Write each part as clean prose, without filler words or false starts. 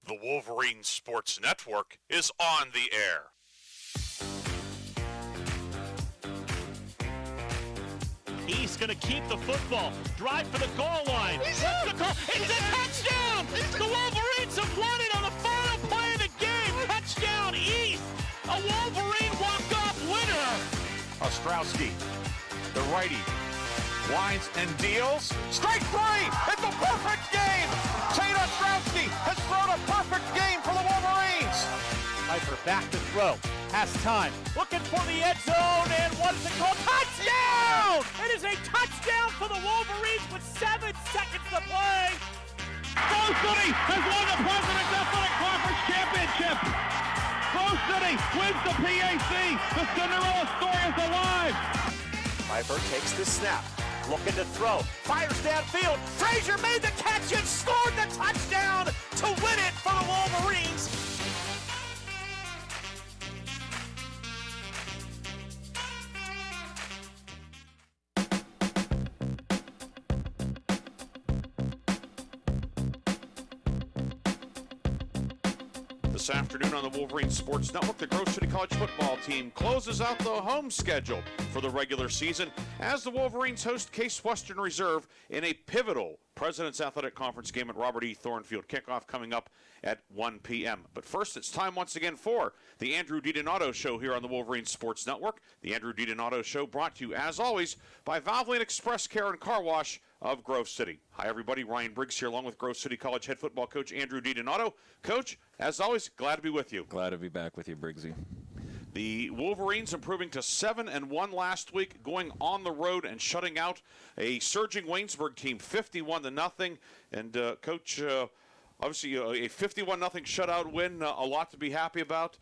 The Wolverine Sports Network is on the air. He's going to keep the football. Drive for the goal line. It's a touchdown! The Wolverines have won it on the final play of the game. Touchdown East. A Wolverine walk-off winner. Ostrowski, the righty, winds and deals. Strike three! It's a perfect game! Tate Ostrowski has thrown a perfect game for the Wolverines! Piper back to throw. Has time. Looking for the end zone, and what is it called? Touchdown! It is a touchdown for the Wolverines with 7 seconds to play. Bow City has won the President's Athletic Conference Championship. Bow City wins the PAC. The Cinderella story is alive. Piper takes the snap. Looking to throw. Fires downfield. Frazier made the catch and scored the touchdown to win it for the Wolverines. This afternoon on the Wolverine Sports Network, the Grove City College football team closes out the home schedule for the regular season as the Wolverines host Case Western Reserve in a pivotal President's Athletic Conference game at Robert E. Thorn Field. Kickoff coming up at 1 p.m. But first, it's time once again for the Andrew DiDonato Show here on the Wolverine Sports Network. The Andrew DiDonato Show brought to you, as always, by Valvoline Express Care and Car Wash of Grove City. Hi, everybody. Ryan Briggs here along with Grove City College head football coach Andrew DiDonato. Coach, as always, glad to be with you. Glad to be back with you, Briggsy. The Wolverines improving to 7-1 last week, going on the road and shutting out a surging Waynesburg team 51-0. And Coach, obviously a 51-0 shutout win, a lot to be happy about.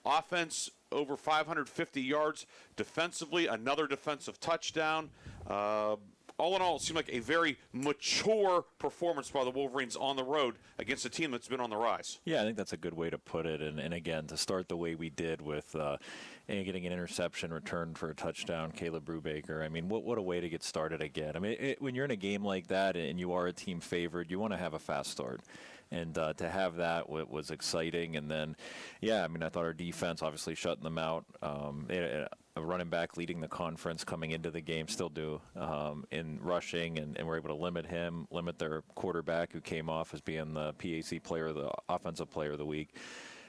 Offense over 550 yards. Defensively, another defensive touchdown. All in all, it seemed like a very mature performance by the Wolverines on the road against a team that's been on the rise. Yeah, I think that's a good way to put it. And again, to start the way we did with getting an interception returned for a touchdown, Caleb Brubaker. I mean, what a way to get started again. I mean, when you're in a game like that and you are a team favored, you want to have a fast start. And to have that was exciting. And then, yeah, I mean, I thought our defense obviously shutting them out. A running back leading the conference coming into the game, still do, in rushing, and we're able to limit their quarterback who came off as being the PAC player, the offensive player of the week.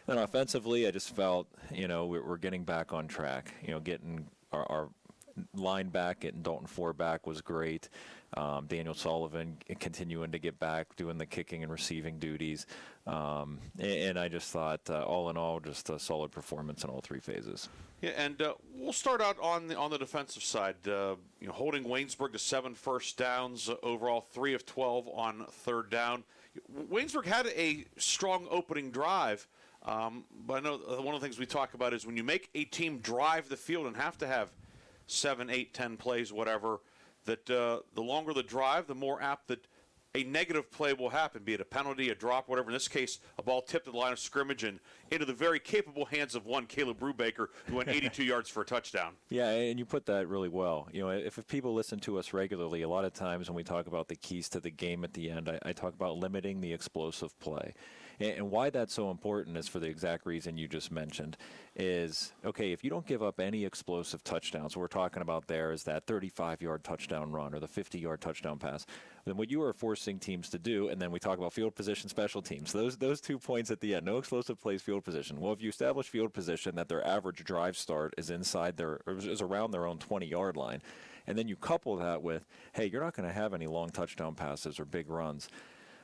And offensively, I just felt, we're getting back on track. Getting our line back, getting Dalton Ford back was great. Daniel Sullivan continuing to get back, doing the kicking and receiving duties. And I just thought, all in all, just a solid performance in all three phases. Yeah, and we'll start out on the defensive side. Holding Waynesburg to 7 first downs overall, 3 of 12 on third down. Waynesburg had a strong opening drive, but I know one of the things we talk about is when you make a team drive the field and have to have 7, 8, 10 plays, whatever, that the longer the drive, the more apt that a negative play will happen, be it a penalty, a drop, whatever. In this case, a ball tipped at the line of scrimmage and into the very capable hands of one Caleb Brubaker, who went 82 yards for a touchdown. Yeah, and you put that really well. If people listen to us regularly, a lot of times when we talk about the keys to the game at the end, I talk about limiting the explosive play. And why that's so important is for the exact reason you just mentioned is, okay, if you don't give up any explosive touchdowns, what we're talking about there is that 35-yard touchdown run or the 50-yard touchdown pass, then what you are forcing teams to do, and then we talk about field position, special teams, those 2 points at the end, no explosive plays, field position. Well, if you establish field position that their average drive start is is around their own 20-yard line, and then you couple that with, hey, you're not going to have any long touchdown passes or big runs.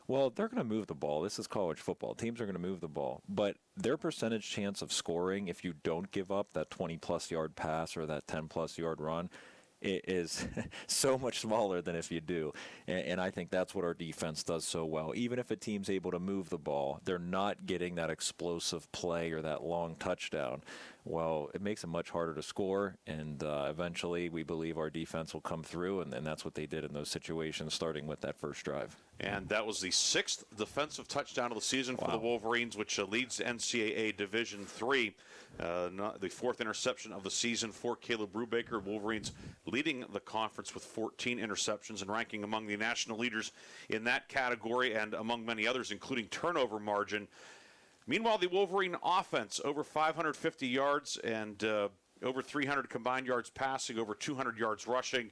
Well, they're going to move the ball. This is college football. Teams are going to move the ball. But their percentage chance of scoring, if you don't give up that 20-plus yard pass or that 10-plus yard run, it is so much smaller than if you do. And I think that's what our defense does so well. Even if a team's able to move the ball, they're not getting that explosive play or that long touchdown. well, it makes it much harder to score, and eventually we believe our defense will come through, and that's what they did in those situations, starting with that first drive. And that was the 6th defensive touchdown of the season for the Wolverines, which leads NCAA Division III. The 4th interception of the season for Caleb Brubaker. Wolverines leading the conference with 14 interceptions and ranking among the national leaders in that category and among many others, including turnover margin. Meanwhile, the Wolverine offense, over 550 yards and over 300 combined yards passing, over 200 yards rushing.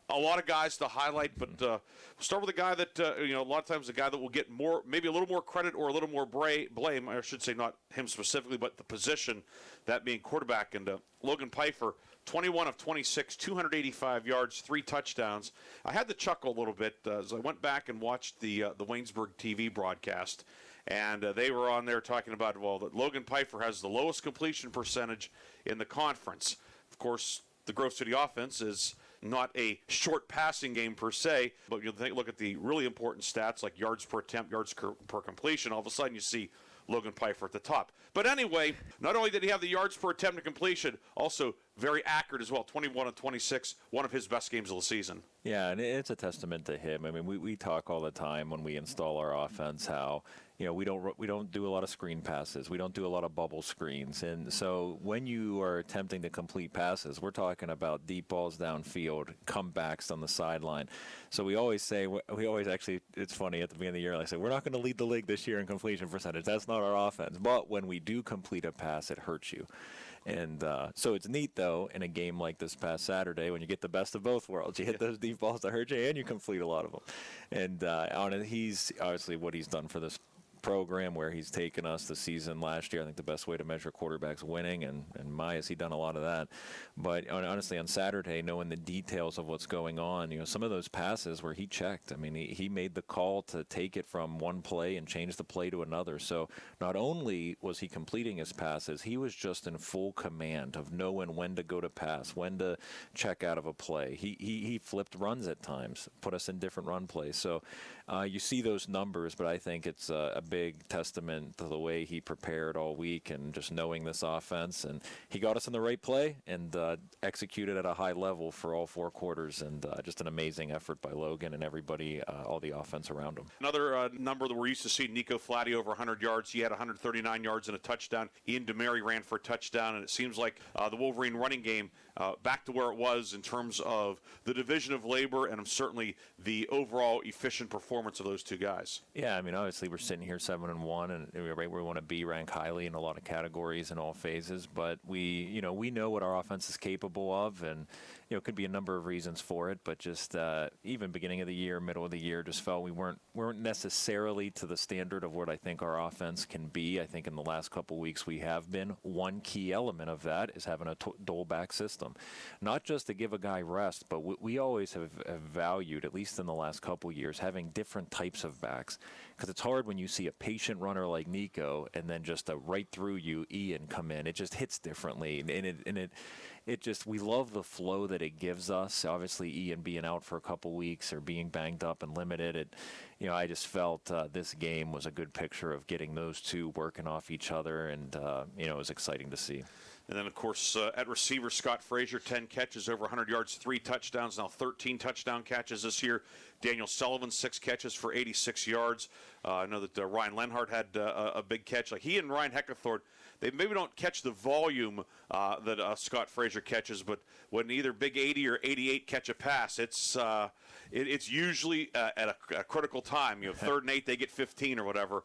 A lot of guys to highlight, but we'll start with a guy that, a lot of times the guy that will get more, maybe a little more credit or a little more blame. I should say not him specifically, but the position, that being quarterback. And Logan Pfeiffer, 21 of 26, 285 yards, 3 touchdowns. I had to chuckle a little bit as I went back and watched the Waynesburg TV broadcast. And they were on there talking about, that Logan Pfeiffer has the lowest completion percentage in the conference. Of course, the Grove City offense is not a short passing game per se, but you look at the really important stats like yards per attempt, yards per completion. All of a sudden you see Logan Pfeiffer at the top. But anyway, not only did he have the yards per attempt and completion, also very accurate as well, 21 of 26, one of his best games of the season. Yeah, and it's a testament to him. I mean, we talk all the time when we install our offense how, we don't do a lot of screen passes. We don't do a lot of bubble screens. And so when you are attempting to complete passes, we're talking about deep balls downfield, comebacks on the sideline. So we always say, it's funny at the beginning of the year, I say, we're not going to lead the league this year in completion percentage. That's not our offense. But when we do complete a pass, it hurts you. And so it's neat, though, in a game like this past Saturday when you get the best of both worlds. You hit those deep balls that hurt you, and you complete a lot of them. And he's obviously what he's done for this program, where he's taken us the season last year. I think the best way to measure quarterbacks winning, and has he done a lot of that. But honestly, on Saturday, knowing the details of what's going on, some of those passes where he checked, I mean, he made the call to take it from one play and change the play to another. So not only was he completing his passes, he was just in full command of knowing when to go to pass, when to check out of a play. He flipped runs at times, put us in different run plays. So you see those numbers, but I think it's a big testament to the way he prepared all week and just knowing this offense. And he got us in the right play and executed at a high level for all 4 quarters. And just an amazing effort by Logan and everybody, all the offense around him. Another number that we're used to seeing, Nico Flatty over 100 yards. He had 139 yards and a touchdown. Ian DeMary ran for a touchdown. And it seems like the Wolverine running game back to where it was in terms of the division of labor and certainly the overall efficient performance of those two guys. Yeah, I mean, obviously we're sitting here 7-1, and we're right where we want to be, rank highly in a lot of categories in all phases. But we know what our offense is capable of, and it could be a number of reasons for it. But just even beginning of the year, middle of the year, just felt we weren't necessarily to the standard of what I think our offense can be. I think in the last couple weeks we have been. One key element of that is having a dual back system, not just to give a guy rest, but we always have valued, at least in the last couple years, having different types of backs. Because it's hard when you see a patient runner like Nico and then just a right through you Ian come in. It just hits differently, and it just, we love the flow that it gives us. Obviously, Ian being out for a couple weeks or being banged up and limited, I just felt this game was a good picture of getting those two working off each other, and it was exciting to see. And then, of course, at receiver, Scott Frazier, 10 catches, over 100 yards, 3 touchdowns, now 13 touchdown catches this year. Daniel Sullivan, 6 catches for 86 yards. I know that Ryan Lenhart had a big catch. Like he and Ryan Heckathorn, they maybe don't catch the volume that Scott Frazier catches, but when either Big 80 or 88 catch a pass, it's usually at a critical time. 3rd and 8, they get 15 or whatever.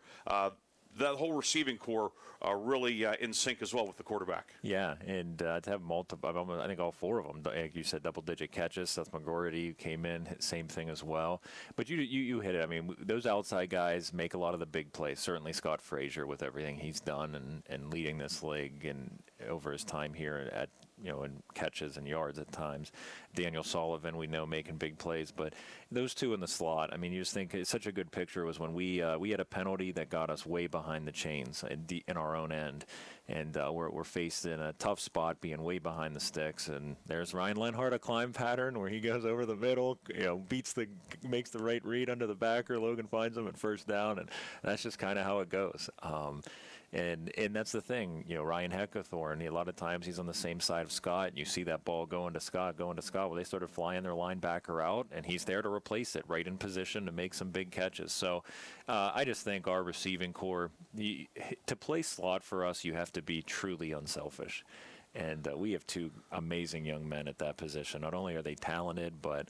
That whole receiving core really in sync as well with the quarterback. Yeah, and to have multiple, I think all 4 of them, like you said, double-digit catches. Seth McGorty came in, same thing as well. But you hit it. I mean, those outside guys make a lot of the big plays. Certainly Scott Frazier with everything he's done and leading this league and over his time here at in catches and yards at times. Daniel Sullivan, we know, making big plays, but those two in the slot, I mean, you just think it's such a good picture was when we had a penalty that got us way behind the chains in our own end, and we're faced in a tough spot, being way behind the sticks, and there's Ryan Lenhart, a climb pattern where he goes over the middle, makes the right read under the backer. Logan finds him at first down, and that's just kind of how it goes. And that's the thing, Ryan Heckathorn, a lot of times he's on the same side of Scott, and you see that ball going to Scott. Well, they started flying their linebacker out, and he's there to replace it, right in position to make some big catches. So I just think our receiving core, to play slot for us, you have to be truly unselfish. And we have two amazing young men at that position. Not only are they talented, but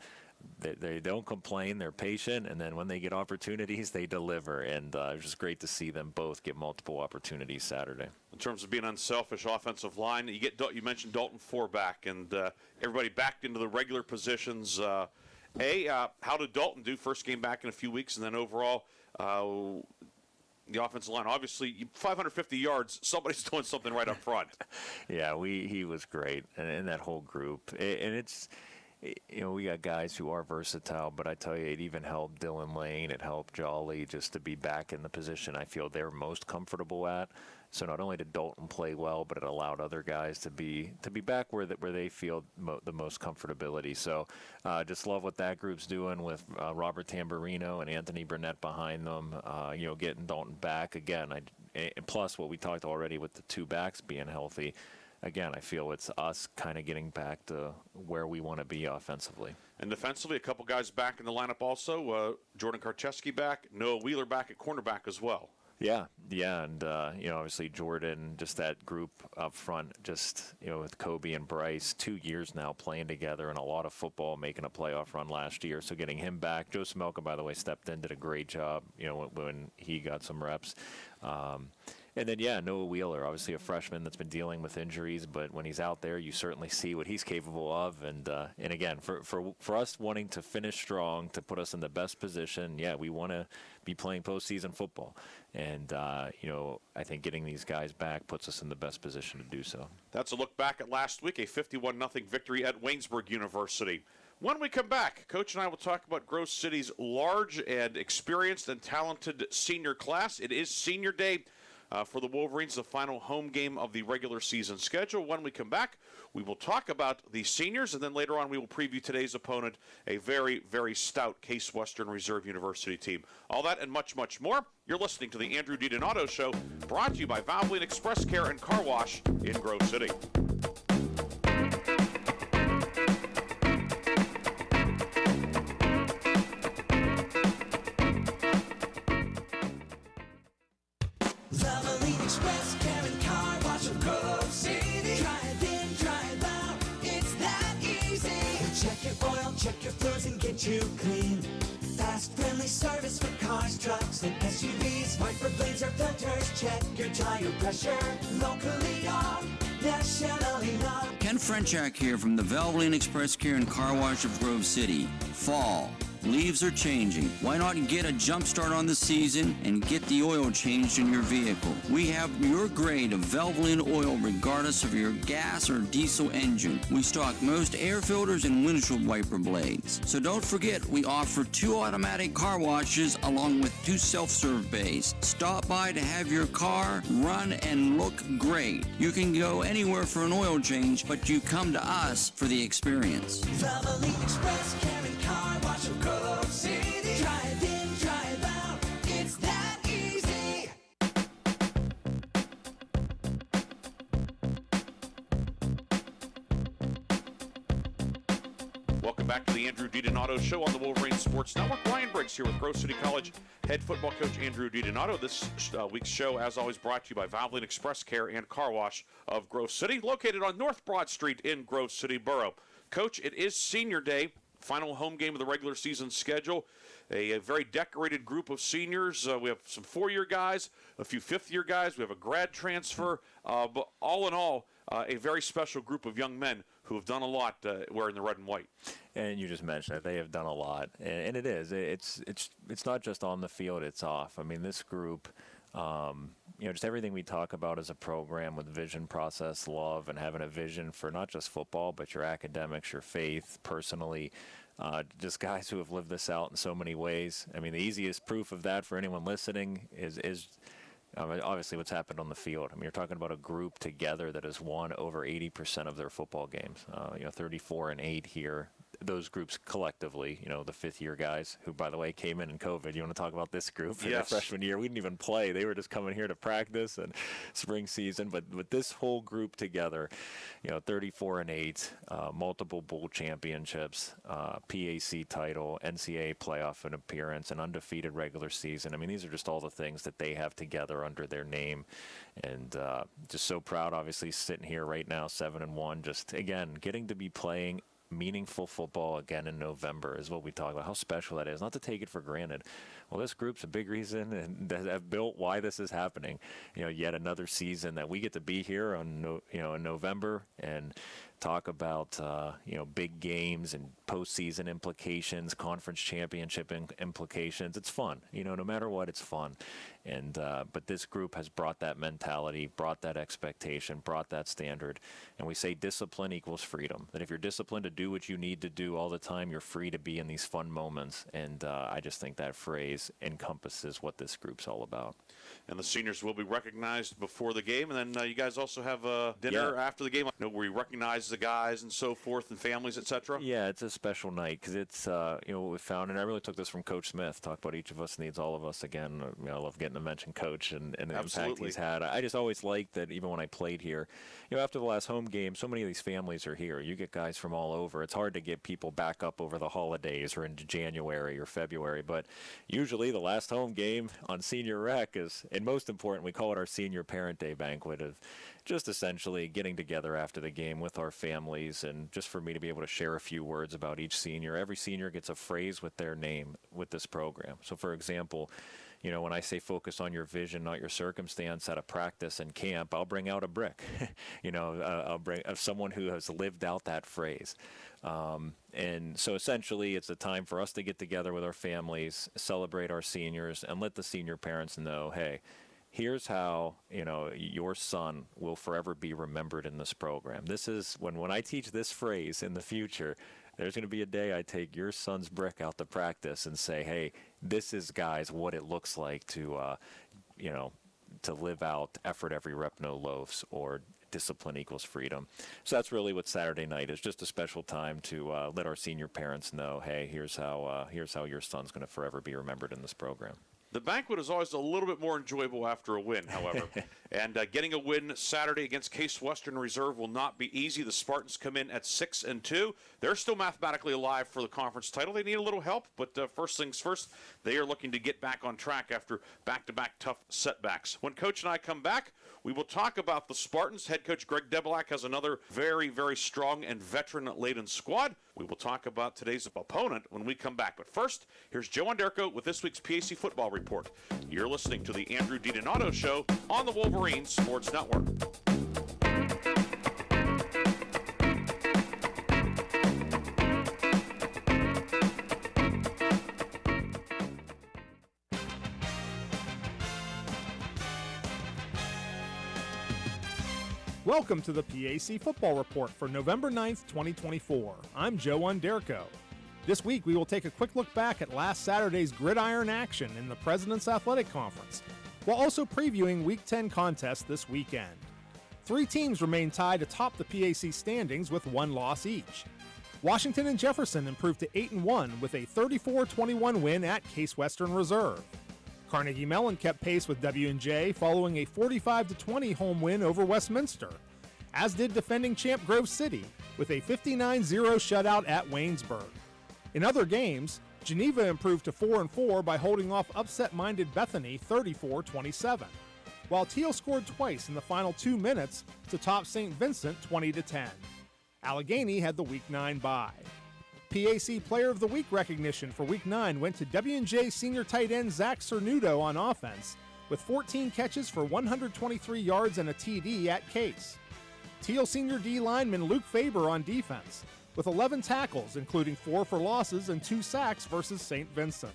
they don't complain. They're patient, and then when they get opportunities, they deliver. And it was just great to see them both get multiple opportunities Saturday. In terms of being unselfish offensive line, you mentioned Dalton 4 back, and everybody backed into the regular positions. How did Dalton do? First game back in a few weeks, and then overall, the offensive line, obviously 550 yards, somebody's doing something right up front. Yeah, he was great, and that whole group. And it's, we got guys who are versatile, but I tell you, it even helped Dylan Lane, it helped Jolly just to be back in the position I feel they're most comfortable at. So not only did Dalton play well, but it allowed other guys to be back where they feel the most comfortability. So just love what that group's doing with Robert Tamburino and Anthony Burnett behind them. Getting Dalton back again. Plus what we talked already with the two backs being healthy. Again, I feel it's us kind of getting back to where we want to be offensively. And defensively, a couple guys back in the lineup also. Jordan Karcheski back, Noah Wheeler back at cornerback as well. Yeah, and obviously Jordan, just that group up front, just with Kobe and Bryce, 2 years now playing together and a lot of football, making a playoff run last year. So getting him back, Joe Smelka, by the way, stepped in, did a great job. When he got some reps. And then, Noah Wheeler, obviously a freshman that's been dealing with injuries, but when he's out there, you certainly see what he's capable of. And again, for us wanting to finish strong, to put us in the best position, we want to be playing postseason football. And, I think getting these guys back puts us in the best position to do so. That's a look back at last week, a 51-0 victory at Waynesburg University. When we come back, Coach and I will talk about Grove City's large and experienced and talented senior class. It is senior day for the Wolverines, the final home game of the regular season schedule. When we come back, we will talk about the seniors, and then later on we will preview today's opponent, a very, very stout Case Western Reserve University team. All that and much, much more. You're listening to the Andrew DiDonato Show, brought to you by Valvoline Express Care and Car Wash in Grove City. Valvoline Express Care and Car Wash of Grove City. Drive in, drive out, it's that easy. Check your oil, check your fluids, and get you clean. Fast, friendly service for cars, trucks, and SUVs. Wiper blades or filters, check your tire pressure. Locally owned, nationally known. Ken Frenchak here from the Valvoline Express Care and Car Wash of Grove City. Fall. Leaves are changing. Why not get a jump start on the season and get the oil changed in your vehicle? We have your grade of Valvoline oil regardless of your gas or diesel engine. We stock most air filters and windshield wiper blades. So don't forget, we offer 2 automatic car washes along with 2 self-serve bays. Stop by to have your car run and look great. You can go anywhere for an oil change, but you come to us for the experience. Valvoline Express Care and Car Wash of Grove City. Drive in, drive out, it's that easy. Welcome back to the Andrew DiDonato Show on the Wolverine Sports Network. Ryan Briggs here with Grove City College head football coach Andrew DiDonato. This week's show, as always, brought to you by Valvoline Express Care and Car Wash of Grove City, located on North Broad Street in Grove City Borough. Coach, it is senior day, final home game of the regular season schedule. A very decorated group of seniors. We have some 4-year guys, a few 5th-year guys. We have a grad transfer. But all in all, a very special group of young men who have done a lot wearing the red and white. And you just mentioned it. They have done a lot. And it is. It's not just on the field. It's off. I mean, this group, just everything we talk about as a program with vision, process, love, and having a vision for not just football, but your academics, your faith, personally. Just guys who have lived this out in so many ways. I mean, the easiest proof of that for anyone listening is obviously what's happened on the field. I mean, you're talking about a group together that has won over 80% of their football games. 34-8 here. those groups collectively, the fifth-year guys who, by the way, came in COVID. You want to talk about this group? In their freshman year, we didn't even play. They were just coming here to practice and spring season. But with this whole group together, 34-8, multiple bowl championships, PAC title, NCAA playoff and appearance, an undefeated regular season. I mean, these are just all the things that they have together under their name. And just so proud, obviously, sitting here right now, 7-1. Just, again, getting to be playing meaningful football again in November is what we talk about, how special that is. Not to take it for granted. Well, this group's a big reason and that have built why this is happening. Yet another season that we get to be here on, in November and talk about, big games and postseason implications, conference championship implications. It's fun. No matter what, it's fun. And but this group has brought that mentality, brought that expectation, brought that standard. And we say discipline equals freedom. That if you're disciplined to do what you need to do all the time, you're free to be in these fun moments. And I just think that phrase encompasses what this group's all about. And the seniors will be recognized before the game. And then you guys also have a dinner after the game, where you recognize the guys and so forth and families, etc. Yeah, it's a special night because it's, what we found. And I really took this from Coach Smith. Talk about each of us needs all of us. Again, I love getting to mention Coach and the impact he's had. I just always liked that even when I played here, after the last home game, so many of these families are here. You get guys from all over. It's hard to get people back up over the holidays or into January or February. But usually the last home game on Senior Rec is, and most important, we call it our Senior Parent Day banquet of just essentially getting together after the game with our families and just for me to be able to share a few words about each senior. Every senior gets a phrase with their name with this program. So, for example, when I say focus on your vision, not your circumstance at a practice and camp, I'll bring out a brick. I'll bring someone who has lived out that phrase. And so essentially it's a time for us to get together with our families, celebrate our seniors, and let the senior parents know, hey, here's how, your son will forever be remembered in this program. This is when I teach this phrase in the future, there's going to be a day I take your son's brick out to practice and say, hey, this is, guys, what it looks like to, to live out effort every rep, no loafs, or discipline equals freedom. So that's really what Saturday night is, just a special time to let our senior parents know, hey, here's how your son's going to forever be remembered in this program. The banquet is always a little bit more enjoyable after a win, however. And getting a win Saturday against Case Western Reserve will not be easy. The Spartans come in at 6-2. They're still mathematically alive for the conference title. They need a little help, but first things first, they are looking to get back on track after back-to-back tough setbacks. When Coach and I come back, we will talk about the Spartans. Head coach Greg Debelak has another very, very strong and veteran-laden squad. We will talk about today's opponent when we come back. But first, here's Joe Onderko with this week's PAC Football Report. You're listening to the Andrew DiDonato Show on the Wolverine Sports Network. Welcome to the PAC Football Report for November 9th, 2024. I'm Joe Onderko. This week, we will take a quick look back at last Saturday's gridiron action in the President's Athletic Conference, while also previewing Week 10 contests this weekend. 3 teams remain tied atop the PAC standings with 1 loss each. Washington and Jefferson improved to 8-1 with a 34-21 win at Case Western Reserve. Carnegie Mellon kept pace with W&J following a 45-20 home win over Westminster, as did defending champ Grove City with a 59-0 shutout at Waynesburg. In other games, Geneva improved to 4-4 by holding off upset-minded Bethany 34-27, while Teal scored twice in the final 2 minutes to top St. Vincent 20-10. Allegheny had the Week 9 bye. PAC Player of the Week recognition for Week 9 went to W&J senior tight end Zach Cernudo on offense, with 14 catches for 123 yards and a TD at Case. Teal senior D lineman Luke Faber on defense, with 11 tackles, including 4 for losses and 2 sacks versus St. Vincent.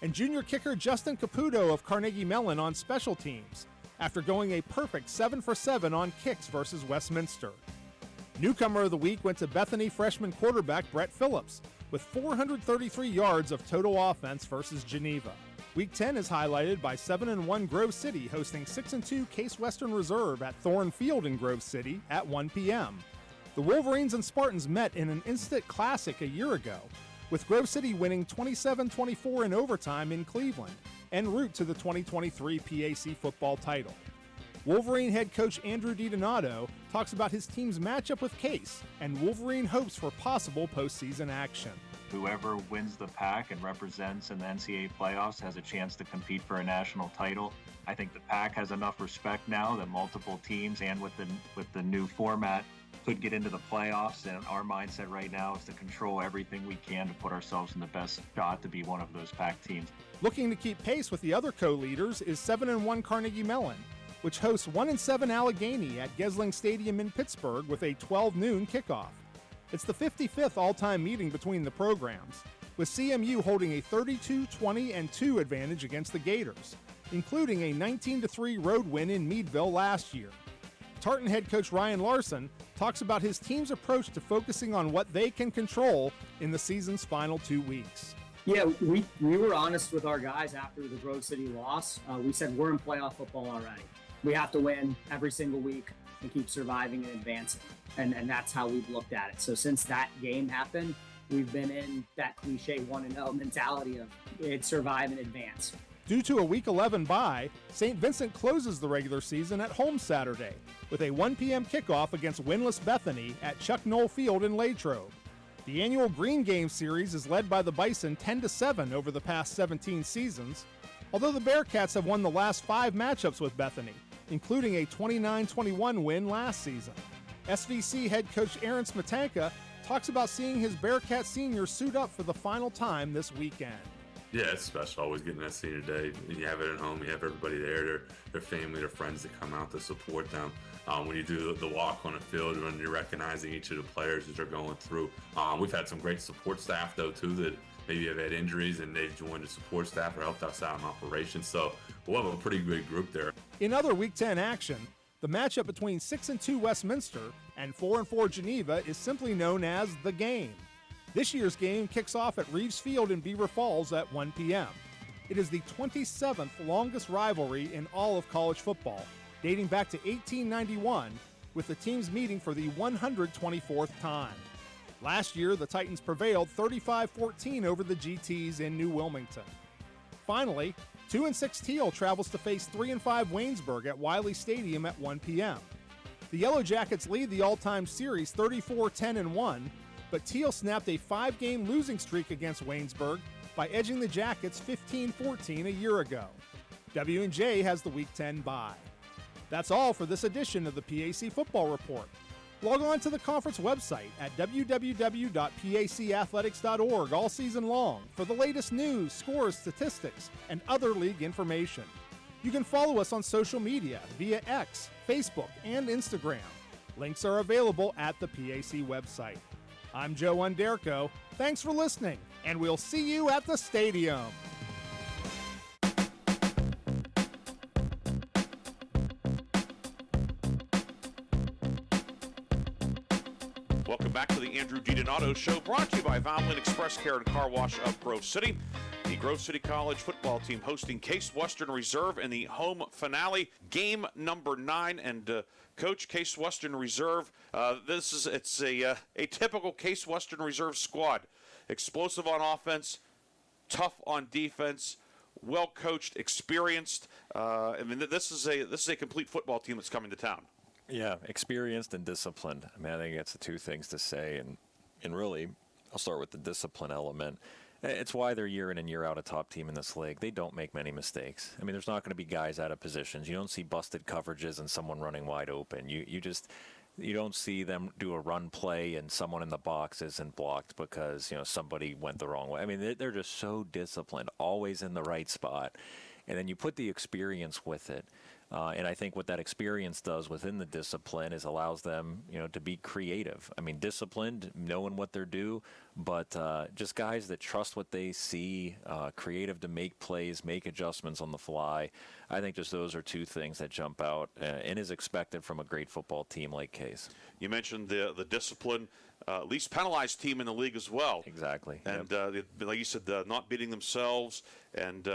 And junior kicker Justin Caputo of Carnegie Mellon on special teams, after going a perfect 7 for 7 on kicks versus Westminster. Newcomer of the week went to Bethany freshman quarterback Brett Phillips, with 433 yards of total offense versus Geneva. Week 10 is highlighted by 7-1 Grove City hosting 6-2 Case Western Reserve at Thorn Field in Grove City at 1 p.m., The Wolverines and Spartans met in an instant classic a year ago, with Grove City winning 27-24 in overtime in Cleveland, en route to the 2023 PAC football title. Wolverine head coach Andrew DiDonato talks about his team's matchup with Case and Wolverine hopes for possible postseason action. Whoever wins the PAC and represents in the NCAA playoffs has a chance to compete for a national title. I think the PAC has enough respect now that multiple teams and with the new format could get into the playoffs, and our mindset right now is to control everything we can to put ourselves in the best shot to be one of those PAC teams. Looking to keep pace with the other co-leaders is 7-1 Carnegie Mellon, which hosts 1-7 Allegheny at Gesling Stadium in Pittsburgh with a 12 noon kickoff. It's the 55th all-time meeting between the programs, with CMU holding a 32-20-2 advantage against the Gators, including a 19-3 road win in Meadville last year. Tartan head coach Ryan Larson talks about his team's approach to focusing on what they can control in the season's final 2 weeks. Yeah, we were honest with our guys after the Grove City loss. We said we're in playoff football already. We have to win every single week and keep surviving and advancing. And that's how we've looked at it. So since that game happened, we've been in that cliche 1-0 mentality of it's survive and advance. Due to a Week 11 bye, St. Vincent closes the regular season at home Saturday with a 1 p.m. kickoff against winless Bethany at Chuck Knoll Field in Latrobe. The annual Green Game series is led by the Bison 10-7 over the past 17 seasons, although the Bearcats have won the last 5 matchups with Bethany, including a 29-21 win last season. SVC head coach Aaron Smetanka talks about seeing his Bearcat seniors suit up for the final time this weekend. Yeah, it's special always getting that senior day. You have it at home, you have everybody there, their family, their friends that come out to support them. When you do the walk on the field, when you're recognizing each of the players as they're going through. We've had some great support staff, though, too, that maybe have had injuries and they've joined the support staff or helped us out in operations. So we'll have a pretty big group there. In other Week 10 action, the matchup between 6-2 Westminster and 4-4 Geneva is simply known as The Game. This year's game kicks off at Reeves Field in Beaver Falls at 1 p.m. It is the 27th longest rivalry in all of college football, dating back to 1891, with the teams meeting for the 124th time. Last year, the Titans prevailed 35-14 over the GTs in New Wilmington. Finally, 2-6 Teal travels to face 3-5 Waynesburg at Wiley Stadium at 1 p.m. The Yellow Jackets lead the all-time series 34-10-1, but Teal snapped a 5-game losing streak against Waynesburg by edging the Jackets 15-14 a year ago. W&J has the Week 10 bye. That's all for this edition of the PAC Football Report. Log on to the conference website at www.pacathletics.org all season long for the latest news, scores, statistics, and other league information. You can follow us on social media via X, Facebook, and Instagram. Links are available at the PAC website. I'm Joe Underco. Thanks for listening, and we'll see you at the stadium. Welcome back to the Andrew DiDonato Show, brought to you by Valvoline Express Care and Car Wash of Grove City. The Grove City College football team hosting Case Western Reserve in the home finale, game number 9. And Coach, Case Western Reserve, it's a typical Case Western Reserve squad. Explosive on offense, tough on defense, well coached, experienced. This is a complete football team that's coming to town. Yeah, experienced and disciplined. I mean, I think that's the two things to say. And really, I'll start with the discipline element. It's why they're year in and year out a top team in this league. They don't make many mistakes. I mean, there's not going to be guys out of positions. You don't see busted coverages and someone running wide open. You don't see them do a run play and someone in the box isn't blocked because, somebody went the wrong way. I mean, they're just so disciplined, always in the right spot. And then you put the experience with it. And I think what that experience does within the discipline is allows them, to be creative. I mean, disciplined, knowing what they're due, but just guys that trust what they see, creative to make plays, make adjustments on the fly. I think just those are two things that jump out and is expected from a great football team like Case. You mentioned the discipline, least penalized team in the league as well. Exactly. And like you said, not beating themselves and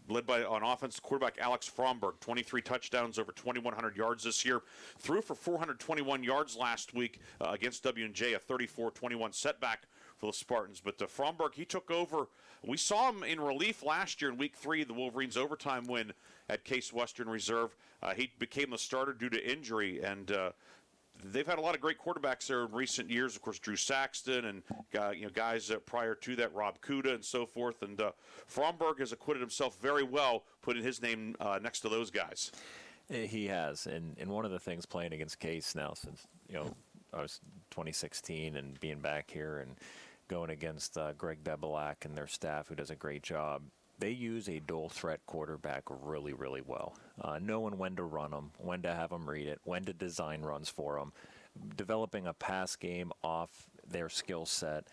led by on offense quarterback Alex Fromberg, 23 touchdowns, over 2,100 yards this year. Threw for 421 yards last week against W&J, a 34-21 setback for the Spartans. But Fromberg, he took over. We saw him in relief last year in Week 3, the Wolverines' overtime win at Case Western Reserve. He became the starter due to injury, and they've had a lot of great quarterbacks there in recent years. Of course, Drew Saxton and guys prior to that, Rob Kuda and so forth. And Fromberg has acquitted himself very well, putting his name next to those guys. He has, and one of the things playing against Case now since I was 2016 and being back here and going against Greg Bebelak and their staff, who does a great job. They use a dual threat quarterback really, really well. Knowing when to run them, when to have them read it, when to design runs for them, developing a pass game off their skill set.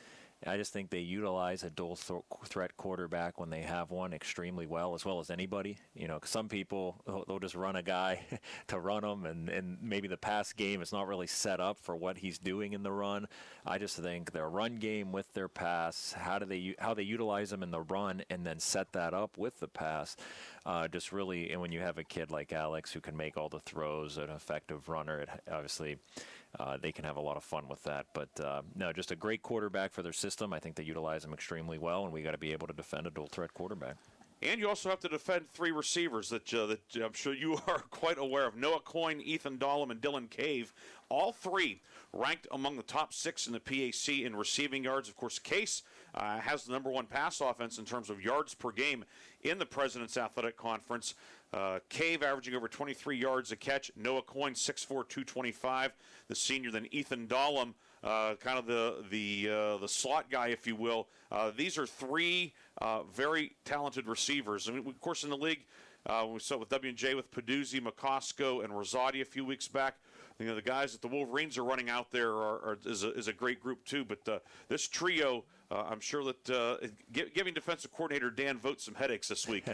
I just think they utilize a dual threat quarterback when they have one extremely well as anybody. 'Cause some people, they'll just run a guy to run them, and maybe the pass game is not really set up for what he's doing in the run. I just think their run game with their pass, how they utilize them in the run and then set that up with the pass, just really. And when you have a kid like Alex who can make all the throws, an effective runner, obviously they can have a lot of fun with that. But no, just a great quarterback for their system. I think they utilize him extremely well, and we got to be able to defend a dual threat quarterback. And you also have to defend 3 receivers that I'm sure you are quite aware of. Noah Coyne, Ethan Dahlem, and Dylan Cave, all 3 ranked among the top 6 in the PAC in receiving yards. Of course, Case has the number 1 pass offense in terms of yards per game in the President's Athletic Conference. Cave averaging over 23 yards a catch. Noah Coyne, 6'4", 225. The senior, then Ethan Dahlem, kind of the slot guy, if you will. These are 3 very talented receivers. I mean, of course, in the league, we saw with W&J with Peduzzi, McCosco, and Rosati a few weeks back. The guys that the Wolverines are running out there is a great group too. But this trio, I'm sure that giving defensive coordinator Dan Vogt some headaches this week.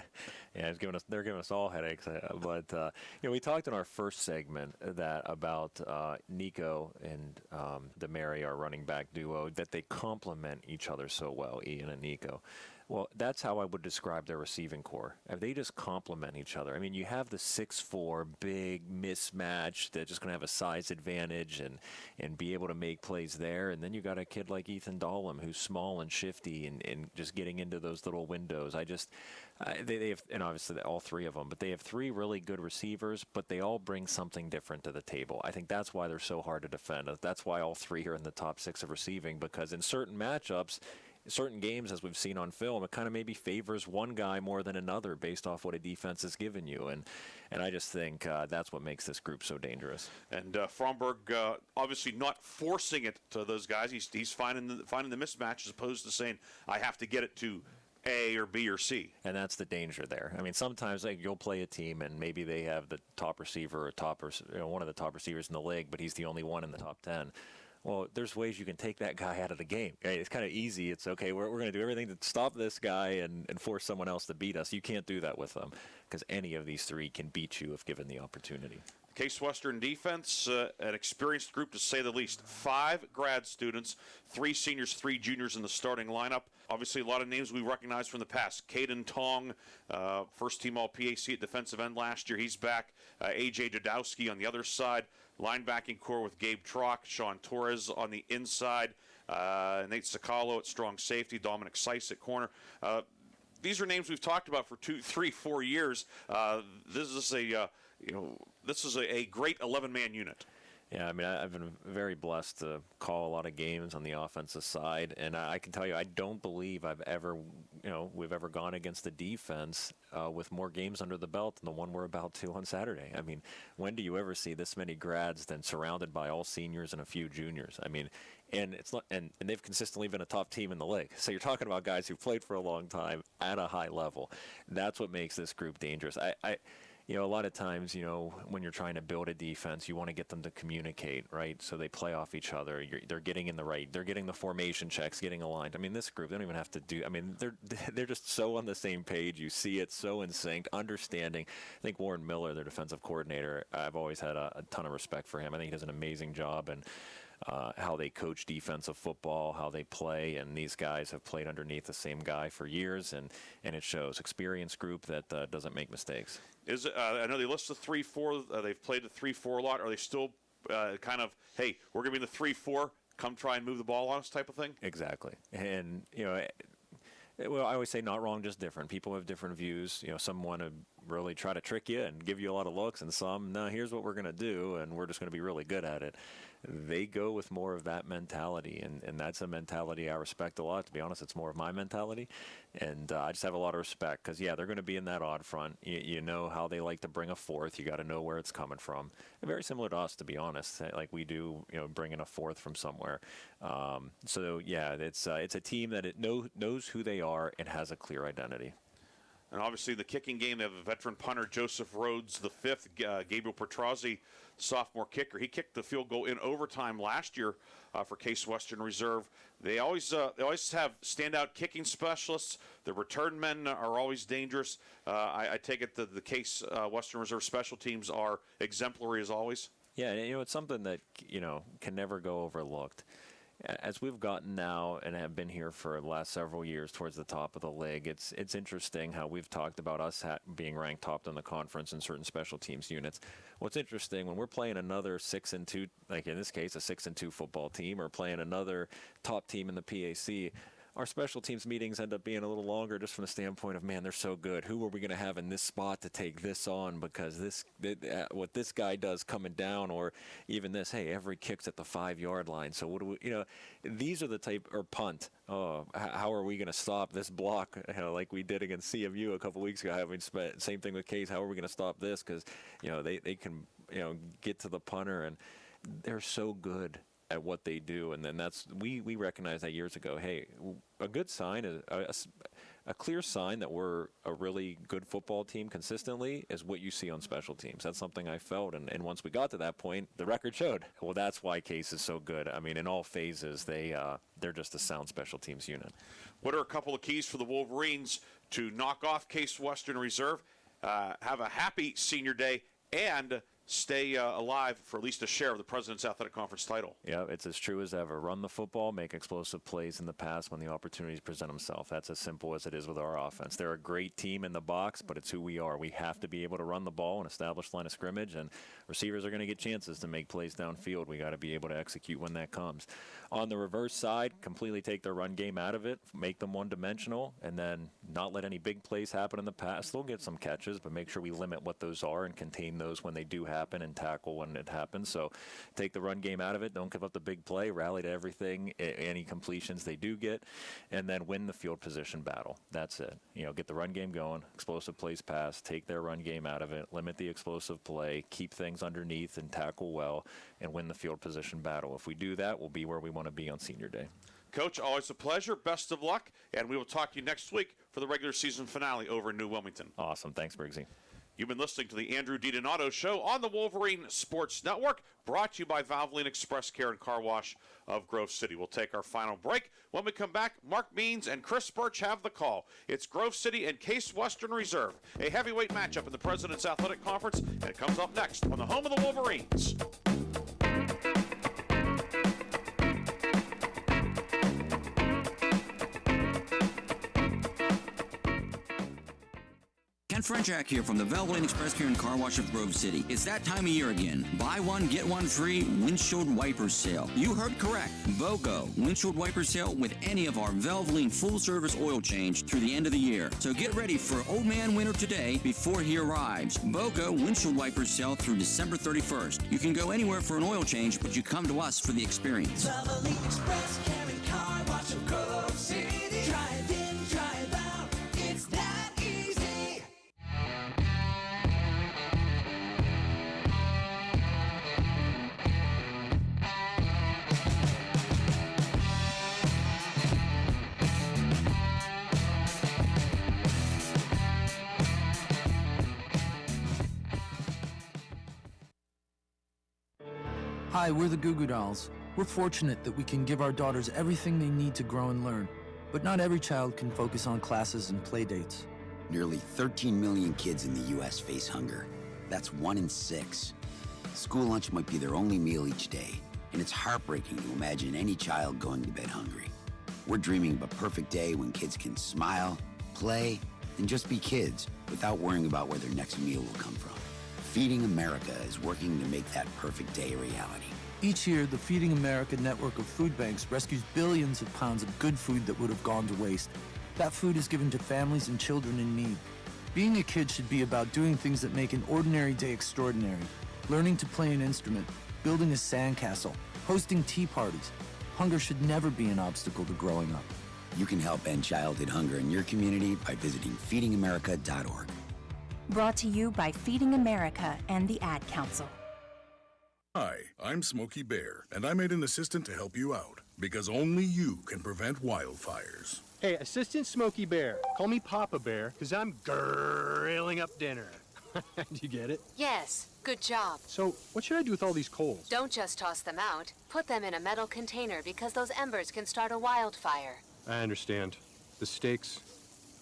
Yeah, they're giving us all headaches. But we talked in our first segment about Nico and Demary, our running back duo, that they complement each other so well, Ian and Nico. Well, that's how I would describe their receiving core. They just complement each other. I mean, you have the 6'4", big mismatch that's just going to have a size advantage and be able to make plays there. And then you got a kid like Ethan Dahlem, who's small and shifty and just getting into those little windows. They have, and obviously all 3 of them, but they have 3 really good receivers, but they all bring something different to the table. I think that's why they're so hard to defend. That's why all 3 are in the top 6 of receiving, because in certain matchups, certain games, as we've seen on film, it kind of maybe favors one guy more than another based off what a defense has given you. And I just think that's what makes this group so dangerous. And Fromberg obviously not forcing it to those guys. He's finding the mismatch as opposed to saying, I have to get it to A or B or C. And that's the danger there. I mean, sometimes you'll play a team and maybe they have the top receiver or one of the top receivers in the league, but he's the only one in the top 10. Well, there's ways you can take that guy out of the game. Right? It's kind of easy. It's okay. We're going to do everything to stop this guy and force someone else to beat us. You can't do that with them because any of these 3 can beat you if given the opportunity. Case Western defense, an experienced group to say the least. 5 grad students, 3 seniors, 3 juniors in the starting lineup. Obviously, a lot of names we recognize from the past. Caden Tong, first-team All-PAC at defensive end last year. He's back. A.J. Jadowski on the other side. Linebacking core with Gabe Trock, Sean Torres on the inside, Nate Sicalo at strong safety, Dominic Seiss at corner. These are names we've talked about for 2, 3, 4 years. This is a great 11-man unit. Yeah, I mean, I've been very blessed to call a lot of games on the offensive side, and I can tell you, I don't believe we've ever gone against the defense with more games under the belt than the one we're about to on Saturday. I mean, when do you ever see this many grads then surrounded by all seniors and a few juniors? I mean, and it's not, and they've consistently been a top team in the league. So you're talking about guys who've played for a long time at a high level. That's what makes this group dangerous. A lot of times, when you're trying to build a defense, you want to get them to communicate, right? So they play off each other. They're getting they're getting the formation checks, getting aligned. I mean, this group, they don't even have to do, I mean, they're just so on the same page. You see it so in sync, understanding. I think Warren Miller, their defensive coordinator, I've always had a ton of respect for him. I think he does an amazing job. And how they coach defensive football, how they play, and these guys have played underneath the same guy for years, and it shows. Experienced group that doesn't make mistakes. I know they list the 3-4. They've played the 3-4 a lot. Are they still kind of, hey, we're going to be in the 3-4, come try and move the ball on us type of thing? Exactly. And, well, I always say not wrong, just different. People have different views. Some want to really try to trick you and give you a lot of looks, and some, no, here's what we're going to do, and we're just going to be really good at it. They go with more of that mentality, and that's a mentality I respect a lot. To be honest, it's more of my mentality, and I just have a lot of respect because, yeah, they're going to be in that odd front. You know how they like to bring a fourth. You got to know where it's coming from. And very similar to us, to be honest, like we do, bringing a fourth from somewhere. So, yeah, it's a team that knows who they are and has a clear identity. And obviously the kicking game, they have a veteran punter, Joseph Rhodes the fifth, Gabriel Petrozzi, sophomore kicker. He kicked the field goal in overtime last year for Case Western Reserve. They always have standout kicking specialists. The return men are always dangerous. I take it that the Case Western Reserve special teams are exemplary as always. Yeah, it's something that, can never go overlooked. As we've gotten now and have been here for the last several years towards the top of the league, it's interesting how we've talked about us being ranked top in the conference in certain special teams units. What's interesting, when we're playing another 6-2, like in this case, a 6-2 football team, or playing another top team in the PAC, our special teams meetings end up being a little longer just from the standpoint of, man, they're so good. Who are we going to have in this spot to take this on? Because what this guy does coming down, or even this, hey, every kick's at the 5-yard line. So what do we, these are the type, or punt. Oh, how are we going to stop this block? Like we did against CMU a couple weeks ago. Having spent same thing with Case. How are we going to stop this? Because they can get to the punter, and they're so good at what they do. And then we recognized that years ago. Hey, a good sign is a clear sign that we're a really good football team consistently is what you see on special teams. That's something I felt, and once we got to that point, the record showed. Well, that's why Case is so good. I mean, in all phases, they're just a sound special teams unit. What are a couple of keys for the Wolverines to knock off Case Western Reserve, have a happy senior day, and stay alive for at least a share of the President's Athletic Conference title? Yeah, it's as true as ever. Run the football, make explosive plays in the pass when the opportunities present themselves. That's as simple as it is with our offense. They're a great team in the box, but it's who we are. We have to be able to run the ball and establish line of scrimmage, and receivers are going to get chances to make plays downfield. We got to be able to execute when that comes. On the reverse side, completely take their run game out of it, make them one-dimensional, and then not let any big plays happen in the pass. They'll get some catches, but make sure we limit what those are and contain those when they do happen and tackle when it happens. So take the run game out of it. Don't give up the big play. Rally to everything, any completions they do get, and then win the field position battle. That's it. Get the run game going, explosive plays pass, take their run game out of it, limit the explosive play, keep things underneath and tackle well, and win the field position battle. If we do that, we'll be where we want to be on senior day. Coach, always a pleasure. Best of luck, and we will talk to you next week for the regular season finale over in New Wilmington. Awesome. Thanks, Briggsy. You've been listening to the Andrew DiDonato Show on the Wolverine Sports Network, brought to you by Valvoline Express Care and Car Wash of Grove City. We'll take our final break. When we come back, Mark Means and Chris Birch have the call. It's Grove City and Case Western Reserve, a heavyweight matchup in the President's Athletic Conference, and it comes up next on the home of the Wolverines. Ken Frenchak here from the Valvoline Express Care and Car Wash of Grove City. It's that time of year again. Buy one, get one free windshield wiper sale. You heard correct. BOGO windshield wiper sale with any of our Valvoline full-service oil change through the end of the year. So get ready for Old Man Winter today before he arrives. BOGO windshield wiper sale through December 31st. You can go anywhere for an oil change, but you come to us for the experience. Valvoline Express Care and Car Wash of Grove City. Drive in, drive out. It's that easy. Hi, we're the Goo Goo Dolls. We're fortunate that we can give our daughters everything they need to grow and learn. But not every child can focus on classes and play dates. Nearly 13 million kids in the U.S. face hunger. That's 1 in 6. School lunch might be their only meal each day, and and it's heartbreaking to imagine any child going to bed hungry. We're dreaming of a perfect day when kids can smile, play, and just be kids without worrying about where their next meal will come from. Feeding America is working to make that perfect day a reality. Each year, the Feeding America network of food banks rescues billions of pounds of good food that would have gone to waste. That food is given to families and children in need. Being a kid should be about doing things that make an ordinary day extraordinary. Learning to play an instrument, building a sandcastle, hosting tea parties. Hunger should never be an obstacle to growing up. You can help end childhood hunger in your community by visiting feedingamerica.org. Brought to you by Feeding America and the Ad Council. Hi, I'm Smokey Bear, and I made an assistant to help you out, because only you can prevent wildfires. Hey, Assistant Smokey Bear. Call me Papa Bear, because I'm grilling up dinner. Do you get it? Yes, good job. So, what should I do with all these coals? Don't just toss them out. Put them in a metal container because those embers can start a wildfire. I understand. The stakes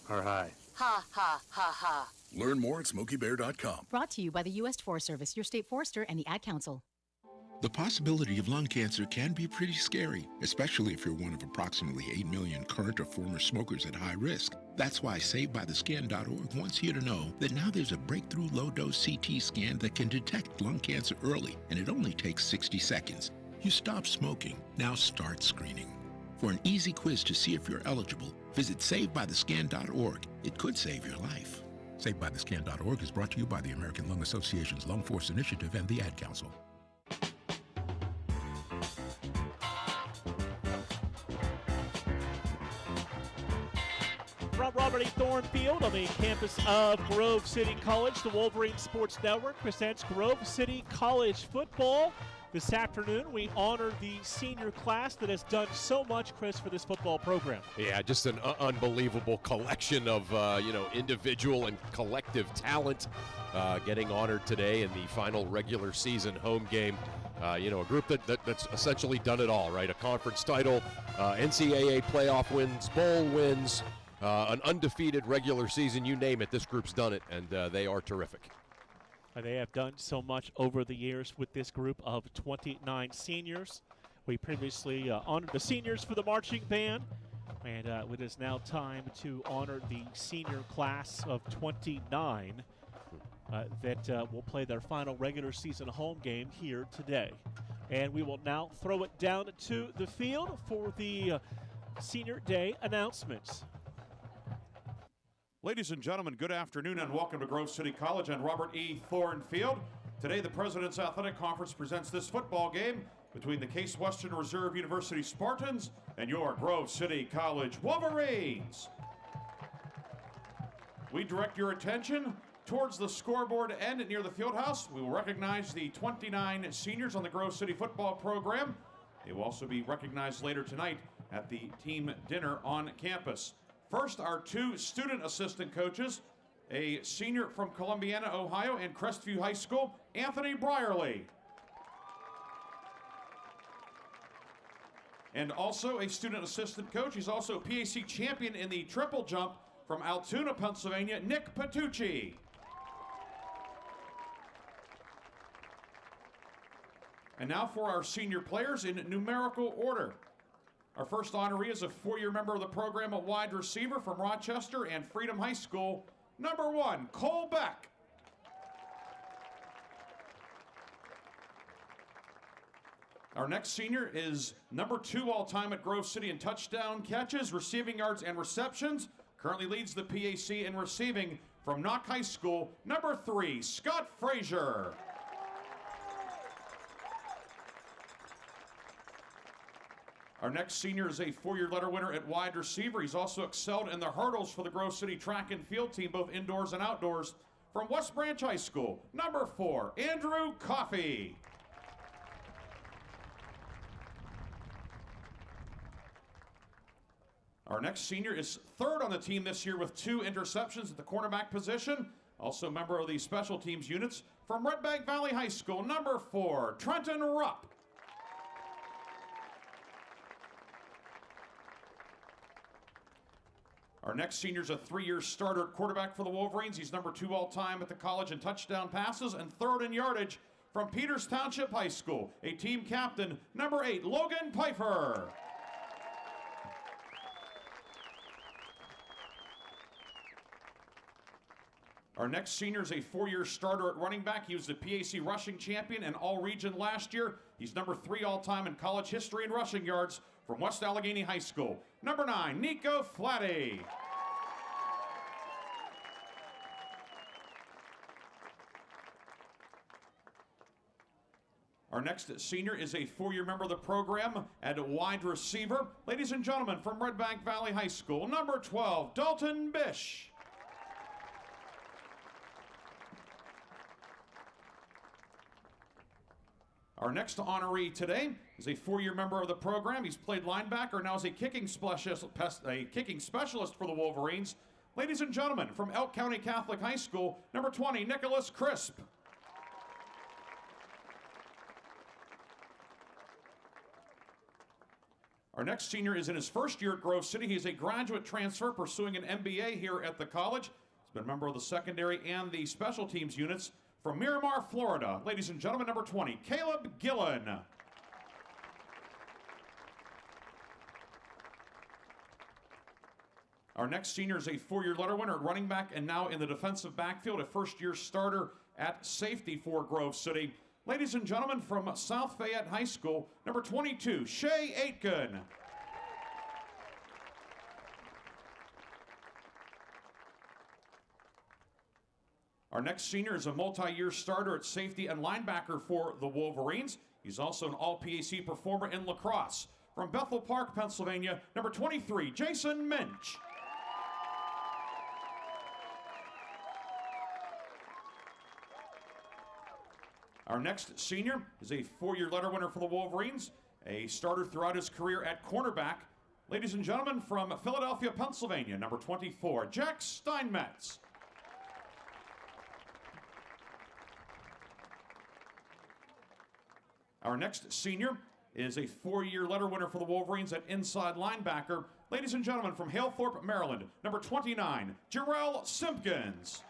are high. Ha, ha, ha, ha. Learn more at SmokeyBear.com. Brought to you by the U.S. Forest Service, your state forester, and the Ad Council. The possibility of lung cancer can be pretty scary, especially if you're one of approximately 8 million current or former smokers at high risk. That's why SaveByTheScan.org wants you to know that now there's a breakthrough low-dose CT scan that can detect lung cancer early, and it only takes 60 seconds. You stop smoking, now start screening. For an easy quiz to see if you're eligible, visit SaveByTheScan.org. It could save your life. SaveByTheScan.org is brought to you by the American Lung Association's Lung Force Initiative and the Ad Council. From Robert E. Thorn Field on the campus of Grove City College, the Wolverine Sports Network presents Grove City College football. This afternoon, we honor the senior class that has done so much, Chris, for this football program. Yeah, just an unbelievable collection of, individual and collective talent getting honored today in the final regular season home game. A group that's essentially done it all, right? A conference title, NCAA playoff wins, bowl wins, an undefeated regular season, you name it, this group's done it, and they are terrific. They have done so much over the years with this group of 29 seniors. We previously honored the seniors for the marching band, and it is now time to honor the senior class of 29 that will play their final regular season home game here today. And we will now throw it down to the field for the Senior Day announcements. Ladies and gentlemen, good afternoon and welcome to Grove City College and Robert E. Thorn Field. Today, the President's Athletic Conference presents this football game between the Case Western Reserve University Spartans and your Grove City College Wolverines. We direct your attention towards the scoreboard end near the field house. We will recognize the 29 seniors on the Grove City football program. They will also be recognized later tonight at the team dinner on campus. First, our two student assistant coaches, a senior from Columbiana, Ohio, and Crestview High School, Anthony Brierly. And also a student assistant coach, he's also a PAC champion in the triple jump from Altoona, Pennsylvania, Nick Patucci. And now for our senior players in numerical order. Our first honoree is a four-year member of the program, a wide receiver from Rochester and Freedom High School, number 1, Cole Beck. Our next senior is number 2 all-time at Grove City in touchdown catches, receiving yards, and receptions. Currently leads the PAC in receiving from Knock High School, number 3, Scott Frazier. Our next senior is a four-year letter winner at wide receiver. He's also excelled in the hurdles for the Grove City track and field team, both indoors and outdoors. From West Branch High School, number 4, Andrew Coffey. Our next senior is third on the team this year with 2 interceptions at the cornerback position. Also a member of the special teams units from Red Bank Valley High School, number 4, Trenton Rupp. Our next senior is a 3-year starter at quarterback for the Wolverines. He's number 2 all-time at the college in touchdown passes and 3rd in yardage from Peters Township High School, a team captain, number 8, Logan Pfeiffer. Our next senior is a 4-year starter at running back. He was the PAC rushing champion and all-region last year. He's number 3 all-time in college history and rushing yards from West Allegheny High School. Number 9, Nico Flatty. Our next senior is a 4-year member of the program at wide receiver. Ladies and gentlemen, from Red Bank Valley High School, number 12, Dalton Bish. Our next honoree today is a 4-year member of the program. He's played linebacker, now is a kicking specialist for the Wolverines. Ladies and gentlemen, from Elk County Catholic High School, number 20, Nicholas Crisp. Our next senior is in his first year at Grove City. He's a graduate transfer pursuing an MBA here at the college. He's been a member of the secondary and the special teams units. From Miramar, Florida, ladies and gentlemen, number 20, Caleb Gillen. Our next senior is a 4-year letter winner at running back and now in the defensive backfield, a first-year starter at safety for Grove City. Ladies and gentlemen, from South Fayette High School, number 22, Shay Aitken. Our next senior is a multi-year starter at safety and linebacker for the Wolverines. He's also an all-PAC performer in lacrosse. From Bethel Park, Pennsylvania, number 23, Jason Minch. Our next senior is a 4-year letter winner for the Wolverines, a starter throughout his career at cornerback. Ladies and gentlemen, from Philadelphia, Pennsylvania, number 24, Jack Steinmetz. Our next senior is a 4-year letter winner for the Wolverines at inside linebacker. Ladies and gentlemen, from Halethorpe, Maryland, number 29, Jarrell Simpkins.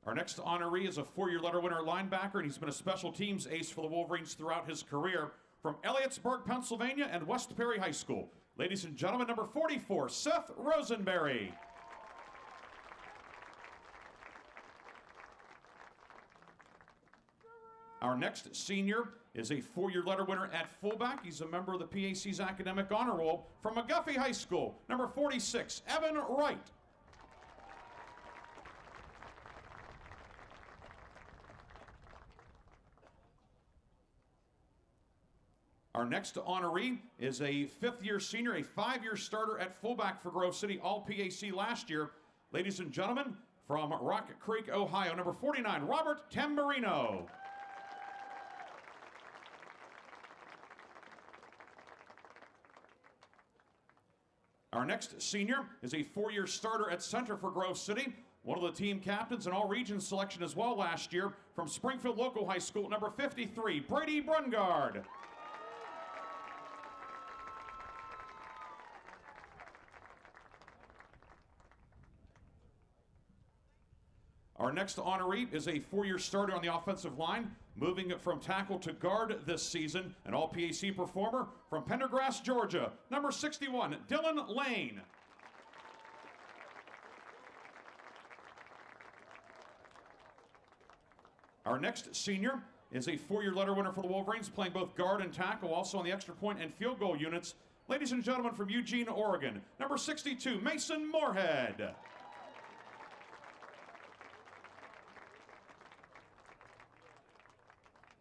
Our next honoree is a 4-year letter winner at linebacker, and he's been a special teams ace for the Wolverines throughout his career. From Elliotsburg, Pennsylvania, and West Perry High School. Ladies and gentlemen, number 44, Seth Rosenberry. Our next senior is a 4-year letter winner at fullback. He's a member of the PAC's Academic Honor Roll. From McGuffey High School, number 46, Evan Wright. Our next honoree is a 5th-year senior, a 5-year starter at fullback for Grove City, all PAC last year. Ladies and gentlemen, from Rock Creek, Ohio, number 49, Robert Tamburino. Our next senior is a 4-year starter at center for Grove City, one of the team captains and all-region selection as well last year. From Springfield Local High School, number 53, Brady Brungard. Our next honoree is a 4-year starter on the offensive line, moving from tackle to guard this season, an all-PAC performer from Pendergrass, Georgia, number 61, Dylan Lane. Our next senior is a 4-year letter winner for the Wolverines, playing both guard and tackle, also on the extra point and field goal units. Ladies and gentlemen, from Eugene, Oregon, number 62, Mason Moorhead.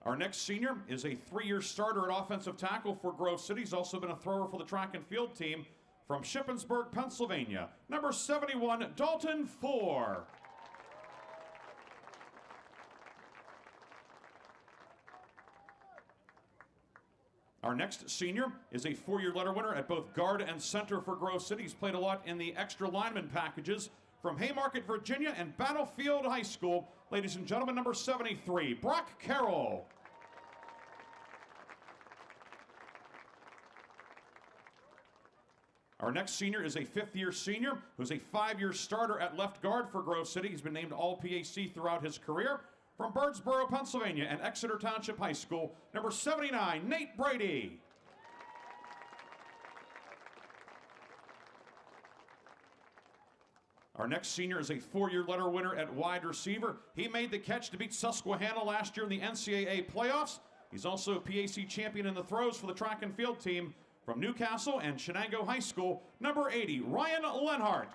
Our next senior is a 3-year starter at offensive tackle for Grove City. He's also been a thrower for the track and field team from Shippensburg, Pennsylvania. Number 71, Dalton Four. Our next senior is a 4-year letter winner at both guard and center for Grove City. He's played a lot in the extra lineman packages from Haymarket, Virginia, and Battlefield High School. Ladies and gentlemen, number 73, Brock Carroll. Our next senior is a fifth-year senior who's a 5-year starter at left guard for Grove City. He's been named All-PAC throughout his career. From Birdsboro, Pennsylvania, and Exeter Township High School, number 79, Nate Brady. Our next senior is a 4-year letter winner at wide receiver. He made the catch to beat Susquehanna last year in the NCAA playoffs. He's also a PAC champion in the throws for the track and field team. From Newcastle and Shenango High School, number 80, Ryan Lenhart.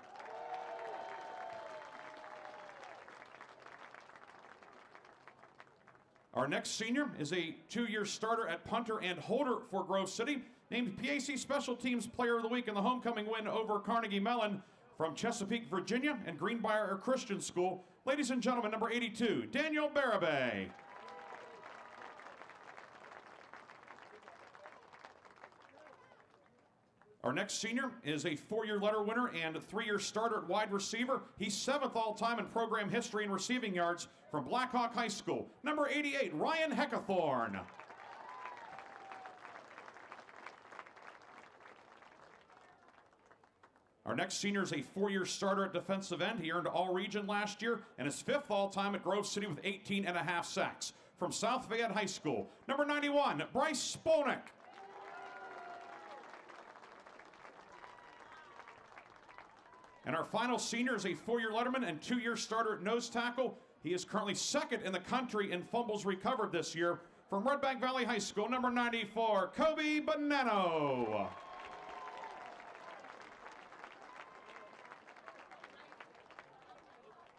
Our next senior is a 2-year starter at punter and holder for Grove City, named PAC Special Teams Player of the Week in the homecoming win over Carnegie Mellon. From Chesapeake, Virginia, and Greenbrier Christian School, ladies and gentlemen, number 82, Daniel Barabay. Our next senior is a 4-year letter winner and a 3-year starter at wide receiver. He's 7th all-time in program history in receiving yards from Blackhawk High School. Number 88, Ryan Heckathorn. Our next senior is a 4-year starter at defensive end. He earned All-Region last year and is 5th all-time at Grove City with 18.5 sacks. From South Fayette High School, number 91, Bryce Spolnick. And our final senior is a 4-year letterman and 2-year starter at nose tackle. He is currently 2nd in the country in fumbles recovered this year. From Red Bank Valley High School, number 94, Kobe Bonanno.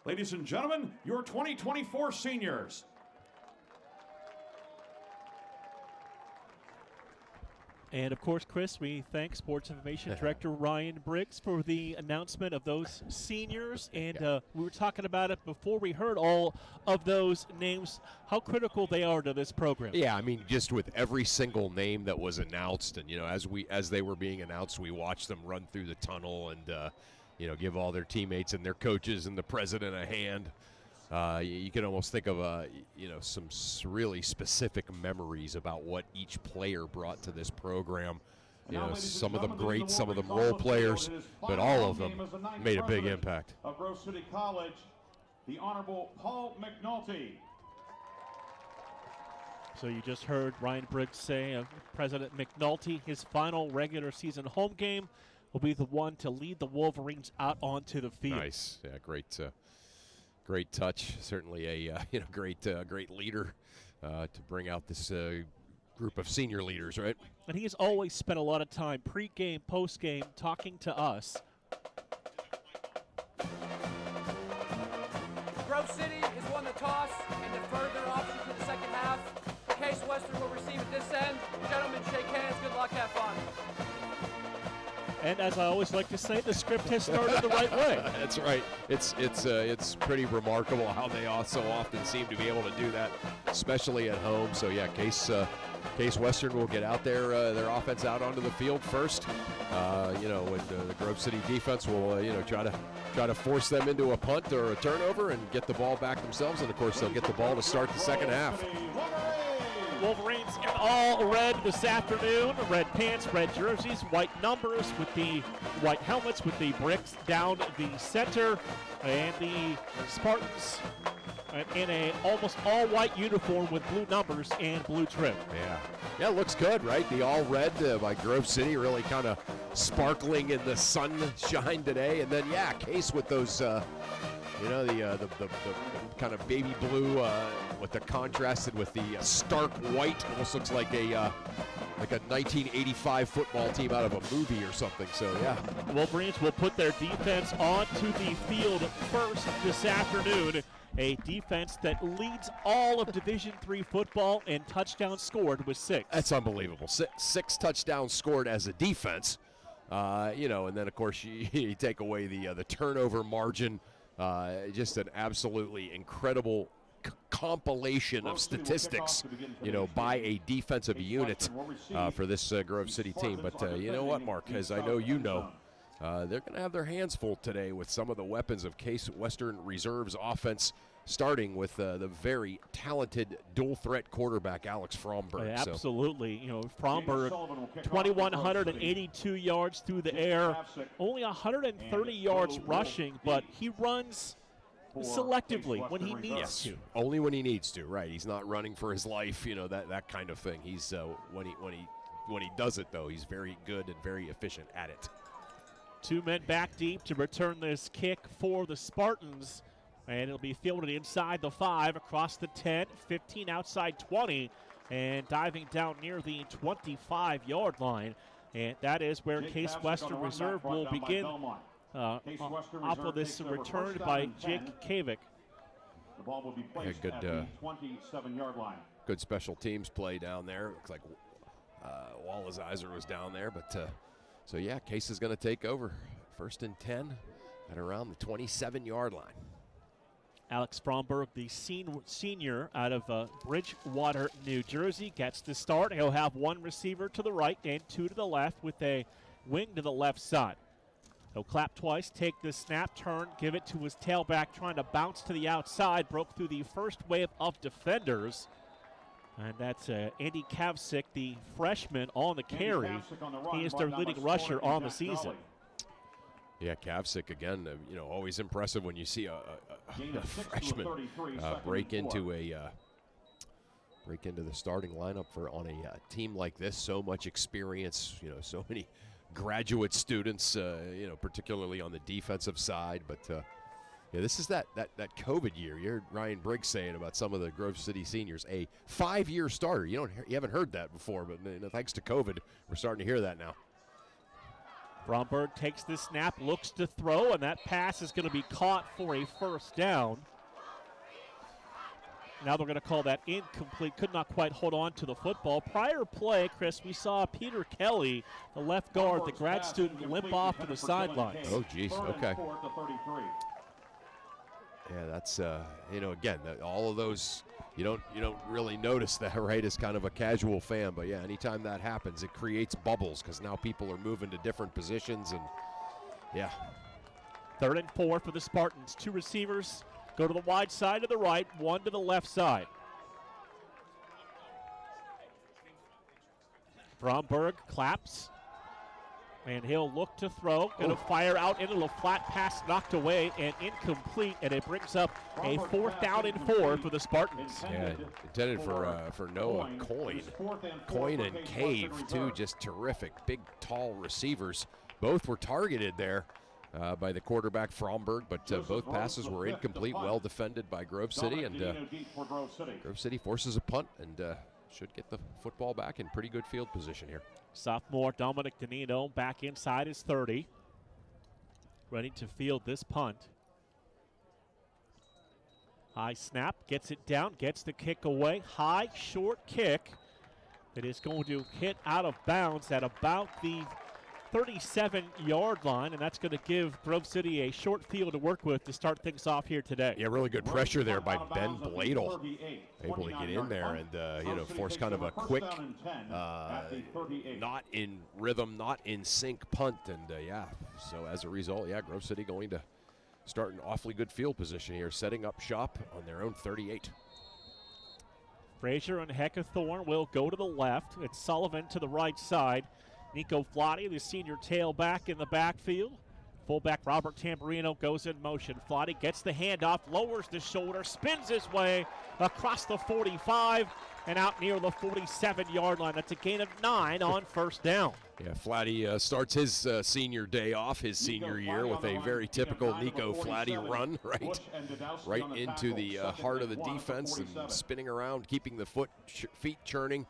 Ladies and gentlemen, your 2024 seniors. And of course, Chris, we thank Sports Information Director Ryan Briggs for the announcement of those seniors. And we were talking about it before we heard all of those names, how critical they are to this program. Yeah, I mean, just with every single name that was announced, and as they were being announced, we watched them run through the tunnel and give all their teammates and their coaches and the president a hand. You can almost think of some really specific memories about what each player brought to this program. Some of them great, some of them role players, but all of them made a big impact. Of Grove City College, the Honorable Paul McNulty. So you just heard Ryan Briggs say of President McNulty, his final regular season home game will be the one to lead the Wolverines out onto the field. Nice, yeah, great touch. Certainly a great leader to bring out this group of senior leaders, right? And he has always spent a lot of time pre-game, post-game, talking to us. Grove City has won the toss and deferred their option for the second half. Case Western will receive at this end. Gentlemen, shake hands. Good luck. Have fun. And as I always like to say, the script has started the right way. That's right. It's pretty remarkable how they so often seem to be able to do that, especially at home. So yeah, Case Western will get out their offense out onto the field first. With the Grove City defense will try to force them into a punt or a turnover and get the ball back themselves. And of course, they'll get the ball to start the second half. Wolverines in all red this afternoon. Red pants, red jerseys, white numbers with the white helmets with the bricks down the center. And the Spartans in a almost all-white uniform with blue numbers and blue trim. Yeah, it looks good, right? The all red by Grove City really kind of sparkling in the sunshine today. And then, Case with those, the kind of baby blue with the contrasted with the stark white. Almost looks like a 1985 football team out of a movie or something. So, yeah. The Wolverines will put their defense onto the field first this afternoon. A defense that leads all of Division III football and touchdowns scored with 6. That's unbelievable. Six touchdowns scored as a defense. And then, of course, you take away the turnover margin. Just an absolutely incredible compilation of statistics, by a defensive unit for this Grove City team. But you know what, Mark, as I know you know, they're going to have their hands full today with some of the weapons of Case Western Reserve's offense, starting with the very talented dual-threat quarterback Alex Fromberg. Absolutely. You know, Fromberg, 2,182 yards through the air, only 130 yards rushing, but he runs selectively when he needs to. Only when he needs to, right? He's not running for his life, you know, that kind of thing. He's when he does it, though, he's very good and very efficient at it. 2 men back deep to return this kick for the Spartans. And it'll be fielded inside the 5, across the 10, 15 outside 20, and diving down near the 25-yard line. And that is where Case Western Reserve will begin off of this return by Jake Kavick. The ball will be placed at the 27-yard line. Good special teams play down there. Looks like Wallace Iser was down there. But so, yeah, Case is going to take over. 1st and 10 at around the 27-yard line. Alex Fromberg, the senior out of Bridgewater, New Jersey, gets the start. He'll have 1 receiver to the right and 2 to the left with a wing to the left side. He'll clap twice, take the snap, turn, give it to his tailback, trying to bounce to the outside. Broke through the first wave of defenders. And that's Andy Kavsik, the freshman, on the carry. He is their leading rusher on the season. Yeah, Kavsik, again, you know, always impressive when you see a freshman break into the starting lineup on a team like this. So much experience, you know, so many graduate students, you know, particularly on the defensive side. But yeah, this is that COVID year. You heard Ryan Briggs saying about some of the Grove City seniors, a 5-year starter. You haven't heard that before, but you know, thanks to COVID, we're starting to hear that now. Fromberg takes the snap, looks to throw, and that pass is going to be caught for a first down. Now they're going to call that incomplete. Could not quite hold on to the football. Prior play, Chris, we saw Peter Kelly, the left guard, the grad student, limp off to the sidelines. Oh, geez. Okay. Yeah, that's you know, again, all of those you don't really notice that, right, as kind of a casual fan. But yeah, anytime that happens, it creates bubbles because now people are moving to different positions, and yeah. 3rd and 4 for the Spartans. 2 receivers go to the wide side to the right, 1 to the left side. Fromberg claps, and he'll look to throw. Going to fire out into the flat pass, knocked away and incomplete, and it brings up a 4th down and 4 for the Spartans. Yeah, intended for Noah Coyne and Cave, too. Just terrific, big, tall receivers. Both were targeted there by the quarterback Fromberg, but both passes were incomplete, well defended by Grove City, and Grove City forces a punt and should get the football back in pretty good field position here. Sophomore Dominic Danino back inside his 30. Ready to field this punt. High snap, gets it down, gets the kick away. High, short kick that is going to hit out of bounds at about the 37-yard line, and that's going to give Grove City a short field to work with to start things off here today. Yeah, really good pressure there by Ben Bladel. Able to get in there and, you know, force kind of a quick, not in rhythm, not in sync punt. And, yeah, so as a result, yeah, Grove City going to start an awfully good field position here, setting up shop on their own 38. Frazier and Heckathorn will go to the left. It's Sullivan to the right side. Nico Flotty, the senior tailback in the backfield. Fullback Robert Tamburino goes in motion. Flotty gets the handoff, lowers the shoulder, spins his way across the 45 and out near the 47-yard line. That's a gain of 9 on 1st down. Yeah, Flatty starts his senior day off, his senior year, with a very typical Nico Flatty run, right into the heart of the defense and spinning around, keeping the feet churning,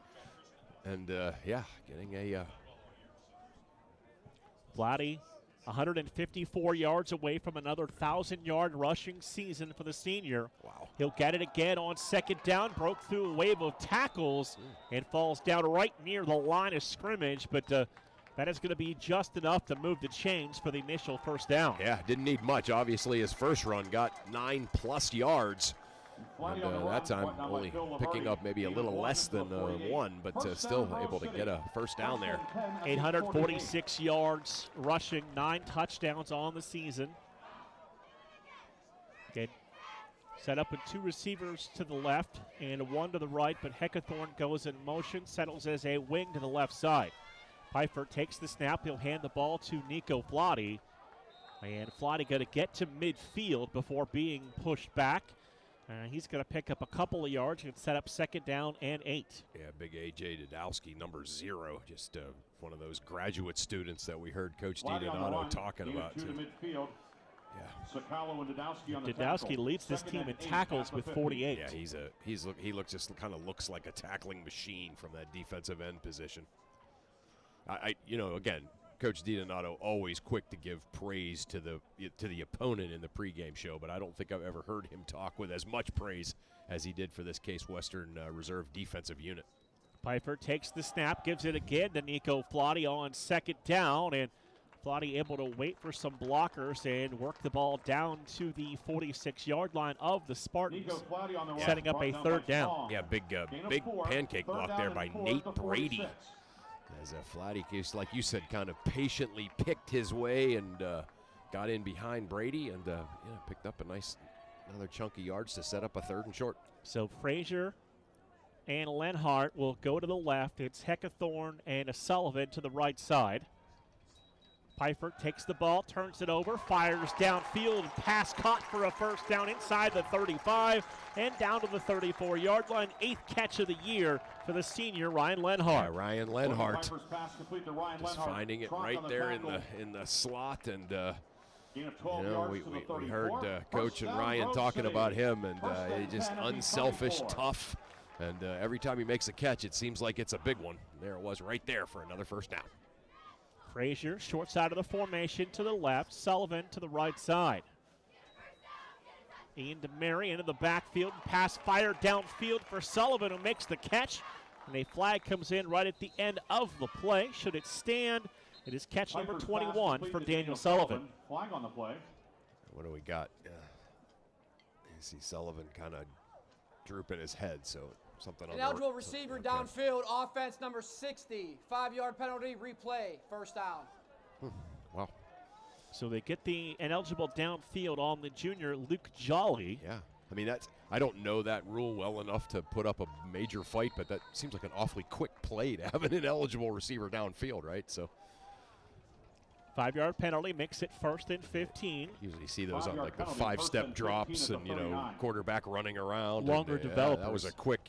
and yeah, getting a Flatty, 154 yards away from another 1,000-yard rushing season for the senior. Wow. He'll get it again on 2nd down, broke through a wave of tackles and falls down right near the line of scrimmage, but that is going to be just enough to move the chains for the initial 1st down. Yeah, didn't need much. Obviously, his first run got 9+ yards. And that time only picking up maybe a little less than 1, but still able to get a 1st down there. 846 yards rushing, 9 touchdowns on the season. Again, Set up with 2 receivers to the left and 1 to the right, but Heckathorn goes in motion, settles as a wing to the left side. Pfeiffer takes the snap. He'll hand the ball to Nico Flotty. And Flotty going to get to midfield before being pushed back. He's going to pick up a couple of yards and set up 2nd down and 8. Yeah, big A.J. Dudowski, number 0, just one of those graduate students that we heard Coach DiDonato talking about. To midfield. Yeah. Sakalo and Dudowski on the Dudowski tackle. leads this team in tackles with 48. Yeah, he looks like a tackling machine from that defensive end position. Again, Coach DiDonato always quick to give praise to the opponent in the pregame show, but I don't think I've ever heard him talk with as much praise as he did for this Case Western Reserve defensive unit. Pfeiffer takes the snap, gives it again to Nico Flotty on 2nd down, and Flotty able to wait for some blockers and work the ball down to the 46-yard line of the Spartans, setting up a 3rd down. Yeah, big pancake block there by Nate Brady. As Flotty, like you said, kind of patiently picked his way and got in behind Brady and picked up another chunk of yards to set up a 3rd and short. So Frazier and Lenhart will go to the left. It's Heckathorn and Sullivan to the right side. Pfeiffer takes the ball, turns it over, fires downfield, pass caught for a 1st down inside the 35 and down to the 34-yard line. 8th catch of the year for the senior Ryan Lenhart. Yeah, Ryan Lenhart just finding it right there in the slot, and we heard Coach and Ryan talking about him, and he's just unselfish, tough, and every time he makes a catch, it seems like it's a big one. There it was right there for another 1st down. Frazier, short side of the formation to the left. Sullivan to the right side. Ian DeMary into the backfield. Pass fired downfield for Sullivan, who makes the catch. And a flag comes in right at the end of the play. Should it stand, it is catch number 21 for Daniel Sullivan. Flag on the play. What do we got? You see Sullivan kind of drooping his head, so something on Ineligible receiver downfield, offense number 60. 5-yard penalty, replay, 1st down. Wow. So they get the ineligible downfield on the junior Luke Jolly. Yeah. I mean, I don't know that rule well enough to put up a major fight, but that seems like an awfully quick play to have an ineligible receiver downfield, right? So 5-yard penalty makes it 1st and 15. Usually see those on like the 5-step drops and, quarterback running around. Longer developers. That was a quick,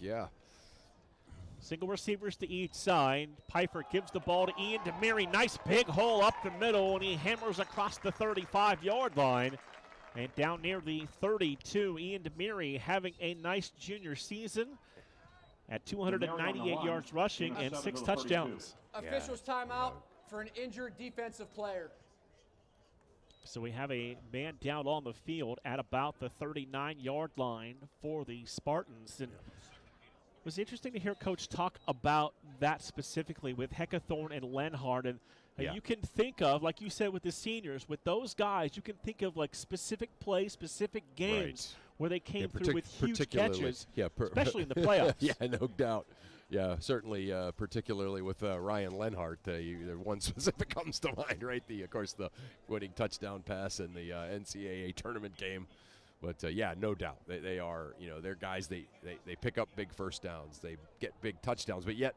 Single receivers to each side. Pfeiffer gives the ball to Ian DeMary. Nice big hole up the middle, and he hammers across the 35-yard line. And down near the 32, Ian DeMary having a nice junior season at 298 yards rushing and 6 touchdowns. Officials timeout for an injured defensive player. So we have a man down on the field at about the 39-yard line for the Spartans. And it was interesting to hear Coach talk about that specifically with Heckathorn and Lenhart. And you can think of, like you said with the seniors, with those guys, you can think of like specific plays, specific games where they came through with huge catches, especially in the playoffs. Yeah, no doubt. Yeah, certainly, particularly with Ryan Lenhart, one specific comes to mind, right? Of course, the winning touchdown pass in the NCAA tournament game. But, no doubt. They are, they're guys, they pick up big 1st downs. They get big touchdowns. But yet,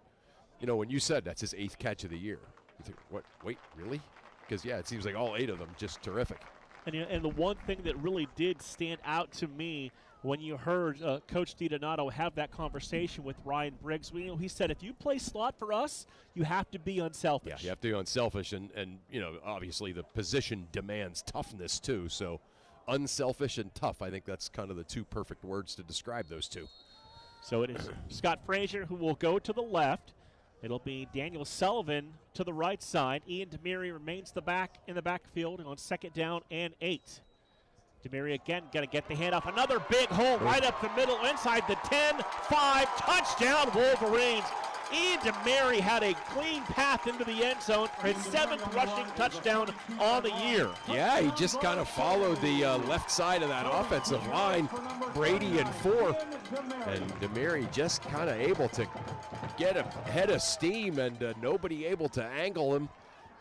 when you said that's his 8th catch of the year, you think, what, wait, really? Because, it seems like all 8 of them just terrific. And the one thing that really did stand out to me when you heard Coach DiDonato have that conversation with Ryan Briggs, he said, if you play slot for us, you have to be unselfish. Yeah, you have to be unselfish. And obviously the position demands toughness, too. So unselfish and tough, I think that's kind of the 2 perfect words to describe those 2. So it is Scott Frazier who will go to the left. It'll be Daniel Sullivan to the right side. Ian DeMary remains in the backfield on 2nd down and 8. DeMary again going to get the handoff. Another big hole right up the middle inside the 10-5 touchdown Wolverines. Ian DeMary had a clean path into the end zone for his 7th rushing touchdown on the year. Yeah, he just kind of followed the left side of that offensive line. Brady in 4. And DeMary just kind of able to get a head of steam and nobody able to angle him.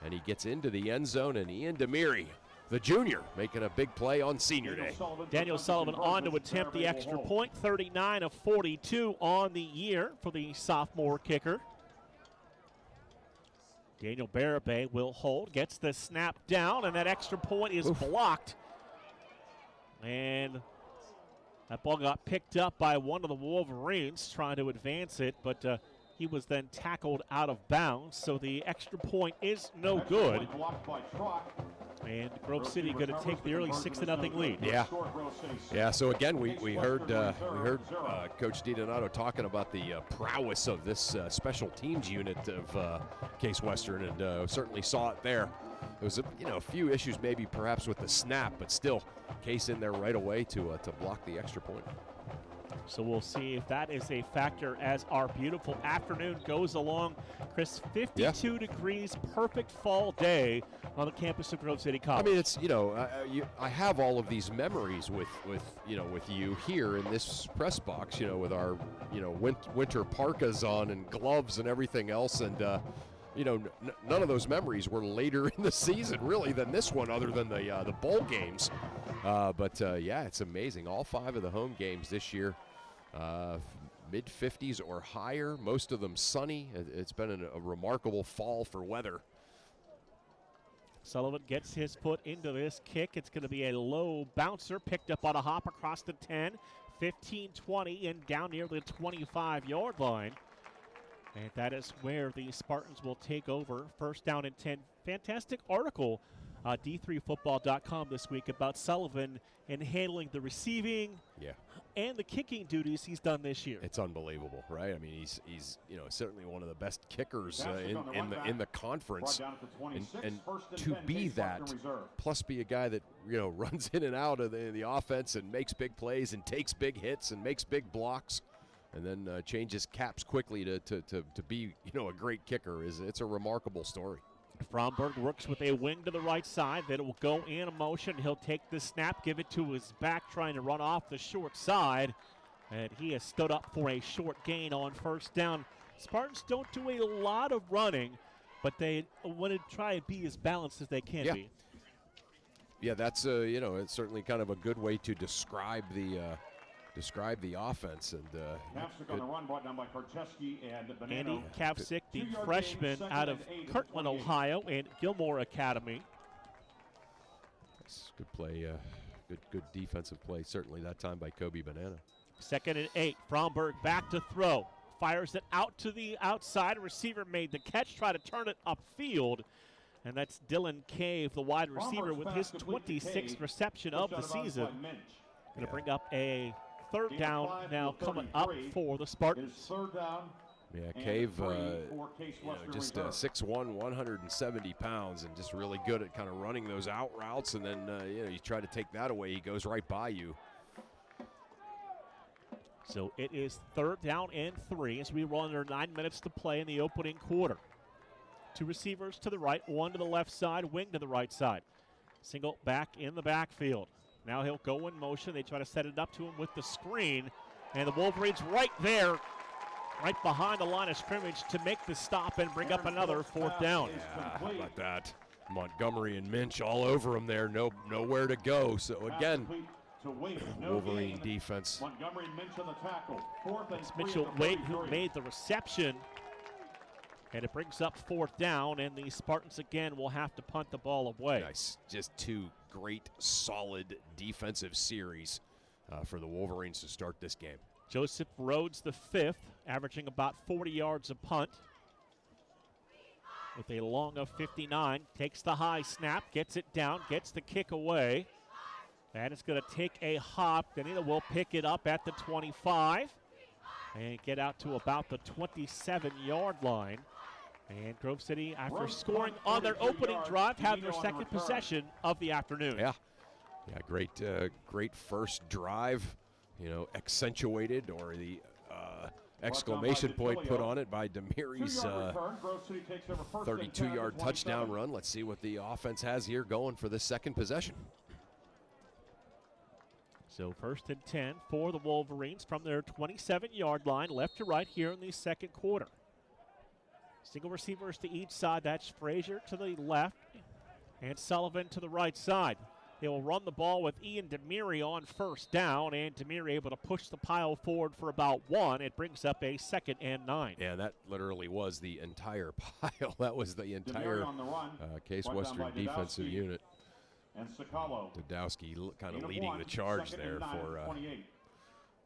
And he gets into the end zone, and Ian DeMary, the junior, making a big play on senior day. Daniel Sullivan on to attempt the extra point, 39 of 42 on the year for the sophomore kicker. Daniel Barabay will hold, gets the snap down, and that extra point is blocked. And that ball got picked up by one of the Wolverines trying to advance it, but he was then tackled out of bounds, so the extra point is no good. And Grove City going to take the early 6-0 lead. Yeah. So again, we heard Coach DiDonato talking about the prowess of this special teams unit of Case Western, and certainly saw it there. There was a few issues maybe perhaps with the snap, but still Case in there right away to block the extra point. So we'll see if that is a factor as our beautiful afternoon goes along. Chris, 52 degrees, perfect fall day on the campus of Grove City College. I mean, it's I have all of these memories with you here in this press box, with our winter parkas on and gloves and everything else, and none of those memories were later in the season really than this one, other than the bowl games. But it's amazing. All 5 of the home games this year, mid-50s or higher, most of them sunny. It's been a remarkable fall for weather. Sullivan gets his foot into this kick. It's going to be a low bouncer, picked up on a hop across the 10, 15-20, and down near the 25-yard line. And that is where the Spartans will take over. First down and 10. Fantastic article, D3Football.com this week about Sullivan and handling the receiving and the kicking duties he's done this year. It's unbelievable, right? I mean, he's certainly one of the best kickers in the conference, and to be that, plus be a guy that runs in and out of the offense and makes big plays and takes big hits and makes big blocks, and then changes caps quickly to be a great kicker. It's a remarkable story. Fromberg works with a wing to the right side. Then it will go in a motion. He'll take the snap, give it to his back, trying to run off the short side. And he has stood up for a short gain on first down. Spartans don't do a lot of running, but they want to try and be as balanced as they can be. Yeah, that's it's certainly kind of a good way to describe the offense. And on the run, brought down by Karcheski and Bonanno. Andy Kavcik, the freshman out of Kirtland, Ohio, and Gilmore Academy. That's good play, good defensive play, certainly that time by Kobe Bonanno. 2nd and 8. Fromberg back to throw. Fires it out to the outside. Receiver made the catch, try to turn it upfield. And that's Dylan Cave, the wide receiver, with his 26th reception of the season. Going to bring up a third down now coming up for the Spartans. Yeah, Cave, just 6'1", 170 pounds, and just really good at kind of running those out routes. And then, you try to take that away, he goes right by you. So it is 3rd down and 3 as we run under 9 minutes to play in the opening quarter. 2 receivers to the right, 1 to the left side, wing to the right side. Single back in the backfield. Now he'll go in motion. They try to set it up to him with the screen. And the Wolverines right there, right behind the line of scrimmage to make the stop and bring up another 4th down. Yeah, how about that? Montgomery and Minch all over him there. Nowhere to go. So again, Wolverine defense. Montgomery and Minch on the tackle. 4th and 3. Mitchell Wade who made the reception. And it brings up 4th down, and the Spartans again will have to punt the ball away. Nice. Just 2 great, solid defensive series for the Wolverines to start this game. Joseph Rhodes, the 5th, averaging about 40 yards a punt. With a long of 59, takes the high snap, gets it down, gets the kick away. And it's going to take a hop. Danilo will pick it up at the 25 and get out to about the 27-yard line. And Grove City, after scoring on their opening drive, have their second possession of the afternoon. Yeah, great first drive, accentuated, or the exclamation point put on it by Demiri's 32-yard touchdown run. Let's see what the offense has here going for the second possession. So 1st and 10 for the Wolverines from their 27-yard line, left to right here in the second quarter. Single receivers to each side. That's Frazier to the left And Sullivan to the right side. They will run the ball with Ian Demiri on first down, and Demiri able to push the pile forward for about 1. It brings up a 2nd and 9. Yeah, that literally was the entire pile. That was the entire Case Western defensive unit. And Sakalo. Dadowski kind of leading the charge there for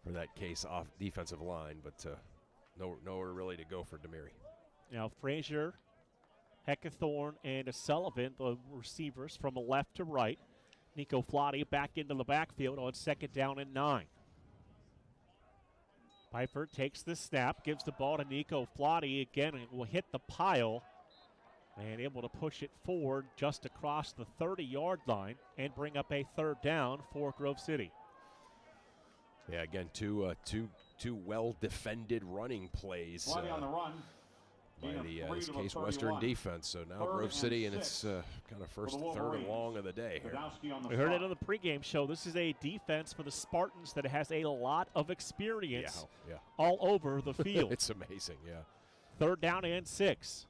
that Case off defensive line, but nowhere really to go for Demiri. Now Frazier, Heckathorn, and Sullivan, the receivers from left to right. Nico Flotti back into the backfield on 2nd down and 9. Pfeiffer takes the snap, gives the ball to Nico Flotti again, and will hit the pile. And able to push it forward just across the 30-yard line and bring up a 3rd down for Grove City. Yeah, again, two well-defended running plays Flotti on the run. By the Case Western defense. So now Grove City in its kind of first third and long of the day here. We heard it on the pregame show. This is a defense for the Spartans that has a lot of experience all over the field. It's amazing, yeah. 3rd down and 6.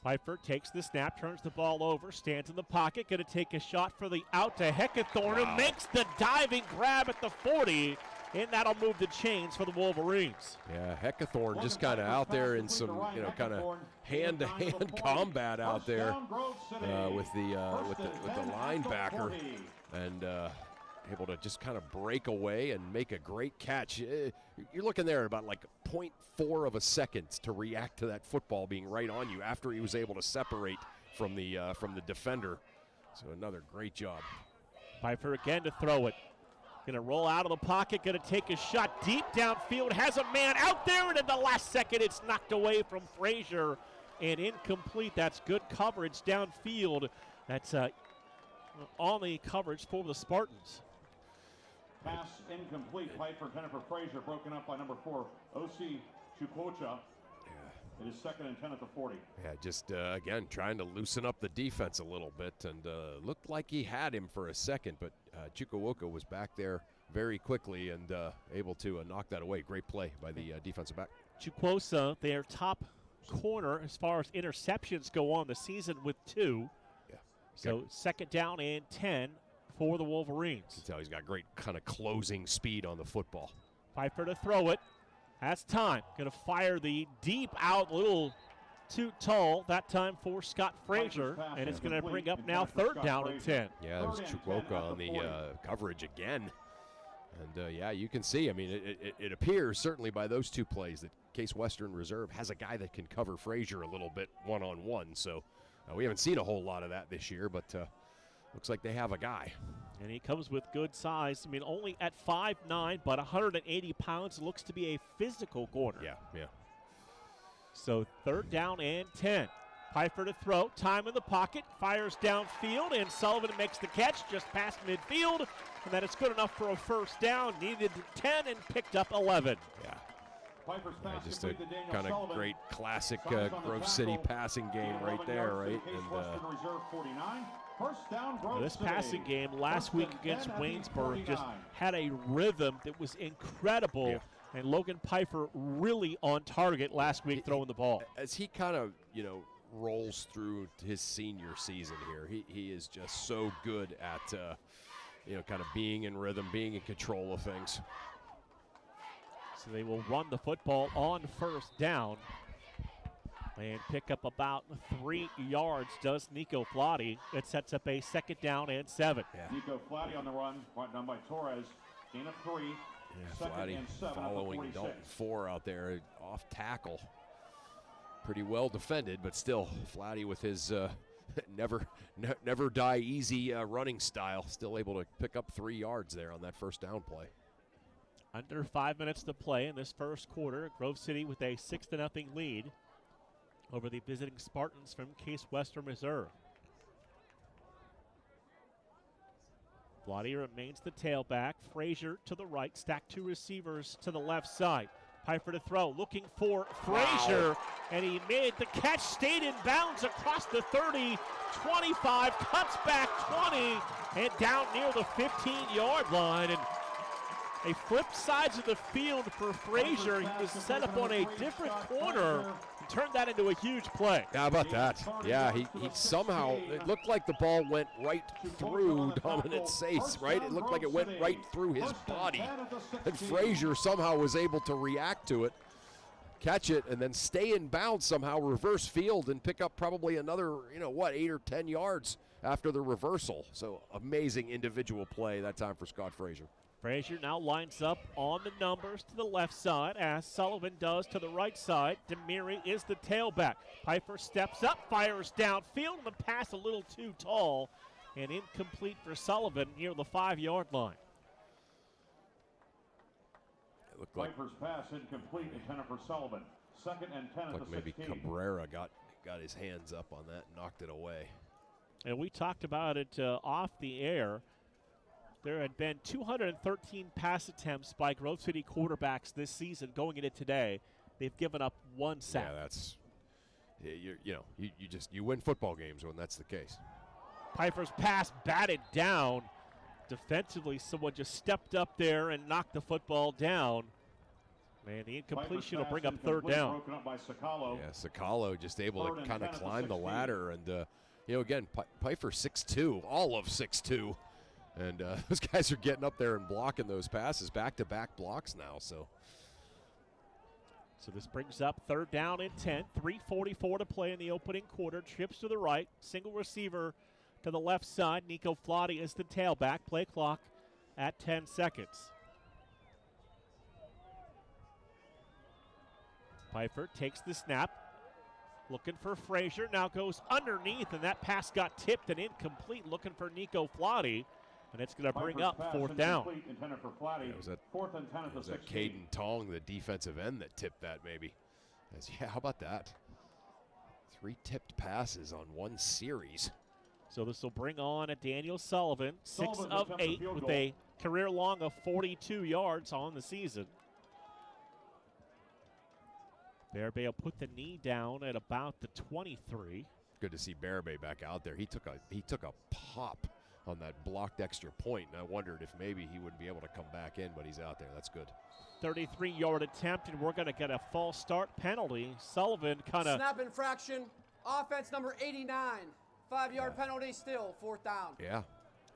Pfeiffer takes the snap, turns the ball over, stands in the pocket, going to take a shot for the out to Heckathorn, who makes the diving grab at the 40. And that'll move the chains for the Wolverines. Yeah, Heckathorn just kind of out there in some, kind of hand-to-hand combat out there with the linebacker, and able to just kind of break away and make a great catch. You're looking there at about like 0.4 of a second to react to that football being right on you after he was able to separate from the defender. So another great job. Pfeiffer again to throw it. Going to roll out of the pocket, going to take a shot deep downfield, has a man out there, and in the last second it's knocked away from Frazier and incomplete. That's good coverage downfield. That's on the coverage for the Spartans. Pass incomplete. Pfeiffer intended for Frazier, broken up by number 4, O.C. Chukwocha. It is 2nd and 10 at the 40. Yeah, just, again, trying to loosen up the defense a little bit, and looked like he had him for a second, but Chukwocha was back there very quickly and able to knock that away. Great play by the defensive back. Chukwocha, their top corner as far as interceptions go on the season with 2. Yeah. So 2nd down and 10 for the Wolverines. You can tell he's got great kind of closing speed on the football. Pfeiffer to throw it. That's time. Going to fire the deep out, little too tall that time for Scott Frazier, and it's going to bring up now 3rd down and 10. Yeah, there's Chukwocha on the coverage again. And, yeah, you can see, I mean, it appears certainly by those 2 plays that Case Western Reserve has a guy that can cover Frazier a little bit one-on-one. So we haven't seen a whole lot of that this year, but looks like they have a guy. And he comes with good size. I mean, only at 5'9", but 180 pounds. Looks to be a physical corner. Yeah. So 3rd down and 10. Pfeiffer to throw. Time in the pocket. Fires downfield, and Sullivan makes the catch just past midfield. And that is good enough for a 1st down. Needed 10 and picked up 11. Yeah. Just a kind of great classic Grove City passing game right there, right? And this passing game last week against Waynesburg just had a rhythm that was incredible. Yeah. And Logan Pfeiffer really on target last week throwing the ball. As he kind of, rolls through his senior season here, he is just so good at, kind of being in rhythm, being in control of things. So they will run the football on 1st down and pick up about 3 yards, does Nico Flotti. It sets up a 2nd down and 7. Yeah. Nico Flotti on the run, brought down by Torres. Gain of 3. Yeah, Flotti following Dalton 4 out there off tackle. Pretty well defended, but still Flotti with his never die easy running style, still able to pick up 3 yards there on that 1st down play. Under 5 minutes to play in this 1st quarter. Grove City with a 6-0 lead over the visiting Spartans from Case Western Reserve. Flotti remains the tailback. Frazier to the right. Stack 2 receivers to the left side. Pfeiffer to throw, looking for Frazier, and he made the catch, stayed in bounds across the 30, 25, cuts back 20, and down near the 15-yard line. And they flipped sides of the field for Frazier. He was set up on a different corner. and turned that into a huge play. How about that? Yeah, he somehow, it looked like the ball went right through Dominic Sace, right? It looked like it went right through his body. And Frazier somehow was able to react to it, catch it, and then stay in bounds somehow, reverse field, and pick up probably another, 8 or 10 yards after the reversal. So amazing individual play that time for Scott Frazier. Frazier now lines up on the numbers to the left side as Sullivan does to the right side. Demiri is the tailback. Piper steps up, fires downfield, and the pass a little too tall and incomplete for Sullivan near the 5-yard line. It looked like Piper's pass incomplete, intended for Sullivan. 2nd and 10 at the maybe 16. Cabrera got his hands up on that and knocked it away. And we talked about it off the air. There had been 213 pass attempts by Grove City quarterbacks this season going into today. They've given up 1 sack. Yeah, that's, you win football games when that's the case. Piper's pass batted down. Defensively, someone just stepped up there and knocked the football down. Man, the incompletion will bring up 3rd down. Broken up by Sakalo. Yeah, Sakalo just able to kind of climb the ladder. And, again, Piper 6'2", all of 6'2". And those guys are getting up there and blocking those passes, back-to-back blocks now. So this brings up 3rd down and 10. 3:44 to play in the opening quarter. Trips to the right. Single receiver to the left side. Nico Flotti is the tailback. Play clock at 10 seconds. Piper takes the snap. Looking for Frazier. Now goes underneath, and that pass got tipped and incomplete. Looking for Nico Flotti. And it's going to bring up 4th down. Was that Caden Tong, the defensive end, that tipped that maybe? How about that? 3 tipped passes on 1 series. So this will bring on a Daniel Sullivan, 6 of 8 with a career long of 42 yards on the season. Bearbe will put the knee down at about the 23. Good to see Bearbe back out there. He took a pop on that blocked extra point, and I wondered if maybe he wouldn't be able to come back in, but he's out there. That's good. 33-yard attempt, and we're going to get a false start penalty. Sullivan kind of... Snap infraction, offense number 89. 5-yard penalty still, 4th down. Yeah.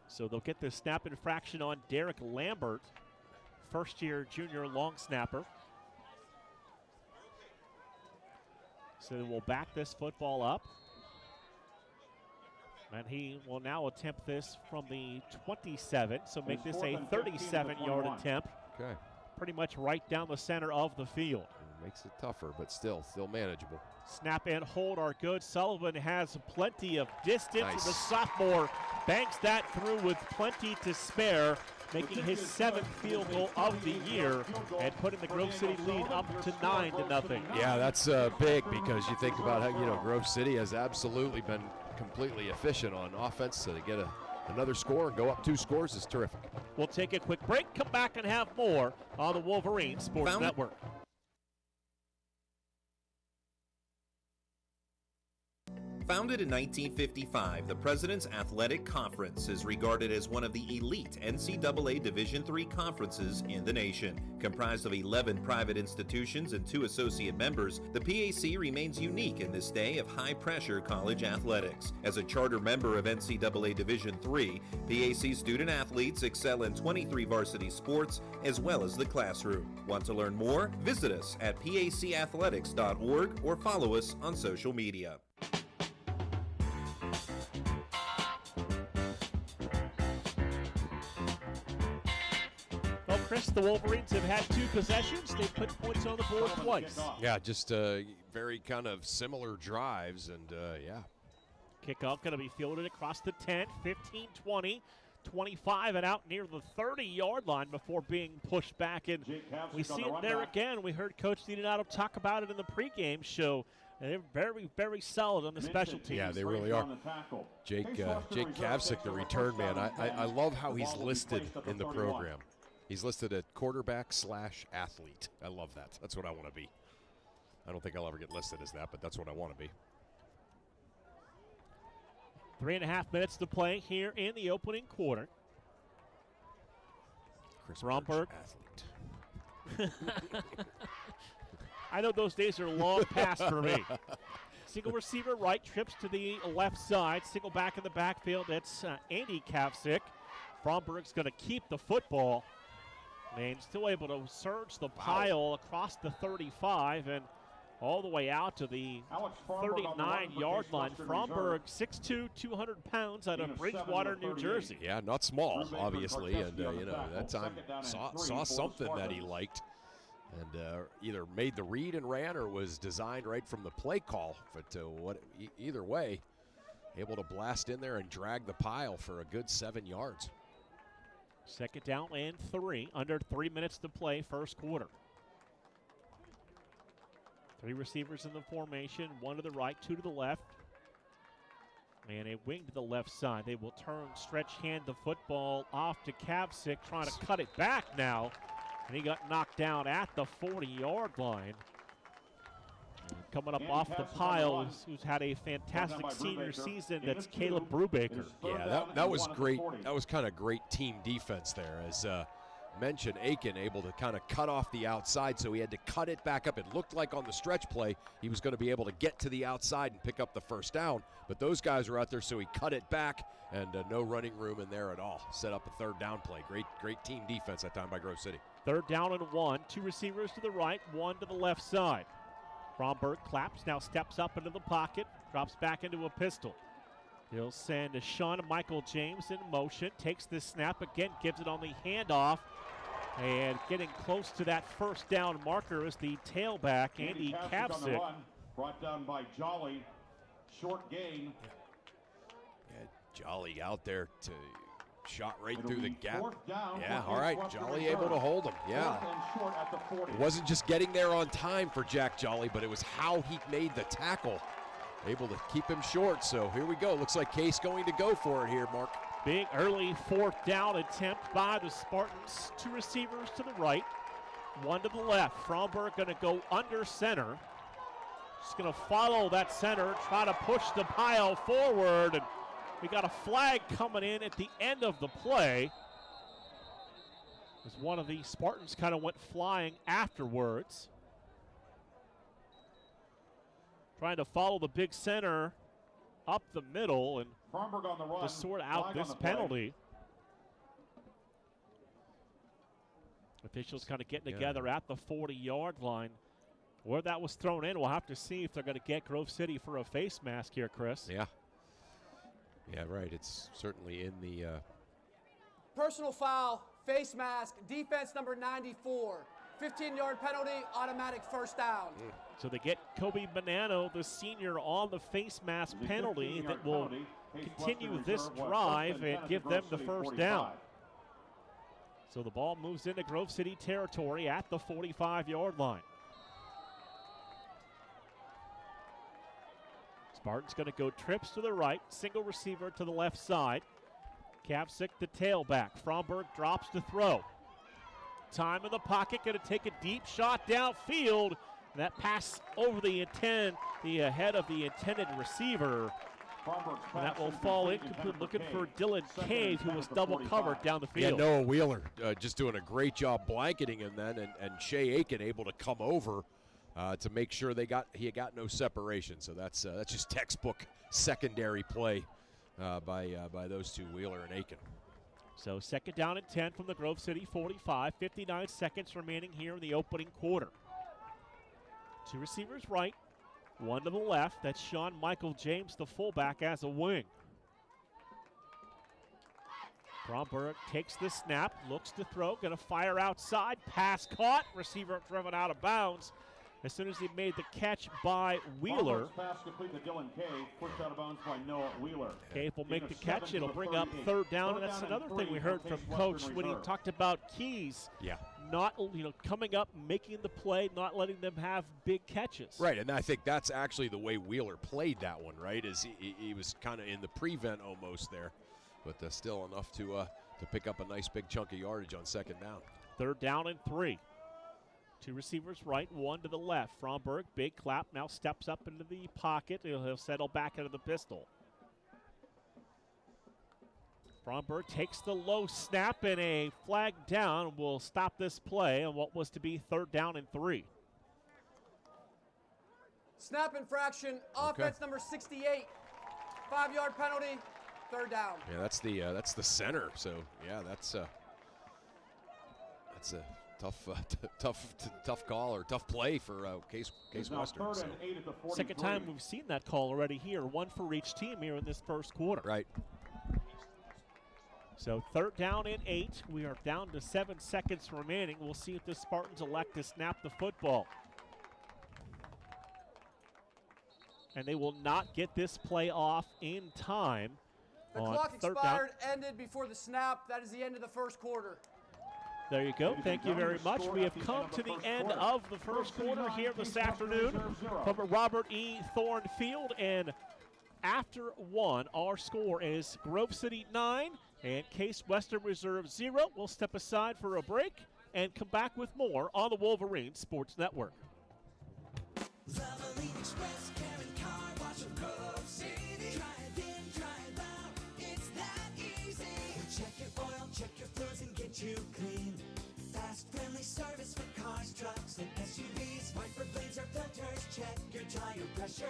So they'll get the snap infraction on Derek Lambert, first-year junior long snapper. So we'll back this football up. And he will now attempt this from the 27, so make this a 37-yard attempt. Okay. Pretty much right down the center of the field. It makes it tougher, but still manageable. Snap and hold are good. Sullivan has plenty of distance. Nice. The sophomore banks that through with plenty to spare, making his 7th field goal of the year and putting the Grove City lead up to 9-0. Yeah, that's big because you think about how, Grove City has absolutely been completely efficient on offense, so to get another score and go up 2 scores is terrific. We'll take a quick break, come back and have more on the Wolverine Sports Network. Founded in 1955, the President's Athletic Conference is regarded as one of the elite NCAA Division III conferences in the nation. Comprised of 11 private institutions and 2 associate members, the PAC remains unique in this day of high-pressure college athletics. As a charter member of NCAA Division III, PAC student athletes excel in 23 varsity sports as well as the classroom. Want to learn more? Visit us at pacathletics.org or follow us on social media. Chris, the Wolverines have had 2 possessions. They've put points on the board twice. Yeah, just very kind of similar drives, and yeah. Kickoff going to be fielded across the 10, 15, 20, 25, and out near the 30-yard line before being pushed back. And we see it there again. We heard Coach DiDonato talk about it in the pregame show. And they're very, very solid on the special teams. Yeah, they really are. Jake Kavcik, the return man, I love how he's listed in the program. He's listed at quarterback/athlete. I love that. That's what I want to be. I don't think I'll ever get listed as that, but that's what I want to be. 3.5 minutes to play here in the opening quarter. Chris Romberg. Athlete. I know those days are long past for me. Single receiver right, trips to the left side. Single back in the backfield. It's Andy Kavsik. Fromberg's going to keep the football. And still able to surge the pile across the 35 and all the way out to the 39-yard line. Fromberg, 6'2", 200 pounds out of Bridgewater, New Jersey. Yeah, not small, obviously, and that time saw something that he liked, and either made the read and ran or was designed right from the play call. But either way, able to blast in there and drag the pile for a good 7 yards. Second down and 3, under 3 minutes to play, first quarter. 3 receivers in the formation, 1 to the right, 2 to the left. And a wing to the left side. They will turn, stretch, hand the football off to Kavsik, trying to cut it back now. And he got knocked down at the 40-yard line. And coming up off the pile, who's had a fantastic senior season, that's Caleb Brubaker. Yeah, that was great. That was kind of great team defense there. As mentioned, Aiken able to kind of cut off the outside, so he had to cut it back up. It looked like on the stretch play he was going to be able to get to the outside and pick up the first down, but those guys were out there, so he cut it back, and no running room in there at all. Set up a third down play. Great team defense that time by Grove City. Third down and 1, 2 receivers to the right, 1 to the left side. Fromberg claps, now steps up into the pocket, drops back into a pistol. He'll send Sean Michael James in motion, takes the snap again, gives it on the handoff, and getting close to that first down marker is the tailback, Andy Kavsik. Brought down by Jolly, short gain. Yeah, Jolly out there to shot right through the gap. Yeah, all right, Jolly able to hold him. Yeah. It wasn't just getting there on time for Jack Jolly, but it was how he made the tackle. Able to keep him short, so here we go. Looks like Case going to go for it here, Mark. Big early fourth down attempt by the Spartans. 2 receivers to the right, 1 to the left. Fromberg going to go under center. Just going to follow that center, try to push the pile forward, and we got a flag coming in at the end of the play, as one of the Spartans kind of went flying afterwards. Trying to follow the big center up the middle and on the run, to sort out this penalty. Officials kind of getting together at the 40-yard line. Where that was thrown in, we'll have to see if they're going to get Grove City for a face mask here, Chris. Yeah. Yeah, right. It's certainly in the... Personal foul, face mask, defense number 94. 15-yard penalty, automatic first down. So they get Kobe Bonanno, the senior, on the face mask penalty that will continue this drive and give them the first down. So the ball moves into Grove City territory at the 45-yard line. Spartan's going to go trips to the right, single receiver to the left side. Kavsik the tailback. Fromberg drops to throw. Time in the pocket, going to take a deep shot downfield. That pass over the head of the intended receiver. And that will fall incomplete, looking for Dylan Cave, who was double covered down the field. Yeah, Noah Wheeler just doing a great job blanketing him then, and Shea Aiken able to come over to make sure he got no separation. So that's just textbook secondary play by those two, Wheeler and Aiken. So second down and 10 from the Grove City 45. 59 seconds remaining here in the opening quarter. 2 receivers right, 1 to the left. That's Sean Michael James, the fullback, as a wing. Fromberg takes the snap, looks to throw, going to fire outside. Pass caught, receiver driven out of bounds as soon as he made the catch by Wheeler. Pass complete to Dylan Cave, pushed out of bounds by Noah Wheeler. Cave will make the catch. It'll bring up third down, and that's another thing we heard from Coach when he talked about Keys. Yeah. Not, coming up, making the play, not letting them have big catches. Right, and I think that's actually the way Wheeler played that one, right? Is he was kind of in the prevent almost there, but still enough to pick up a nice big chunk of yardage on second down. Third down and 3. 2 receivers right, 1 to the left. Fromberg, big clap, now steps up into the pocket. He'll settle back into the pistol. Fromberg takes the low snap, and a flag down will stop this play on what was to be third down and 3. Snap infraction, offense number 68. 5-yard penalty, 3rd down. Yeah, that's the center. So yeah, that's a tough call or tough play for Case Western. So. Second time we've seen that call already here. 1 for each team here in this first quarter. Right. So 3rd down and 8. We are down to 7 seconds remaining. We'll see if the Spartans elect to snap the football. And they will not get this play off in time. The clock expired, ended before the snap. That is the end of the first quarter. There you go. Thank you very much. We have come to the end of the first quarter here this afternoon from Robert E. Thorn Field. And after 1, our score is Grove City 9 and Case Western Reserve 0. We'll step aside for a break and come back with more on the Wolverine Sports Network. Valvoline Express, Karen Car Wash of Grove City. Drive in, drive out, it's that easy. Check your oil, check your fluids, and get you clean. Fast, friendly service for cars, trucks, and SUVs. Wiper blades or filters, check your tire pressure.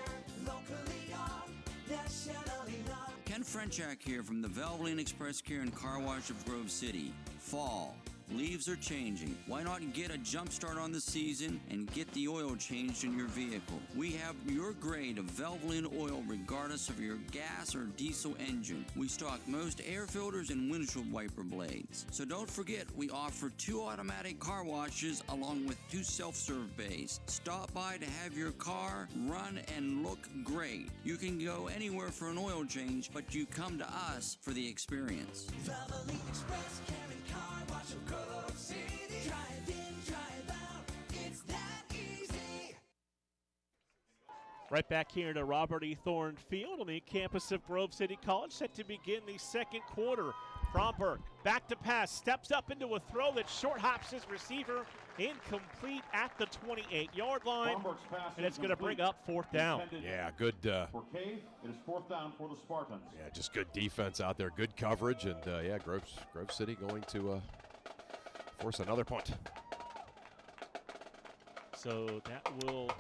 Locally owned, nationally known. Ken Frenchak here from the Valvoline Express Care and Car Wash of Grove City. Fall. Leaves are changing. Why not get a jump start on the season and get the oil changed in your vehicle? We have your grade of Valvoline oil regardless of your gas or diesel engine. We stock most air filters and windshield wiper blades. So don't forget, we offer 2 automatic car washes along with 2 self-serve bays. Stop by to have your car run and look great. You can go anywhere for an oil change, but you come to us for the experience. Valvoline Express, Karen Car Wash of Grove City. Drive in, drive out, it's that easy. Right back here to Robert E. Thorn Field on the campus of Grove City College, set to begin the second quarter. Fromberg back to pass, steps up into a throw that short hops his receiver, incomplete at the 28-yard line, and it's going to bring up 4th down. Yeah, good. For Cave, it is 4th down for the Spartans. Yeah, just good defense out there, good coverage, and yeah, Grove City going to force another punt. So that will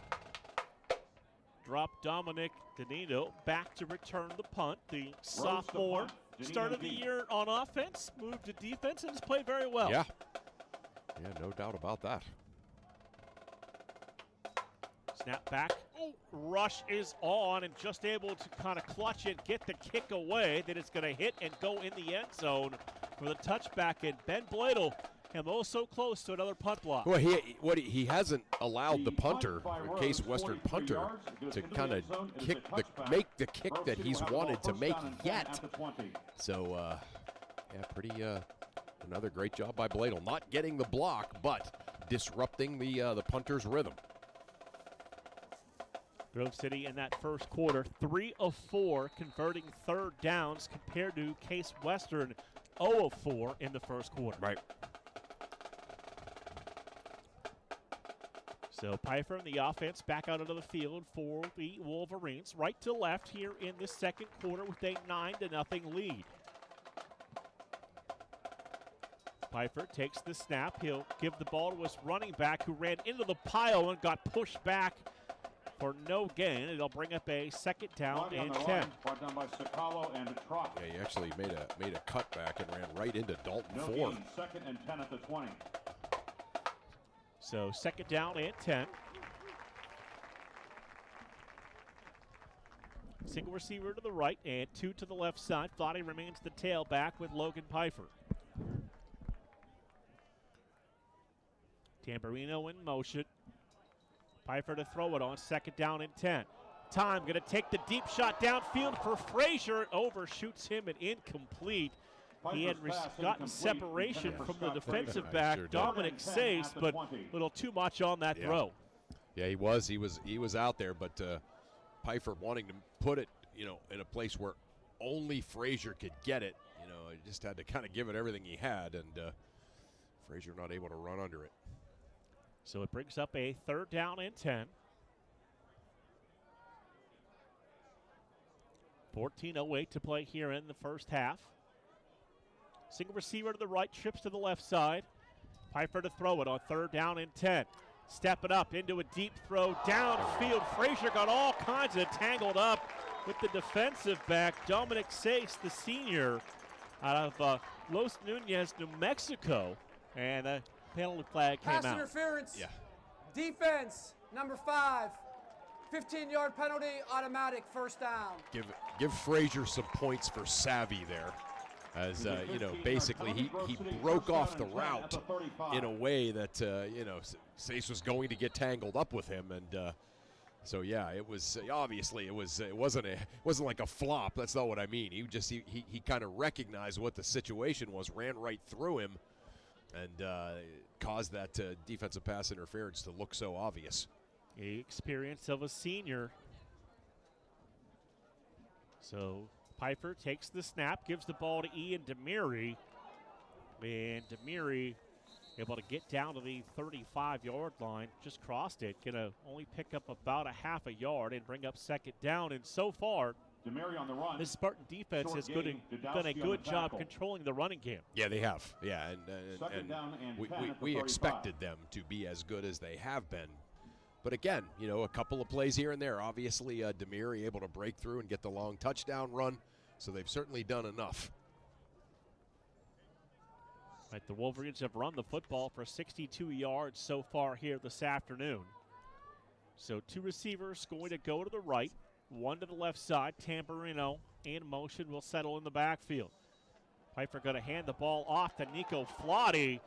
drop Dominic Danito back to return the punt. The sophomore started the year on offense, moved to defense, and has played very well. Yeah, no doubt about that. Snap back. Oh, rush is on and just able to kind of clutch it, get the kick away. That it's going to hit and go in the end zone for the touchback. And Ben Bladel came oh so close to another punt block. Well, he hasn't allowed the punter, or Case Western punter, to kind of make the kick that he's wanted to make yet. So, yeah, another great job by Bladel, not getting the block, but disrupting the punter's rhythm. Grove City in that first quarter, 3 of 4 converting 3rd downs compared to Case Western 0 of 4 in the first quarter. Right. So Pfeiffer and the offense back out onto the field for the Wolverines. Right to left here in the second quarter with a 9-0 lead. Pfeiffer takes the snap. He'll give the ball to his running back who ran into the pile and got pushed back for no gain. It'll bring up a 2nd down and 10. Brought down by Sakalo and Trot. Yeah, he actually made a cutback and ran right into Dalton No Ford. gain, 2nd and 10 at the 20. So 2nd down and 10. Single receiver to the right and 2 to the left side. Thoughty remains the tailback with Logan Pfeiffer. Tamburino in motion. Pfeiffer to throw it on 2nd down and 10. Time going to take the deep shot downfield for Frazier. It overshoots him and incomplete. He had gotten separation from the defensive back, Dominic Sace, but a little too much on that throw. Yeah, he was out there, but Pfeiffer wanting to put it, in a place where only Frazier could get it. He just had to kind of give it everything he had, and Frazier not able to run under it. So it brings up a 3rd down and 10. 14:08 to play here in the first half. Single receiver to the right, trips to the left side. Pfeiffer to throw it on 3rd down and 10. stepping up into a deep throw downfield. Frazier got all kinds of tangled up with the defensive back, Dominic Sace, the senior, out of Los Nunez, New Mexico. And a penalty flag came Pass out. interference. Yeah. Defense, number 5. 15-yard penalty, automatic, first down. Give Frazier some points for savvy there. As, basically he broke off the route in a way that, Sace was going to get tangled up with him. And so, yeah, it was obviously it wasn't like a flop. That's not what I mean. He kind of recognized what the situation was, ran right through him, and caused that defensive pass interference to look so obvious. The experience of a senior. So Pfeiffer takes the snap, gives the ball to Ian Demiri. And Demiri able to get down to the 35-yard line, just crossed it. Gonna only pick up about a half a yard and bring up second down. And so far, Demiri on the run. this Spartan defense has done a good job controlling the running game. Yeah, they have. Yeah, and down and 10 at the we 35. expected them to be as good as they have been. But again, a couple of plays here and there. Obviously, Demiri able to break through and get the long touchdown run. So they've certainly done enough. Right, the Wolverines have run the football for 62 yards so far here this afternoon. So 2 receivers going to go to the right, 1 to the left side. Tamburino in motion will settle in the backfield. Pfeiffer going to hand the ball off to Nico Flotti.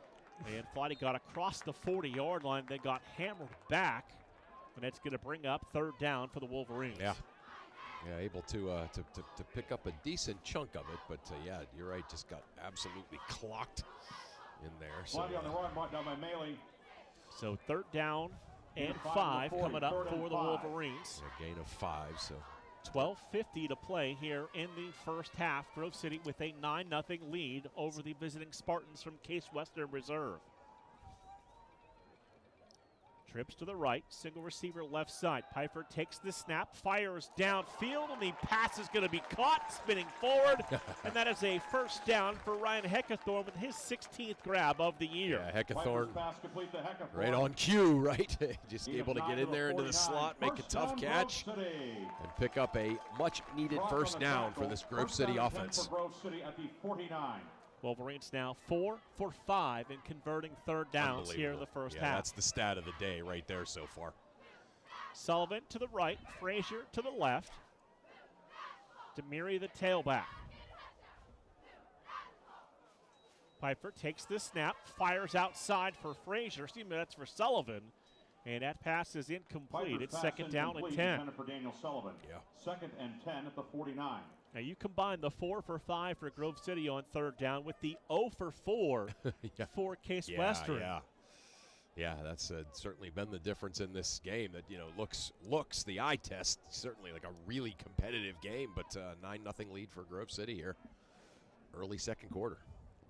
And Flotti got across the 40-yard line. They got hammered back. And that's going to bring up third down for the Wolverines. Yeah, able to pick up a decent chunk of it. But, yeah, you're right, just got absolutely clocked in there. So, on the run, brought down by Maley. So third down and 5 coming up for the Wolverines. A gain of 5, so 12:50 to play here in the first half. Grove City with a 9-0 lead over the visiting Spartans from Case Western Reserve. Trips to the right, single receiver left side. Pfeiffer takes the snap, fires downfield, and the pass is going to be caught, spinning forward. And that is a first down for Ryan Heckathorn with his 16th grab of the year. Yeah, Heckathorn right on cue, right? Just able to get in there into the slot, make a tough catch, and pick up a much-needed first down for this Grove City offense. Grove City at the 49. Wolverines now 4 for 5 in converting third downs here in the first half. That's the stat of the day right there so far. Sullivan to the right, Frazier to the left. Demiri the tailback. Pfeiffer takes the snap, fires outside for Frazier. Excuse me, that's for Sullivan. And that pass is incomplete. It's second down and 10. For Daniel Sullivan. Yeah. Second and 10 at the 49. Now you combine the 4 for 5 for Grove City on third down with the 0 for 4 for Case Western. Yeah, that's certainly been the difference in this game. That looks the eye test certainly like a really competitive game, but 9-0 lead for Grove City here, early second quarter.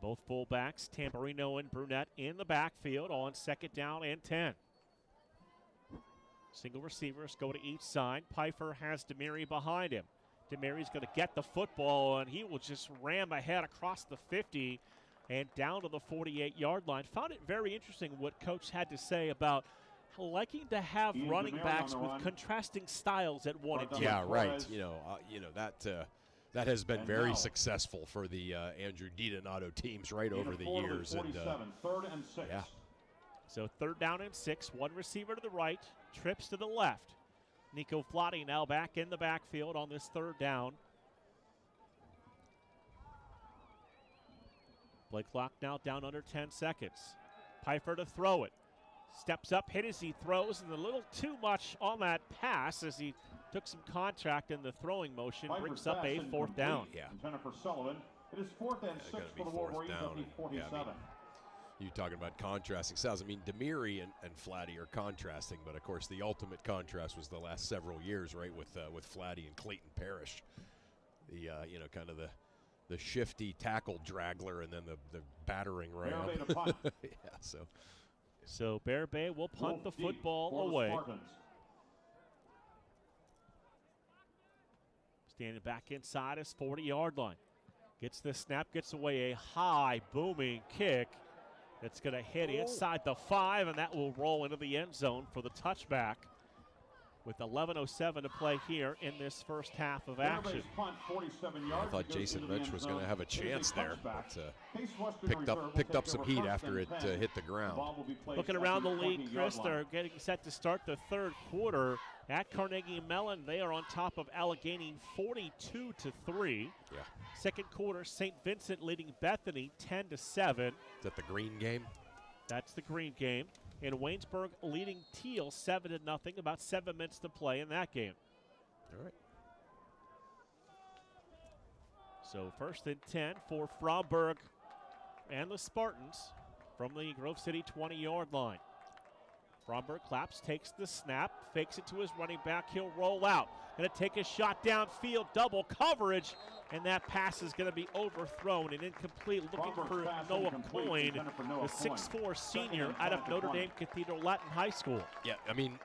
Both fullbacks, Tamburino and Brunette, in the backfield on second down and 10. Single receivers go to each side. Pfeiffer has Demiri behind him. Demiri's going to get the football, and he will just ram ahead across the 50 and down to the 48-yard line. Found it very interesting what Coach had to say about liking to have running backs with contrasting styles at 1 and 2. Yeah, right. That has been very successful for the Andrew DiDonato teams right over the years. And third and 6. Yeah. So third down and 6. One receiver to the right, trips to the left. Nico Flotti now back in the backfield on this third down. Play clock now down under 10 seconds. Pfeiffer to throw it. Steps up, hit as he throws, and a little too much on that pass as he took some contact in the throwing motion. Brings up a fourth down. Yeah. Intended for Sullivan. It is 4th and 6 for the Wolverines at the 47. You talking about contrasting styles. I mean, Demiri and Flatty are contrasting, but of course the ultimate contrast was the last several years, right, with Flatty and Clayton Parrish. The kind of the shifty tackle draggler and then the battering ram. Yeah, so Bear Bay will punt the football away. Standing back inside his 40-yard line. Gets the snap, gets away a high booming kick. It's going to hit inside the 5, and that will roll into the end zone for the touchback with 11:07 to play here in this first half of action. I thought Jason Mitch was going to have a chance there, but picked up some heat after it hit the ground. Looking around the league, Chris, they're getting set to start the third quarter at Carnegie Mellon. They are on top of Allegheny 42-3. Yeah. Second quarter, St. Vincent leading Bethany 10-7. Is that the green game? That's the green game. And Waynesburg leading Teal 7-0. About 7 minutes to play in that game. All right. So 1st and 10 for Fromberg and the Spartans from the Grove City 20-yard line. Fromberg claps, takes the snap, fakes it to his running back. He'll roll out. Going to take a shot downfield, double coverage, and that pass is going to be overthrown and incomplete. Looking for Noah Coyne, the 6'4 senior out of Notre Dame Cathedral Latin High School. Yeah, I mean,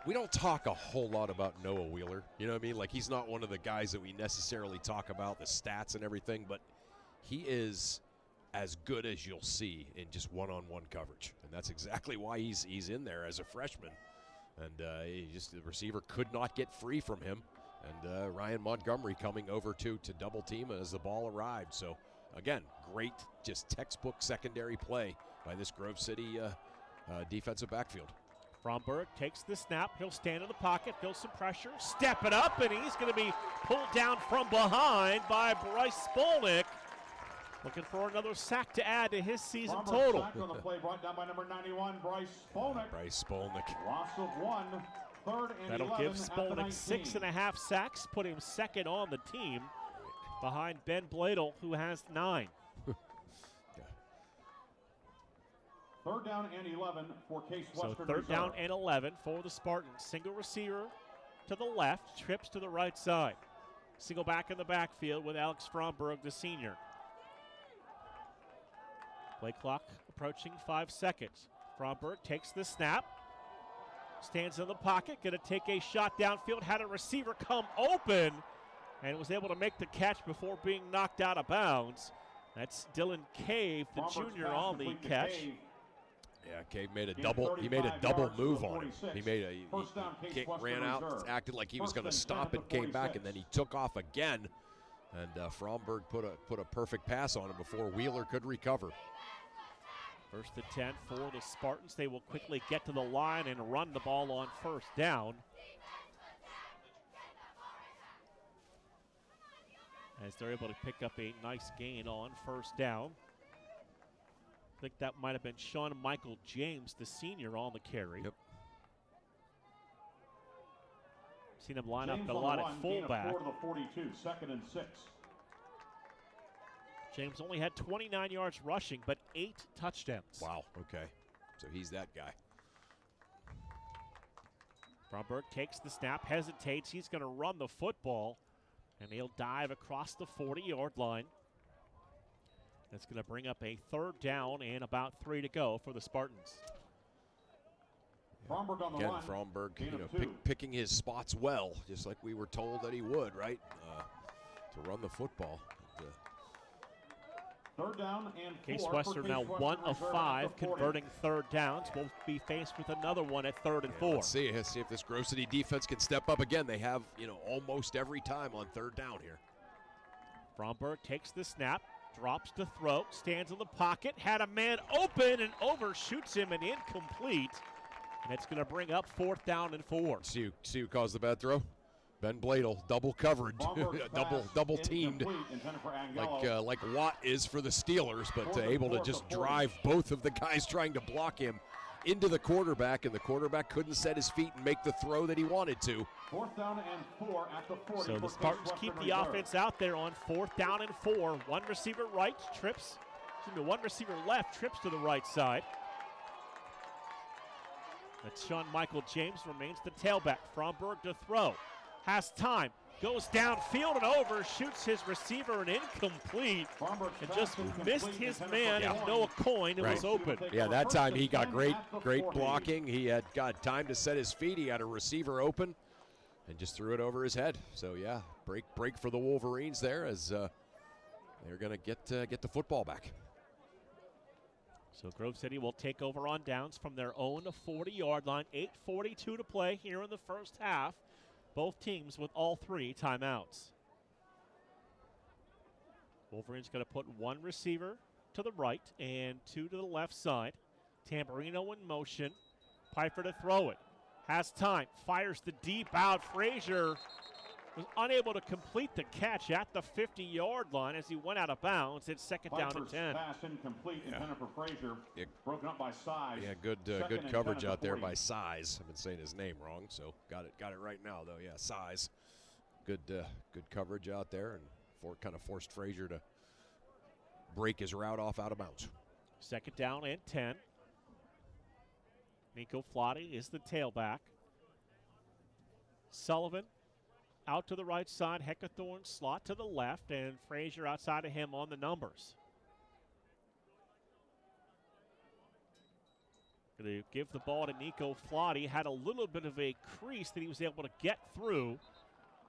we don't talk a whole lot about Noah Wheeler. You know what I mean? Like, he's not one of the guys that we necessarily talk about, the stats and everything, but he is as good as you'll see in just one-on-one coverage. And that's exactly why he's in there as a freshman. And the receiver could not get free from him. And Ryan Montgomery coming over to double team as the ball arrived. So, again, great just textbook secondary play by this Grove City defensive backfield. Fromberg takes the snap. He'll stand in the pocket, feel some pressure, step it up, and he's going to be pulled down from behind by Bryce Spolnick. Looking for another sack to add to his season total. Sack on the play brought down by number 91, Bryce Spolnick. Bryce Spolnick. Loss of 1, 3rd and That'll 11 give Spolnick 6.5 sacks, put him second on the team behind Ben Bladel, who has 9. 3rd down and 11 for Case Western. So 3rd down and 11 for the Spartans. Single receiver to the left, trips to the right side. Single back in the backfield with Alex Fromberg, the senior. Play clock approaching 5 seconds. Fromberg takes the snap, stands in the pocket, going to take a shot downfield, had a receiver come open, and was able to make the catch before being knocked out of bounds. That's Dylan Cave, the junior, on the catch. Yeah, Cave made a double. He made a double move on him. He ran out, acted like he was going to stop and came back, and then he took off again. And Fromberg put a perfect pass on him before Wheeler could recover. 1st and 10 for the Spartans. They will quickly get to the line and run the ball on 1st down. As they're able to pick up a nice gain on 1st down. I think that might have been Sean Michael James, the senior, on the carry. Yep. Seen him line up a lot at fullback. 4 to the 42, 2nd and 6. James only had 29 yards rushing, but 8 touchdowns. Wow, okay. So he's that guy. Fromberg takes the snap, hesitates. He's going to run the football, and he'll dive across the 40-yard line. That's going to bring up a 3rd down and about 3 to go for the Spartans. Fromberg on the Again, line. Fromberg, picking his spots well, just like we were told that he would, right? To run the football. 3rd down and 4. Case Western now 1 of 5 converting 3rd downs. Will be faced with another one at 3rd and 4. Let's see if this Grove City defense can step up again. They have, almost every time on 3rd down here. Fromberg takes the snap, drops to throw, stands in the pocket, had a man open and overshoots him and incomplete. And it's going to bring up 4th down and 4. See who caused the bad throw? Ben Bladel, double coverage, double teamed, like Watt is for the Steelers, but able to just drive both of the guys trying to block him into the quarterback, and the quarterback couldn't set his feet and make the throw that he wanted to. 4th down and 4 at the 40. So the Spartans keep the offense out there on 4th down and 4. One receiver right, one receiver left, trips to the right side. That's Sean Michael James, remains the tailback. Fromberg to throw. Has time, goes downfield and overshoots his receiver and incomplete, and just missed his man and Noah Coyne, who was open. Yeah, that time he got great blocking. He had got time to set his feet. He had a receiver open and just threw it over his head. So yeah, break for the Wolverines there as they're going to get the football back. So Grove City will take over on downs from their own 40-yard line. 8:42 to play here in the first half. Both teams with all 3 timeouts. Wolverines going to put 1 receiver to the right and 2 to the left side. Tamburino in motion. Pfeiffer to throw it. Has time. Fires the deep out. Frazier was unable to complete the catch at the 50-yard line as he went out of bounds. It's second down and 10. Pass incomplete, intended for Frazier. Broken up by Size. Yeah, good coverage out there by Size. I've been saying his name wrong, so got it right now though. Yeah, Size. Good coverage out there, and kind of forced Frazier to break his route off out of bounds. Second down and 10. Nico Flotti is the tailback. Sullivan out to the right side. Heckathorn slot to the left, and Frazier outside of him on the numbers. Going to give the ball to Nico Flotti. Had a little bit of a crease that he was able to get through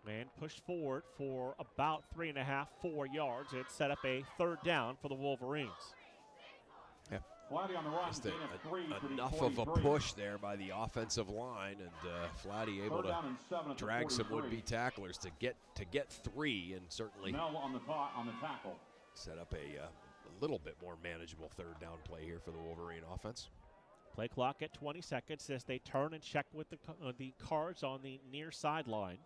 and push forward for about 3.5, 4 yards. It set up a third down for the Wolverines. Yeah. Flatty on the run. Just enough of a push there by the offensive line, and Flatty able to drag some would-be tacklers to get 3, and certainly Mel on the tackle. Set up a little bit more manageable third down play here for the Wolverine offense. Play clock at 20 seconds as they turn and check with the cards on the near sideline.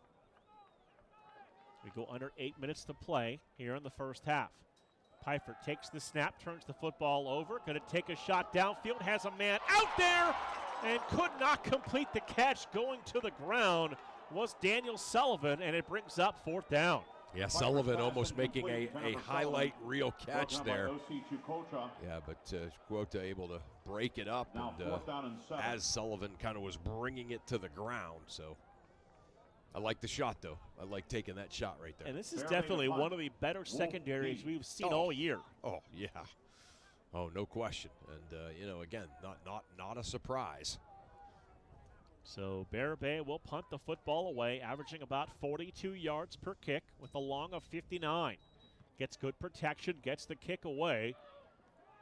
We go under 8 minutes to play here in the first half. Pfeiffer takes the snap, turns the football over, going to take a shot downfield, has a man out there, and could not complete the catch. Going to the ground was Daniel Sullivan, and it brings up fourth down. Yeah, Sullivan almost making a highlight reel catch there. Yeah, but Quota able to break it up, and as Sullivan kind of was bringing it to the ground, so I like the shot, though. I like taking that shot right there. And this is definitely one of the better secondaries we've seen all year. Oh, yeah. Oh, no question. And, again, not a surprise. So Bear Bay will punt the football away, averaging about 42 yards per kick with a long of 59. Gets good protection, gets the kick away,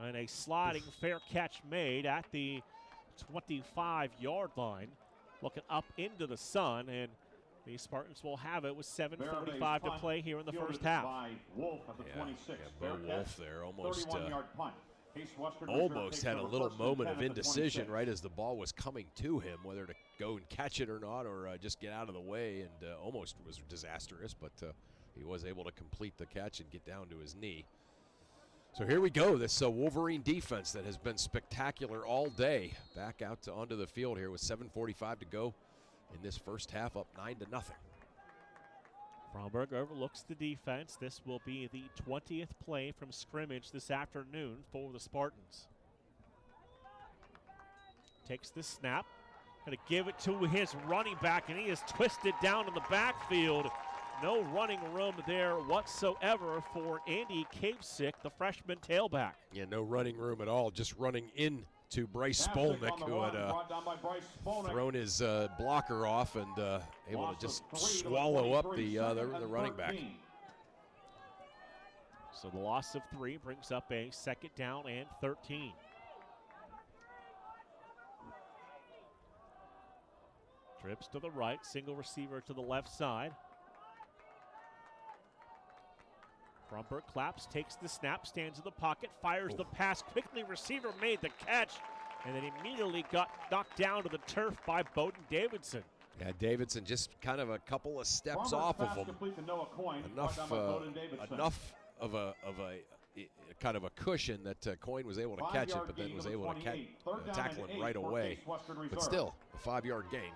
and a sliding fair catch made at the 25-yard line. Looking up into the sun, and the Spartans will have it with 7:45 to play here in the first half. Wolf at the 26. Bo Wolf there almost almost had a little moment of indecision right as the ball was coming to him, whether to go and catch it or not, or just get out of the way, and almost was disastrous, but he was able to complete the catch and get down to his knee. So here we go, this Wolverine defense that has been spectacular all day, back out onto the field here with 7:45 to go in this first half, up 9-0. Fromberg overlooks the defense. This will be the 20th play from scrimmage this afternoon for the Spartans. Takes the snap, going to give it to his running back, and he is twisted down in the backfield. No running room there whatsoever for Andy Cavesick, the freshman tailback. Yeah, no running room at all, just running in to Bryce Spolnick, who had thrown his blocker off and able to just swallow up the running back. So the loss of 3 brings up a second down and 13. Trips to the right, single receiver to the left side. Fromberg claps, takes the snap, stands in the pocket, fires the pass quickly. Receiver made the catch, and then immediately got knocked down to the turf by Bowden Davidson. Yeah, Davidson just kind of a couple of steps off of him. Enough of a kind of a cushion that Coyne was able to catch it, but then was able to tackle him right away. But still, a 5-yard gain.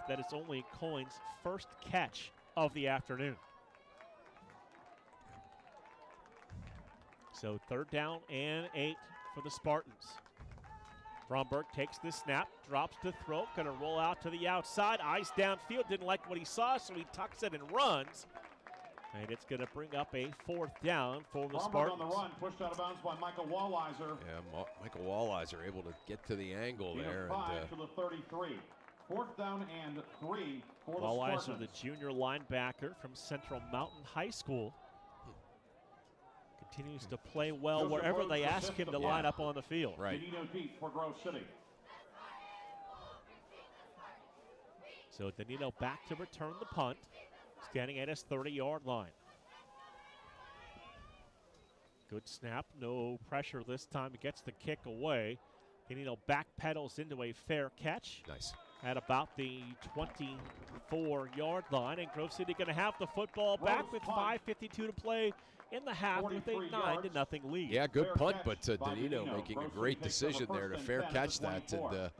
That is only Coyne's first catch of the afternoon. So third down and 8 for the Spartans. Fromberg takes the snap, drops to throw, going to roll out to the outside. Eyes downfield, didn't like what he saw, so he tucks it and runs. And it's going to bring up a fourth down for the Spartans. On the run, pushed out of bounds by Michael Walliser. Yeah, Michael Walliser able to get to the angle there. 5 to the 33. Fourth down and 3 for the Walliser, Spartans. the junior linebacker from Central Mountain High School. Continues to play well wherever they ask him to line up on the field. Right. Danilo deep for Grove City. So Danilo back to return the punt, standing at his 30-yard line. Good snap, no pressure this time. He gets the kick away. Danilo backpedals into a fair catch. Nice. At about the 24-yard line, and Grove City going to have the football back with 5:52 to play in the half with a 9-0 lead. Yeah, good punt, but Danilo making a great decision there to fair catch that and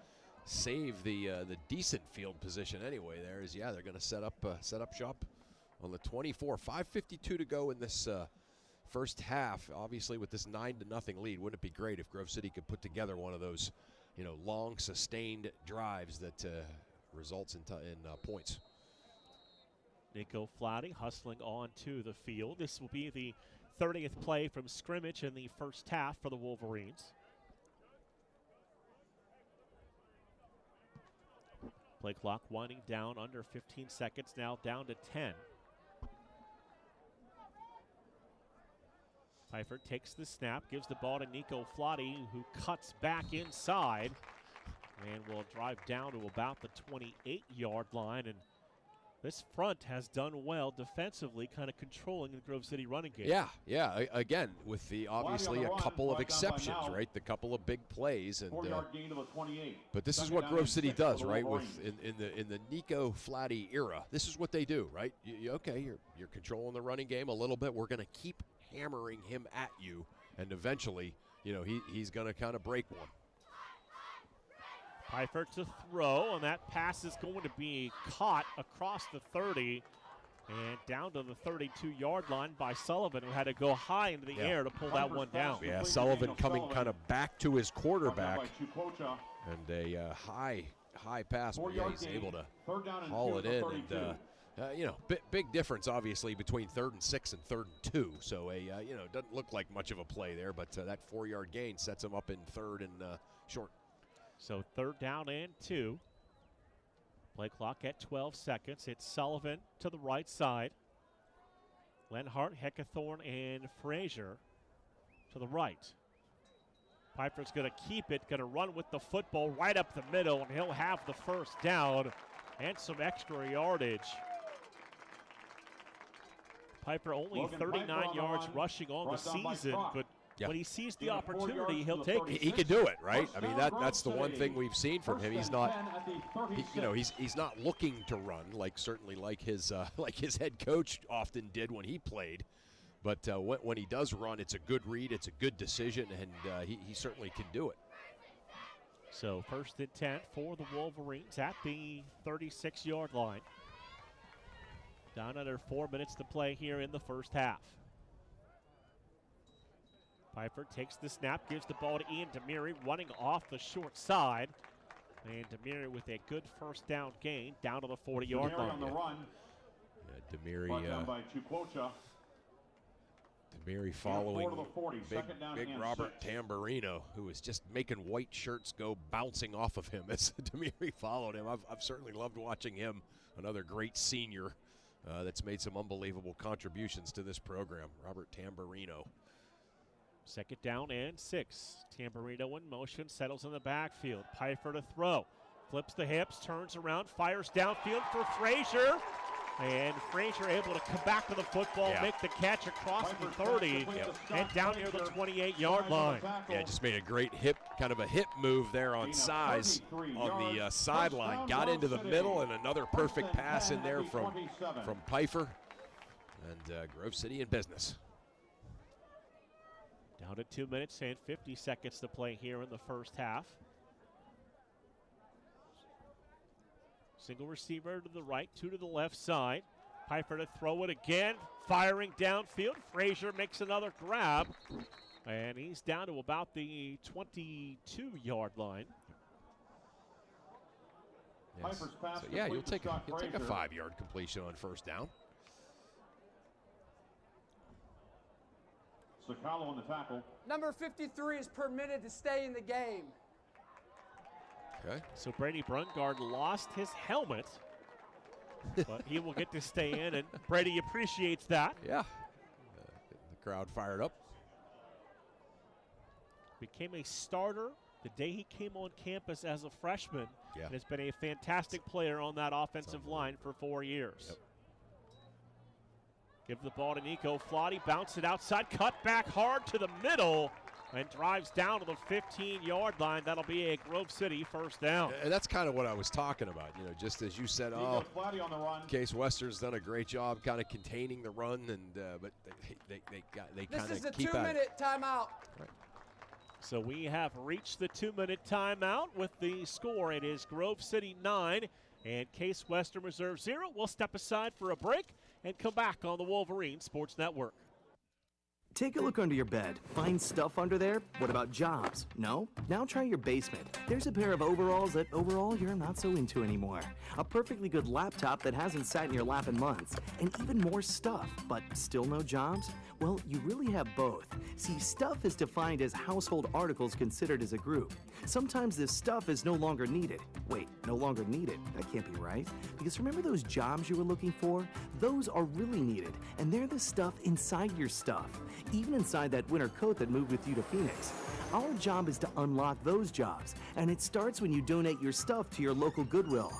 save the decent field position anyway. There is, they're going to set up shop on the 24. 5:52 to go in this first half. Obviously, with this 9-0 lead, wouldn't it be great if Grove City could put together one of those, long sustained drives that results in points. Nico Flatty hustling on to the field. This will be the 30th play from scrimmage in the first half for the Wolverines. Play clock winding down under 15 seconds, now down to 10. Pfeiffer takes the snap, gives the ball to Nico Flatty, who cuts back inside and will drive down to about the 28-yard line. And this front has done well defensively, kind of controlling the Grove City running game. Yeah. Again, with the obviously a couple of exceptions, right? The couple of big plays, and 4-yard gain to the 28. but this is what Grove City does, right? With in the Nico Flatty era, this is what they do, right? You're controlling the running game a little bit. We're going to keep hammering him at you, and eventually, he's going to kind of break one. Pfeiffer to throw, and that pass is going to be caught across the 30 and down to the 32-yard line by Sullivan, who had to go high into the air to pull that one down. Yeah, Sullivan coming kind of back to his quarterback, and a high pass, but he's able to haul it in. And big difference, obviously, between 3rd and 6 and 3rd and 2. So, doesn't look like much of a play there, but that 4-yard gain sets him up in 3rd and short. So 3rd down and 2. Play clock at 12 seconds. It's Sullivan to the right side. Lenhart, Heckathorn, and Frazier to the right. Piper's going to keep it, going to run with the football right up the middle, and he'll have the first down and some extra yardage. Piper only 39 yards rushing on the season, but when he sees the opportunity, he'll take it. He can do it, right? I mean, that's the one thing we've seen from him. He's not, he's not looking to run like his head coach often did when he played. But when he does run, it's a good read, it's a good decision, and he certainly can do it. So 1st and 10 for the Wolverines at the 36-yard line. Down under 4 minutes to play here in the first half. Pfeiffer takes the snap, gives the ball to Ian Demiri, running off the short side. And Demiri with a good first down gain down to the 40-yard line. On the run. Demiri by Chukwucha. Demiri following 40, big Robert Tamburino, who was just making white shirts go bouncing off of him as Demiri followed him. I've certainly loved watching him, another great senior that's made some unbelievable contributions to this program, Robert Tamburino. 2nd down and 6. Tamburino in motion, settles in the backfield. Pfeiffer to throw. Flips the hips, turns around, fires downfield for Frazier. And Frazier able to come back to the football, make the catch across the 30, and down near the 28-yard line. Yeah, just made a great hip move there on size on the sideline. Got into the middle, and another perfect pass in there from Pfeiffer. And Grove City in business. Down to 2 minutes and 50 seconds to play here in the first half. Single receiver to the right, 2 to the left side. Pfeiffer to throw it again, firing downfield. Frazier makes another grab, and he's down to about the 22-yard line. Yes. So, you'll take a 5-yard completion on first down. Sakalo on the tackle. Number 53 is permitted to stay in the game. Okay. So Brady Brungard lost his helmet, but he will get to stay in, and Brady appreciates that. Yeah. The crowd fired up. became a starter the day he came on campus as a freshman. Yeah. And has been a fantastic player on that offensive line for 4 years. Yep. Give the ball to Nico Flotti, bounce it outside, cut back hard to the middle, and drives down to the 15-yard line. That'll be a Grove City first down. And that's kind of what I was talking about. Just as you said, Case Western's done a great job kind of containing the run, and but they kind This is of a keep at it. 2-minute timeout. Right. So we have reached the 2-minute timeout with the score. It is Grove City 9 and Case Western Reserve 0. We'll step aside for a break and come back on the Wolverine Sports Network. Take a look under your bed. Find stuff under there? What about jobs? No? Now try your basement. There's a pair of overalls that overall you're not so into anymore. A perfectly good laptop that hasn't sat in your lap in months. And even more stuff, but still no jobs? Well, you really have both. See, stuff is defined as household articles considered as a group. Sometimes this stuff is no longer needed. Wait, no longer needed? That can't be right. Because remember those jobs you were looking for? Those are really needed, and they're the stuff inside your stuff. Even inside that winter coat that moved with you to Phoenix. Our job is to unlock those jobs, and it starts when you donate your stuff to your local Goodwill.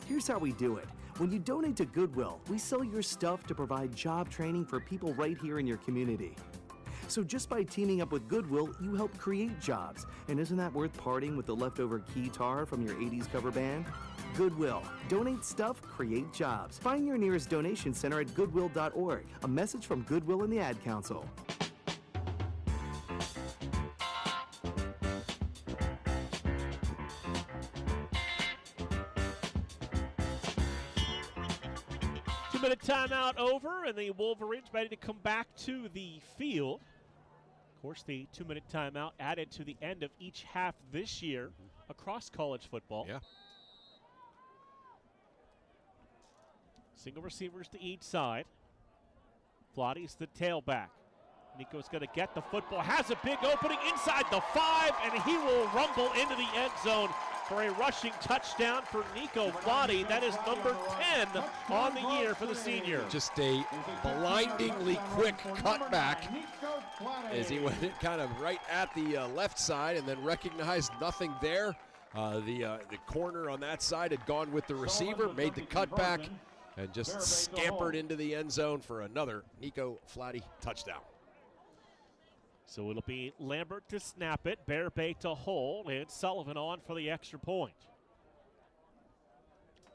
Here's how we do it. When you donate to Goodwill, we sell your stuff to provide job training for people right here in your community. So just by teaming up with Goodwill, you help create jobs. And isn't that worth parting with the leftover guitar from your 80s cover band? Goodwill. Donate stuff, create jobs. Find your nearest donation center at goodwill.org. A message from Goodwill and the Ad Council. Two-minute timeout over, and the Wolverines ready to come back to the field. Of course, the 2-minute timeout added to the end of each half this year across college football. Yeah. Single receivers to each side. Flotty's the tailback. Nico's going to get the football. Has a big opening inside the 5, and he will rumble into the end zone for a rushing touchdown for Nico Flotti. That is number 10 on the year for the senior. Just a blindingly quick cutback as he went kind of right at the left side and then recognized nothing there. The corner on that side had gone with the receiver, made the cutback, and just scampered into the end zone for another Nico Flotti touchdown. So it'll be Lambert to snap it, Bearbay to hold, and Sullivan on for the extra point.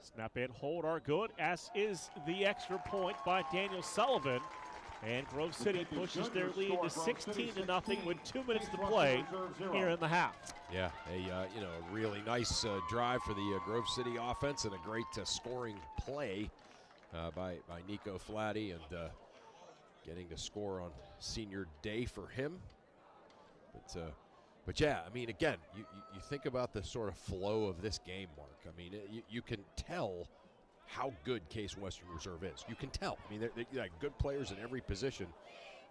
Snap and hold are good, as is the extra point by Daniel Sullivan. And Grove City pushes their lead to 16-0 with 2 minutes to play here in the half. Yeah, a really nice drive for the Grove City offense and a great scoring play by Nico Flotti, and getting to score on senior day for him. But yeah, I mean, again, you think about the sort of flow of this game, Mark. I mean, you can tell how good Case Western Reserve is. You can tell. I mean, they're like good players in every position.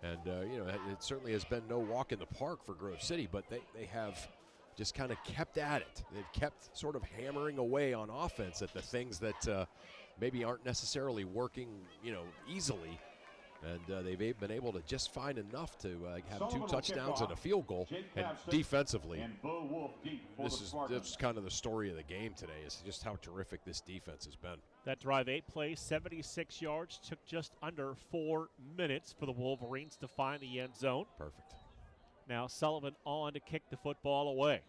And, it certainly has been no walk in the park for Grove City, but they have just kind of kept at it. They've kept sort of hammering away on offense at the things that maybe aren't necessarily working, easily. And they've been able to just find enough to have 2 touchdowns and a field goal. And defensively, that's kind of the story of the game today, is just how terrific this defense has been. That drive, 8 plays, 76 yards, took just under 4 minutes for the Wolverines to find the end zone. Perfect. Now Sullivan on to kick the football away.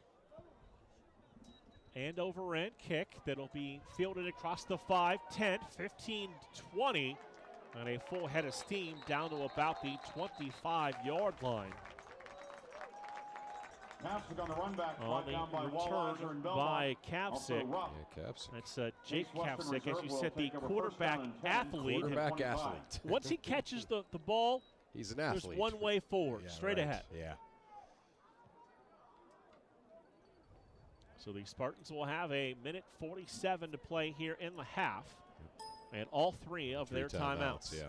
And over end kick that'll be fielded across the 5, 10, 15, 20. And a full head of steam down to about the 25-yard line. Kapsick on the run back, On the return by Kapsick. Yeah, Kapsick. That's Jake Kapsick, as you said, the quarterback athlete. Quarterback athlete. Once he catches the ball, he's an athlete. There's one way forward, straight ahead. Yeah. So the Spartans will have a minute 47 to play here in the half. And all 3 of their timeouts. Yeah.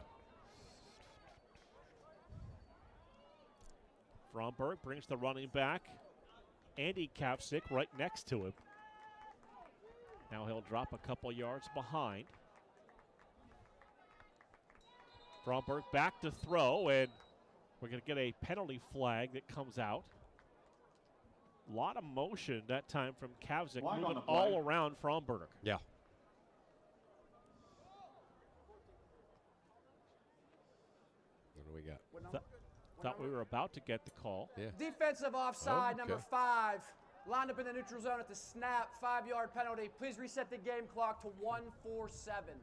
Fromberg brings the running back, Andy Kapsick, right next to him. Now he'll drop a couple yards behind. Fromberg back to throw, and we're going to get a penalty flag that comes out. A lot of motion that time from Kavzik, Flag on moving the play. all around Fromberg. Yeah. What do we got? Thought we were about to get the call. Yeah. Defensive offside, Oh, number okay. 5. Lined up in the neutral zone at the snap, 5-yard penalty. Please reset the game clock to 1:47.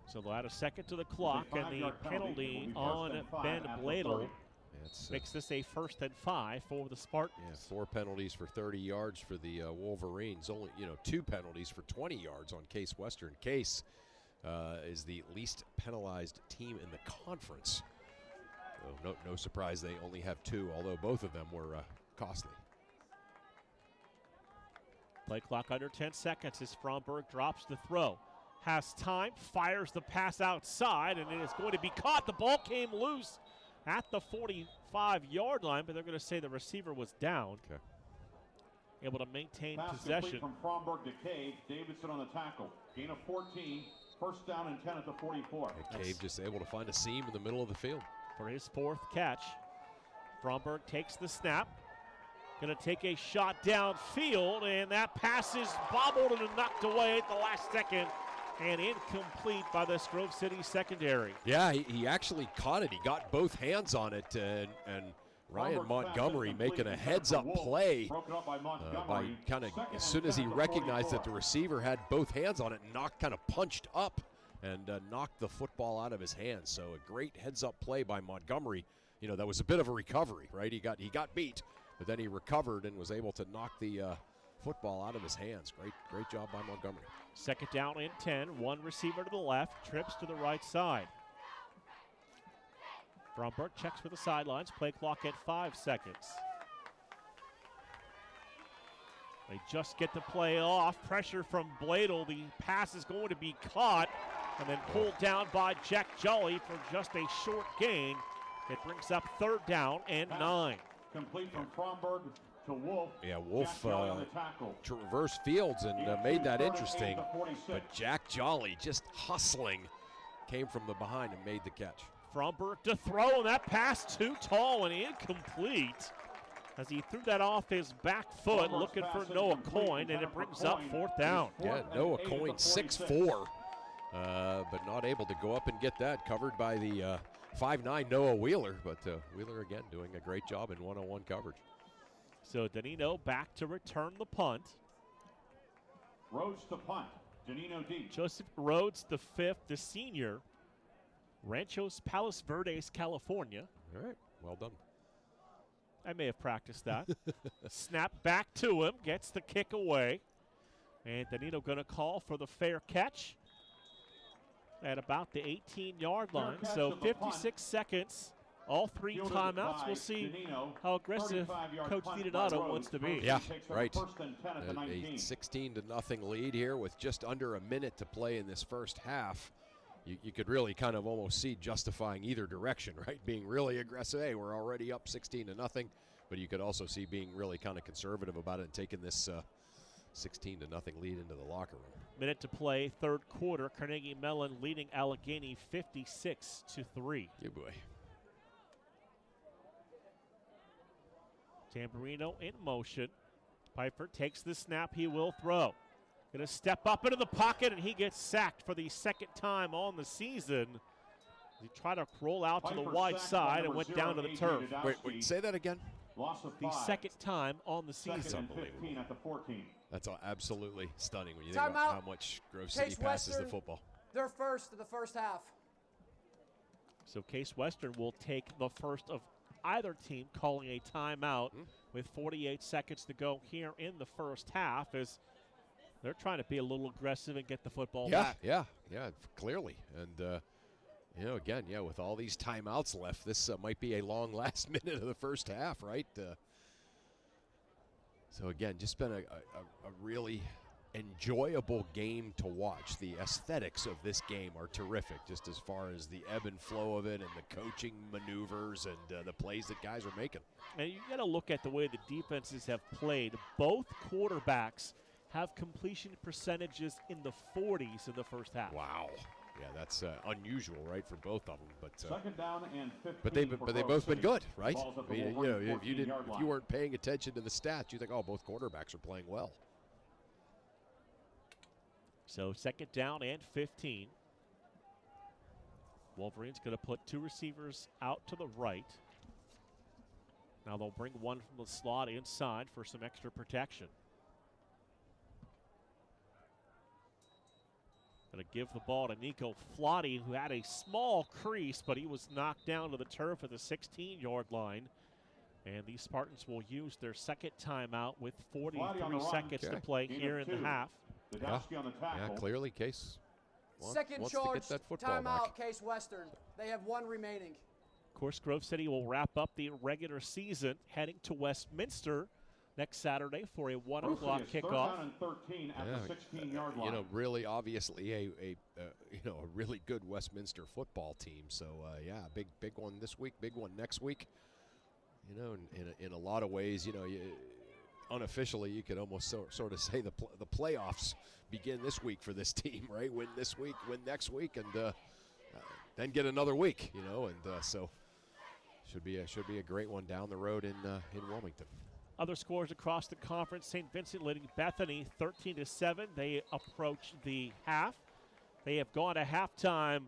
So they'll add a second to the clock, and the 5-yard penalty. It penalty will be on first and 5 Ben at the Bladel 30. makes this a 1st and 5 for the Spartans. Yeah, 4 penalties for 30 yards for the Wolverines. Only 2 penalties for 20 yards on Case Western. Case is the least penalized team in the conference. So no surprise they only have 2, although both of them were costly. Play clock under 10 seconds as Fromberg drops the throw. Has time, fires the pass outside, and it is going to be caught. The ball came loose at the 45-yard line, but they're going to say the receiver was down. Okay. Able to maintain Pass possession. complete from Fromberg to Cave. Davidson on the tackle. Gain of 14. First down and 10 at the 44. And Cave just able to find a seam in the middle of the field. For his 4th catch. Fromberg takes the snap. Going to take a shot downfield, and that pass is bobbled and knocked away at the last second and incomplete by this Grove City secondary. Yeah, he actually caught it. He got both hands on it, and Ryan Montgomery making a heads-up play by kind of as soon as he recognized that the receiver had both hands on it, kind of punched up and knocked the football out of his hands. So a great heads-up play by Montgomery. You know, that was a bit of a recovery, right? He got beat, but then he recovered and was able to knock the football out of his hands. Great job by Montgomery. Second down and 10. One receiver to the left, trips to the right side. Fromberg checks for the sidelines. Play clock at 5 seconds. They just get the play off. Pressure from Bladel. The pass is going to be caught and then pulled down by Jack Jolly for just a short gain. It brings up 3rd down and 9. Complete from Fromberg to Wolf. Yeah, Wolf Jack Jolly on the tackle. traversed fields and made that interesting. But Jack Jolly just hustling came from the behind and made the catch. Fromberg to throw, and that pass too tall and incomplete as he threw that off his back foot, looking for Noah Coyne, and it brings up 4th down. Yeah, Noah Coyne, 6'4", but not able to go up and get that. Covered by the 5'9" Noah Wheeler, but Wheeler again doing a great job in one-on-one coverage. So Danino back to return the punt. Rhodes to punt. Danino deep. Joseph Rhodes, the 5th, the senior. Ranchos Palos Verdes, California. All right, well done. I may have practiced that. Snap back to him, gets the kick away. And Danino going to call for the fair catch at about the 18-yard line. So 56 seconds, all 3 timeouts. We'll see how aggressive Coach DiDonato wants to be. Yeah, right. A 16-0 lead here with just under a minute to play in this first half. You could really kind of almost see justifying either direction, right? Being really aggressive. Hey, we're already up 16-0, but you could also see being really kind of conservative about it and taking this 16-0 lead into the locker room. Minute to play, 3rd quarter. Carnegie Mellon leading Allegheny 56-3. Yeah, boy. Tamburino in motion. Pfeiffer takes the snap. He will throw. Going to step up into the pocket, and he gets sacked for the 2nd time on the season. He tried to roll out to the wide side and went down to the turf. Wait, say that again. Loss of 5. The 2nd time on the season. 2nd and 15 at the 14. That's absolutely stunning when you think Timeout. about how much Grove City Case passes Western, the football. They're first in the first half. So Case Western will take the first of either team calling a timeout with 48 seconds to go here in the first half as they're trying to be a little aggressive and get the football back. Yeah, clearly. And, again, with all these timeouts left, this might be a long last minute of the first half, right? So, again, just been a really enjoyable game to watch. The aesthetics of this game are terrific, just as far as the ebb and flow of it and the coaching maneuvers and the plays that guys are making. And you got to look at the way the defenses have played. Both quarterbacks have completion percentages in the 40s in the first half. Wow. Yeah, that's unusual, right, for both of them. But second down and 15. But they've both been good, right? Ball's at I the mean, Wolverine if you weren't paying attention to the stats, you think, oh, both quarterbacks are playing well. So second down and 15. Wolverines going to put 2 receivers out to the right. Now they'll bring one from the slot inside for some extra protection. Going to give the ball to Nico Flotti, who had a small crease, but he was knocked down to the turf at the 16-yard line. And the Spartans will use their second timeout with 43 seconds to play here in the half. Yeah, clearly Case Second wants charge, to get that football timeout, back. Case Western. They have 1 remaining. Of course, Grove City will wrap up the regular season heading to Westminster next Saturday for a 1 o'clock kickoff. Third down and 13 at the 16-yard line. Really, obviously, a really good Westminster football team. So, big one this week, big one next week. In a lot of ways, unofficially, you could almost sort of say the playoffs begin this week for this team, right? Win this week, win next week, and then get another week, so should be a great one down the road in Wilmington. Other scores across the conference: St. Vincent leading Bethany 13-7. They approach the half. They have gone to halftime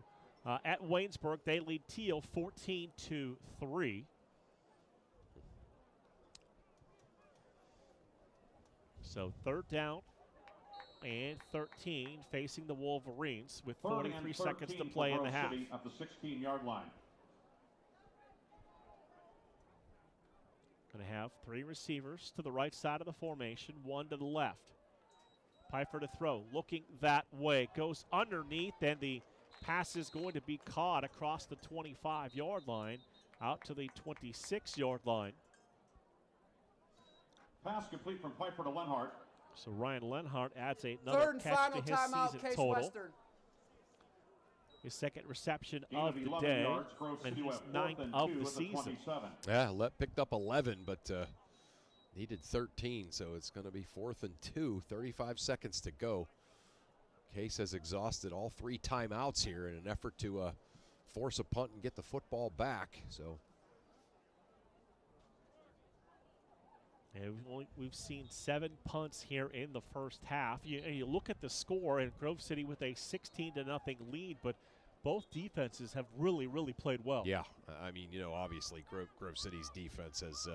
at Waynesburg. They lead Teal 14-3. So third down and 13 facing the Wolverines with 43 seconds to play in the half. At the 16-yard line. Going to have 3 receivers to the right side of the formation, 1 to the left. Pfeiffer to throw, looking that way, goes underneath, and the pass is going to be caught across the 25-yard line out to the 26-yard line. Pass complete from Pfeiffer to Lenhart. So Ryan Lenhart adds another catch to his season Case total. Western. His second reception Gain of of the 11 day, yards, Grove and City he's at 9th 4th and of 2 the at the season. 27. Yeah, picked up 11, but needed 13, so it's going to be 4th and 2, 35 seconds to go. Case has exhausted all 3 timeouts here in an effort to force a punt and get the football back. So. And we've seen 7 punts here in the first half. You look at the score, and Grove City with a 16-0 lead, but both defenses have really, really played well. Yeah, I mean, obviously Grove City's defense has,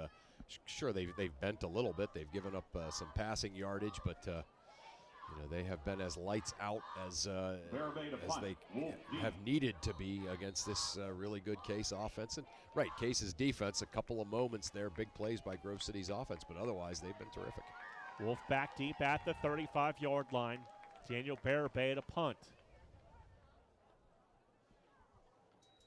sure, they've bent a little bit. They've given up some passing yardage, but they have been as lights out as they have needed to be against this really good Case offense. And right, Case's defense, a couple of moments there, big plays by Grove City's offense, but otherwise they've been terrific. Wolf back deep at the 35-yard line. Daniel Barabay to punt.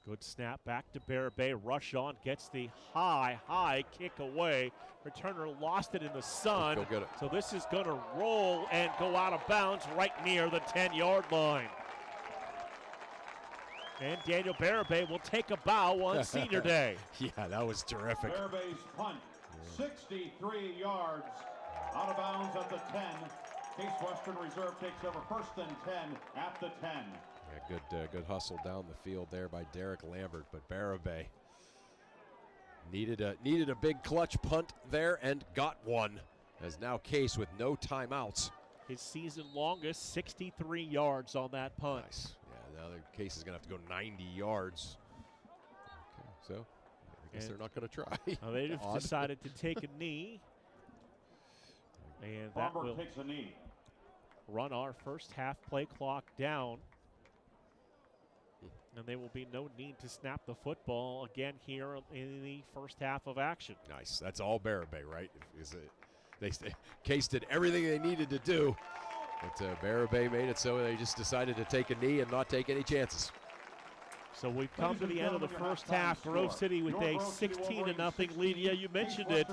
Good snap back to Barabay. Rush on, gets the high kick away. Returner lost it in the sun. Go get it. So this is going to roll and go out of bounds right near the 10-yard line. And Daniel Barabay will take a bow on senior day. Yeah, that was terrific. Barabay's punt, 63 yards, out of bounds at the 10. Case Western Reserve takes over 1st and 10 at the 10. Yeah, good hustle down the field there by Derek Lambert, but Barabay needed a big clutch punt there and got one, as now Case with no timeouts. His season longest, 63 yards on that punt. Nice. Yeah, now the Case is going to have to go 90 yards. Okay, so I guess they're not going to try. Well, they've decided to take a knee, and that will takes a knee. Run our first half play clock down. And there will be no need to snap the football again here in the first half of action. Nice. That's all Barabay, right? Case did everything they needed to do, but Barabay made it so they just decided to take a knee and not take any chances. So we've come to the end of the first half. Grove City with a 16-0 lead. Yeah, you mentioned it.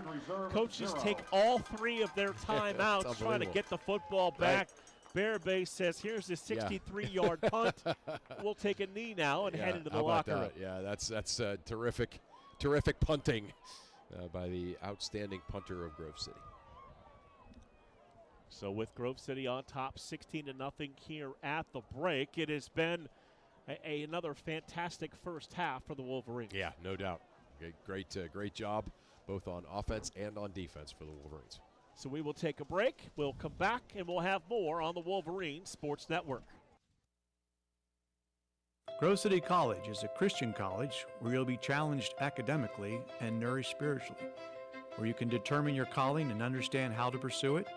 Coaches take all 3 of their timeouts trying to get the football back. Barabay says, here's the 63-yard punt. We'll take a knee now and head into the locker room. Yeah, that's terrific punting by the outstanding punter of Grove City. So with Grove City on top 16-0 here at the break, it has been another fantastic first half for the Wolverines. Yeah, no doubt. Great job both on offense and on defense for the Wolverines. So we will take a break. We'll come back, and we'll have more on the Wolverines Sports Network. Grove City College is a Christian college where you'll be challenged academically and nourished spiritually, where you can determine your calling and understand how to pursue it,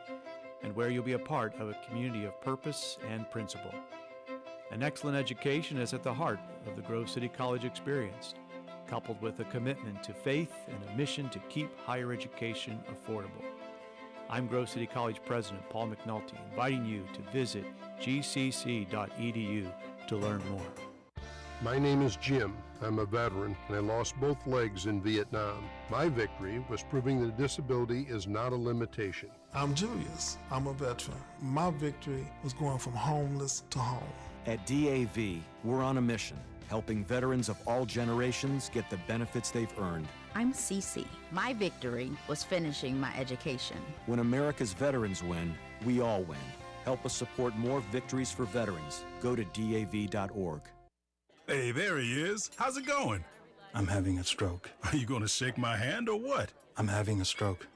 and where you'll be a part of a community of purpose and principle. An excellent education is at the heart of the Grove City College experience, coupled with a commitment to faith and a mission to keep higher education affordable. I'm Grove City College President Paul McNulty, inviting you to visit gcc.edu to learn more. My name is Jim. I'm a veteran, and I lost both legs in Vietnam. My victory was proving that disability is not a limitation. I'm Julius. I'm a veteran. My victory was going from homeless to home. At DAV, we're on a mission, helping veterans of all generations get the benefits they've earned. I'm Cece. My victory was finishing my education. When America's veterans win, we all win. Help us support more victories for veterans. Go to DAV.org. Hey, there he is. How's it going? I'm having a stroke. Are you going to shake my hand or what? I'm having a stroke.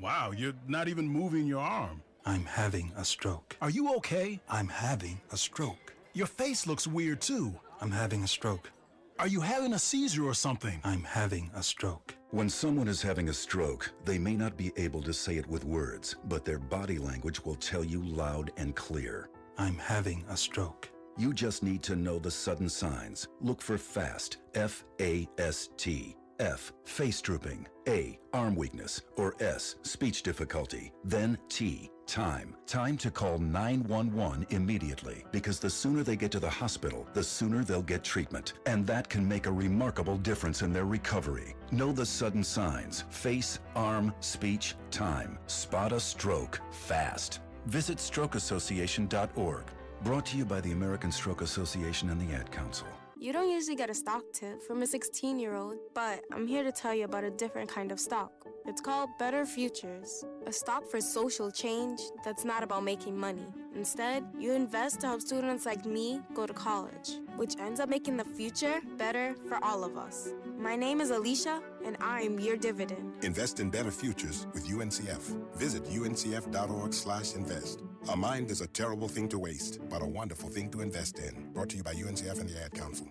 Wow, you're not even moving your arm. I'm having a stroke. Are you okay? I'm having a stroke. Your face looks weird too. I'm having a stroke. Are you having a seizure or something? I'm having a stroke. When someone is having a stroke, they may not be able to say it with words, but their body language will tell you loud and clear. I'm having a stroke. You just need to know the sudden signs. Look for FAST, F-A-S-T. F, face drooping. A, arm weakness. Or S, speech difficulty. Then T, time. Time to call 911 immediately, because the sooner they get to the hospital, the sooner they'll get treatment. And that can make a remarkable difference in their recovery. Know the sudden signs. Face, arm, speech, time. Spot a stroke fast. Visit strokeassociation.org. Brought to you by the American Stroke Association and the Ad Council. You don't usually get a stock tip from a 16-year-old, but I'm here to tell you about a different kind of stock. It's called Better Futures, a stock for social change that's not about making money. Instead, you invest to help students like me go to college, which ends up making the future better for all of us. My name is Alicia, and I'm your dividend. Invest in better futures with UNCF. Visit uncf.org/invest. A mind is a terrible thing to waste, but a wonderful thing to invest in. Brought to you by UNCF and the Ad Council.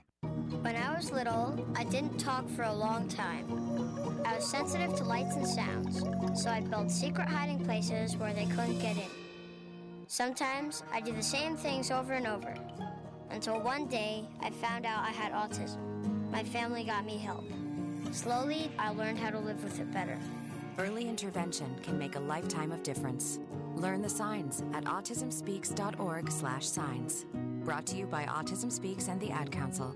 When I was little, I didn't talk for a long time. I was sensitive to lights and sounds, so I built secret hiding places where they couldn't get in. Sometimes I do the same things over and over, until one day I found out I had autism. My family got me help. Slowly, I learned how to live with it better. Early intervention can make a lifetime of difference. Learn the signs at autismspeaks.org/signs. Brought to you by Autism Speaks and the Ad Council.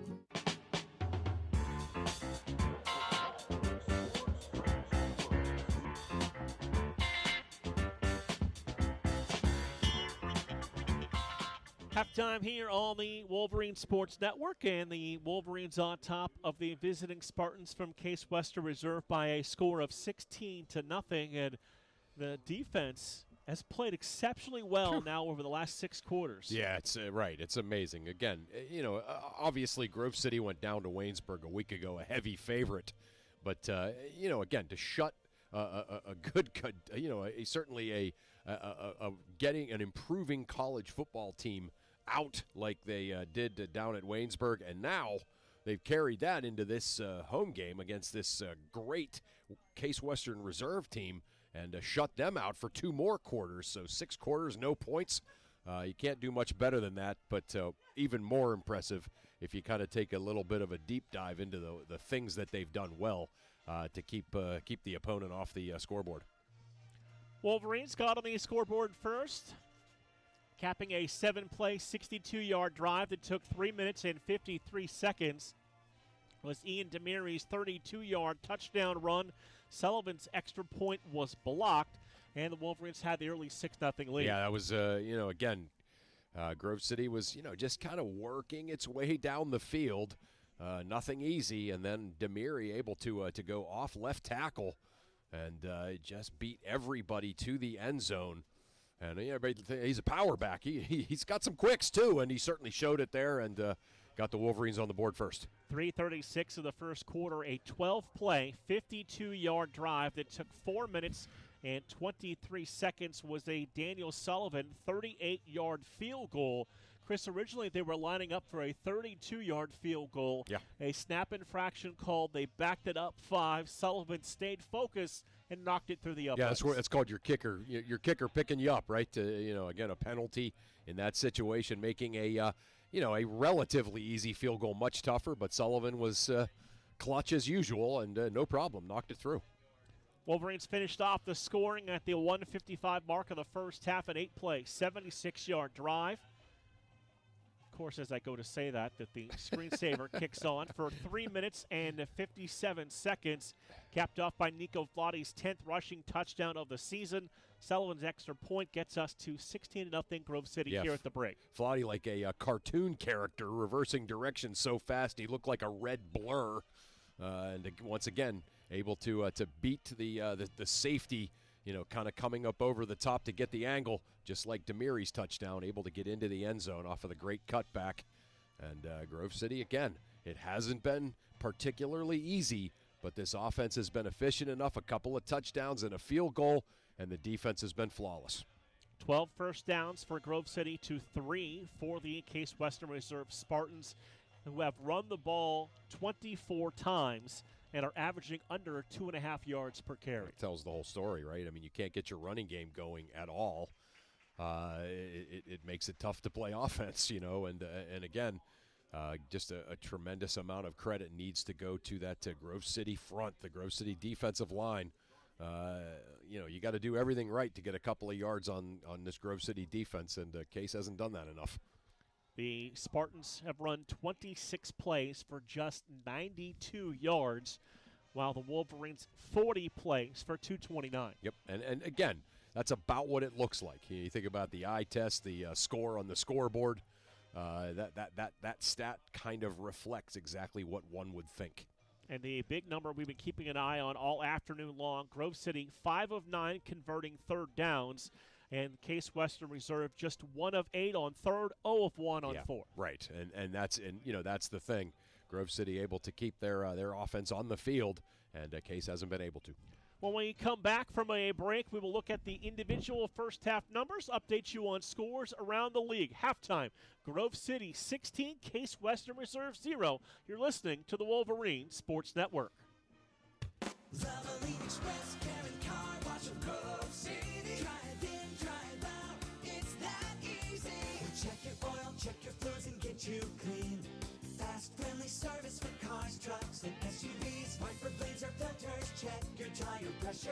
Halftime here on the Wolverine Sports Network, and the Wolverines on top of the visiting Spartans from Case Western Reserve by a score of 16-0, and the defense has played exceptionally well now over the last 6 quarters. Yeah, it's right. It's amazing. Again, obviously Grove City went down to Waynesburg a week ago, a heavy favorite. But, again, to shut a good, certainly a getting an improving college football team out like they did down at Waynesburg, and now they've carried that into this home game against this great Case Western Reserve team and shut them out for 2 more quarters. So 6 quarters, no points. You can't do much better than that, but even more impressive if you kind of take a little bit of a deep dive into the things that they've done well to keep the opponent off the scoreboard. Wolverines got on the scoreboard first, capping a 7-play, 62-yard drive that took 3 minutes and 53 seconds. Was Ian Demiri's 32-yard touchdown run. Sullivan's extra point was blocked, and the Wolverines had the early 6-0 lead. Yeah, that was, again, Grove City was, just kind of working its way down the field. Nothing easy, and then Demiri able to go off left tackle and just beat everybody to the end zone. And he's a power back. He's got some quicks, too, and he certainly showed it there. And, got the Wolverines on the board first. 3:36 of the first quarter, a 12-play, 52-yard drive that took 4 minutes and 23 seconds was a Daniel Sullivan 38-yard field goal. Chris, originally they were lining up for a 32-yard field goal. Yeah. A snap infraction called. They backed it up 5. Sullivan stayed focused and knocked it through the uprights. Yeah, that's called your kicker. Your kicker picking you up, right? Again, a penalty in that situation, making a relatively easy field goal much tougher. But Sullivan was clutch as usual, and no problem, knocked it through. Wolverines finished off the scoring at the 1:55 mark of the first half, an 8-play, 76-yard drive. Of course, as I go to say that the screensaver kicks on for 3 minutes and 57 seconds, capped off by Nico Vladi's 10th rushing touchdown of the season. Sullivan's extra point gets us to 16-0 Grove City here at the break. Vladi like a cartoon character, reversing direction so fast he looked like a red blur, and once again able to beat the safety. Kind of coming up over the top to get the angle, just like Demiri's touchdown, able to get into the end zone off of the great cutback. And Grove City, again, it hasn't been particularly easy, but this offense has been efficient enough, a couple of touchdowns and a field goal, and the defense has been flawless. 12 first downs for Grove City to 3 for the Case Western Reserve Spartans, who have run the ball 24 times and are averaging under 2.5 yards per carry. It tells the whole story, right? I mean, you can't get your running game going at all. It makes it tough to play offense, and again, just a tremendous amount of credit needs to go to that Grove City front, the Grove City defensive line. You got to do everything right to get a couple of yards on this Grove City defense, and Case hasn't done that enough. The Spartans have run 26 plays for just 92 yards, while the Wolverines 40 plays for 229. Yep, and again, that's about what it looks like. You think about the eye test, the score on the scoreboard. That stat kind of reflects exactly what one would think. And the big number we've been keeping an eye on all afternoon long, Grove City 5 of 9 converting third downs. And Case Western Reserve just 1 of 8 on third, 0 of 1 on fourth. Right, and that's the thing. Grove City able to keep their offense on the field, and Case hasn't been able to. When we come back from a break, we will look at the individual first half numbers, update you on scores around the league. Halftime, Grove City 16, Case Western Reserve 0. You're listening to the Wolverine Sports Network. Valvoline Express, Karen Car Wash of Grove City. Check your oil, check your fluids, and get you clean. Fast, friendly service for cars, trucks, and SUVs. Wiper blades or filters, check your tire pressure.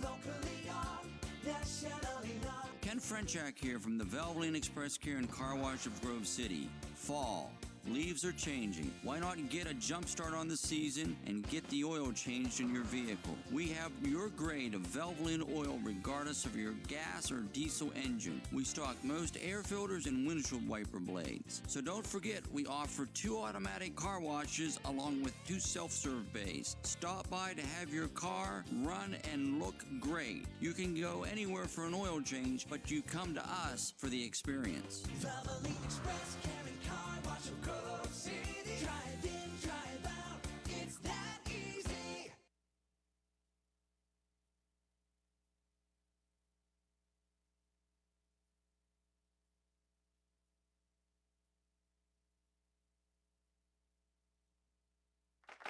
Locally owned, nationally known. Ken Frenchak here from the Valvoline Express Care and Car Wash of Grove City. Fall. Leaves are changing. Why not get a jump start on the season and get the oil changed in your vehicle? We have your grade of Valvoline oil regardless of your gas or diesel engine. We stock most air filters and windshield wiper blades. So don't forget, we offer 2 automatic car washes along with 2 self-serve bays. Stop by to have your car run and look great. You can go anywhere for an oil change, but you come to us for the experience. Valvoline Express, Karen Car Wash of Grove City. Drive in, drive out, it's that easy.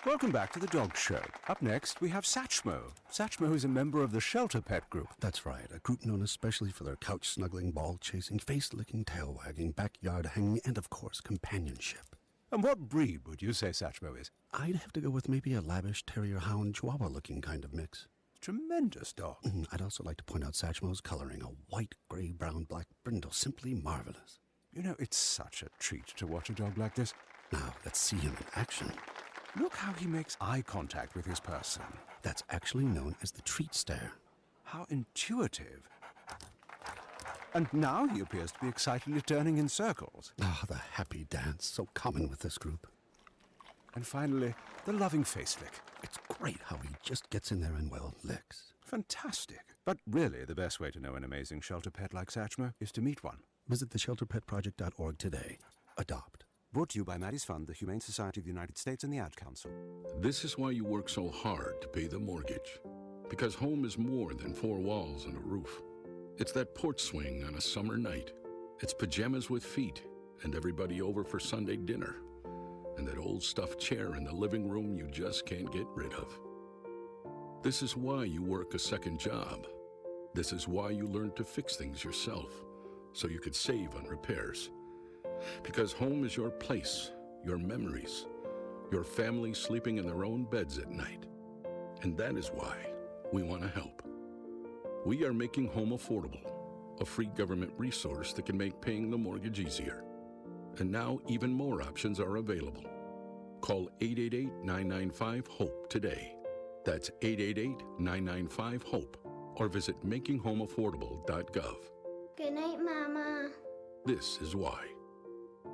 Welcome back to the Dog Show. Up next, we have Satchmo. Satchmo is a member of the Shelter Pet Group. That's right, a group known especially for their couch-snuggling, ball-chasing, face-licking, tail-wagging, backyard-hanging, and, of course, companionship. And what breed would you say Satchmo is? I'd have to go with maybe a lavish terrier-hound chihuahua-looking kind of mix. Tremendous dog. I'd also like to point out Satchmo's coloring, a white, gray, brown, black brindle, simply marvelous. You know, it's such a treat to watch a dog like this. Now, let's see him in action. Look how he makes eye contact with his person. That's actually known as the treat stare. How intuitive. And now he appears to be excitedly turning in circles. Ah, the happy dance, so common with this group. And finally, the loving face lick. It's great how he just gets in there and, well, licks. Fantastic. But really, the best way to know an amazing shelter pet like Satchmo is to meet one. Visit theshelterpetproject.org today. Adopt. Brought to you by Maddie's Fund, the Humane Society of the United States, and the Ad Council. This is why you work so hard to pay the mortgage. Because home is more than 4 walls and a roof. It's that porch swing on a summer night. It's pajamas with feet and everybody over for Sunday dinner. And that old stuffed chair in the living room you just can't get rid of. This is why you work a second job. This is why you learn to fix things yourself, so you could save on repairs. Because home is your place, your memories, your family sleeping in their own beds at night. And that is why we want to help. We are making home affordable, a free government resource that can make paying the mortgage easier. And now even more options are available. Call 888-995-HOPE today. That's 888-995-HOPE. Or visit makinghomeaffordable.gov. Good night, Mama. This is why.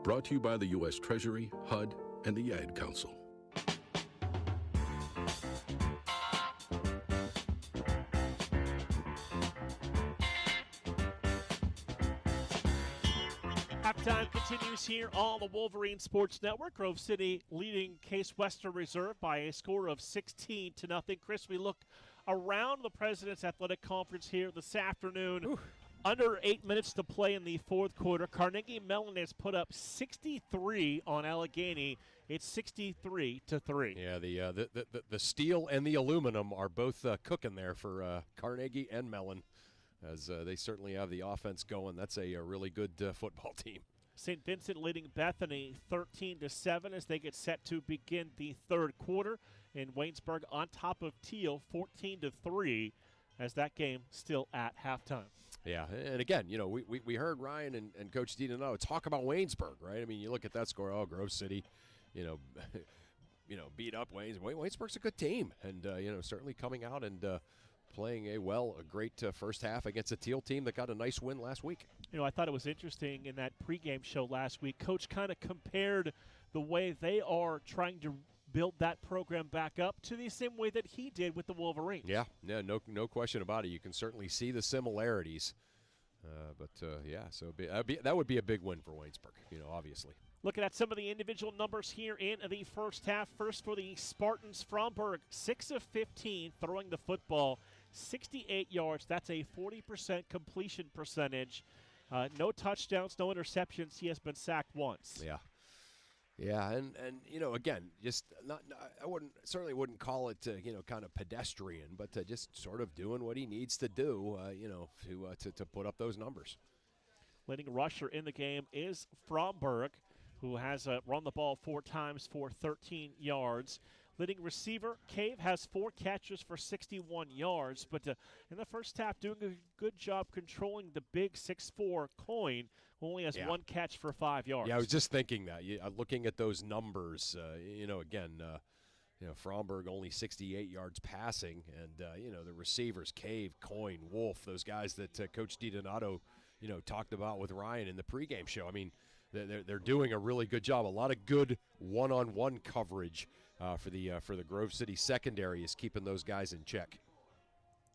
Brought to you by the U.S. Treasury, HUD, and the Ad Council. Halftime continues here on the Wolverine Sports Network. Grove City leading Case Western Reserve by a score of 16-0. Chris, we look around the President's Athletic Conference here this afternoon. Ooh. Under 8 minutes to play in the fourth quarter. Carnegie Mellon has put up 63 on Allegheny. It's 63-3. Yeah, the steel and the aluminum are both cooking there for Carnegie and Mellon, as they certainly have the offense going. That's a really good football team. St. Vincent leading Bethany 13-7 as they get set to begin the third quarter. And Waynesburg on top of Teal 14-3 as that game still at halftime. Yeah, and again, we heard Ryan and Coach DiDonato talk about Waynesburg, right? I mean, you look at that score, Grove City, beat up Waynesburg's a good team, and certainly coming out and playing a great first half against a Teal team that got a nice win last week. I thought it was interesting in that pregame show last week. Coach kind of compared the way they are trying to build that program back up to the same way that he did with the Wolverines. Yeah, no question about it. You can certainly see the similarities. So that would be a big win for Waynesburg, obviously. Looking at some of the individual numbers here in the first half. First for the Spartans, Fromberg, 6 of 15 throwing the football, 68 yards. That's a 40% completion percentage. No touchdowns, no interceptions. He has been sacked once. Yeah, and again, just certainly wouldn't call it kind of pedestrian, but just sort of doing what he needs to do, to put up those numbers. Leading rusher in the game is Fromberg, who has run the ball 4 times for 13 yards. Leading receiver, Cave, has 4 catches for 61 yards, but in the first half doing a good job controlling the big 6'4" Coyne, who only has 1 catch for 5 yards. Yeah, I was just thinking that. Looking at those numbers, Fromberg only 68 yards passing, and, the receivers, Cave, Coyne, Wolf, those guys that Coach DiDonato, talked about with Ryan in the pregame show. I mean, they're doing a really good job. A lot of good one-on-one coverage for the Grove City secondary is keeping those guys in check.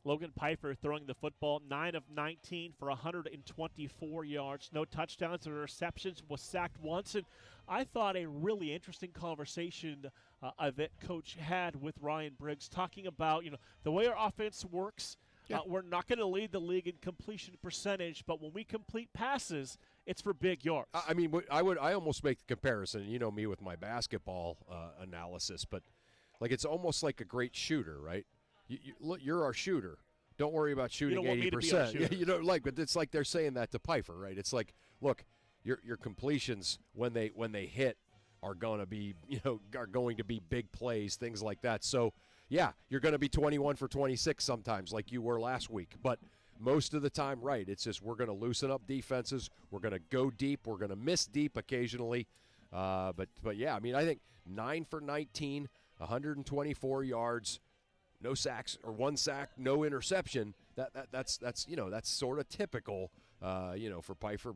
Logan Pfeiffer throwing the football, 9 of 19 for 124 yards. No touchdowns or receptions, was sacked once. And I thought a really interesting conversation that Coach had with Ryan Briggs, talking about, the way our offense works. Yeah. We're not going to lead the league in completion percentage, but when we complete passes, it's for big yards. I mean, I almost make the comparison, me with my basketball analysis, but it's almost like a great shooter, right? You're our shooter. Don't worry about shooting 80%. But it's like they're saying that to Pfeiffer, right? It's like, look, your completions when they hit are going to be big plays, things like that. So, yeah, you're going to be 21 for 26 sometimes, like you were last week. But most of the time, right, it's just we're going to loosen up defenses. We're going to go deep. We're going to miss deep occasionally. But yeah, I mean, I think 9 for 19, 124 yards, no sacks or 1 sack, no interception. That's sort of typical, for Pfeiffer.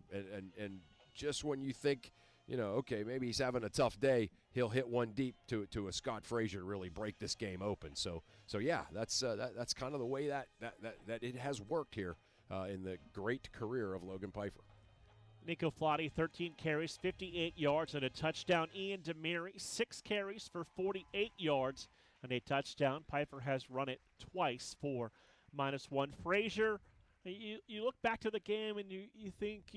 And just when you think, okay, maybe he's having a tough day, he'll hit one deep to a Scott Frazier to really break this game open. So yeah, that's kind of the way that it has worked here in the great career of Logan Pfeiffer. Nico Flotti, 13 carries, 58 yards, and a touchdown. Ian Demiri, 6 carries for 48 yards and a touchdown. Pfeiffer has run it twice for -1. Frazier, you look back to the game and you think,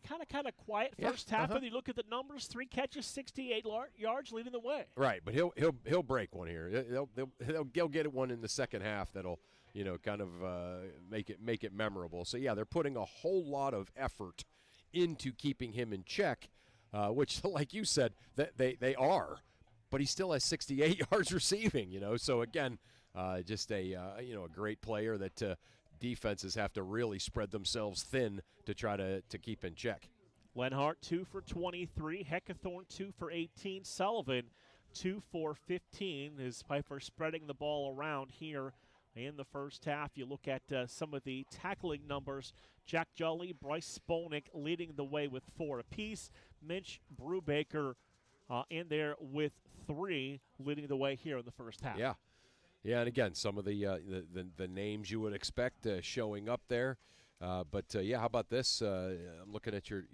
kind of quiet first half, and you look at the numbers: 3 catches, 68 yards, leading the way. Right, but he'll break one here. He'll get one in the second half that'll kind of make it memorable. So yeah, they're putting a whole lot of effort into keeping him in check, which, like you said, that they are. But he still has 68 yards receiving. So again, just a great player that. Defenses have to really spread themselves thin to try to keep in check. Lenhart, 2 for 23. Heckathorn, 2 for 18. Sullivan, 2 for 15. As Pfeiffer spreading the ball around here in the first half. You look at some of the tackling numbers. Jack Jolly, Bryce Spolnick leading the way with 4 apiece. Mitch Brubaker in there with 3, leading the way here in the first half. Yeah, and again, some of the names you would expect showing up there, but how about this? I'm looking at your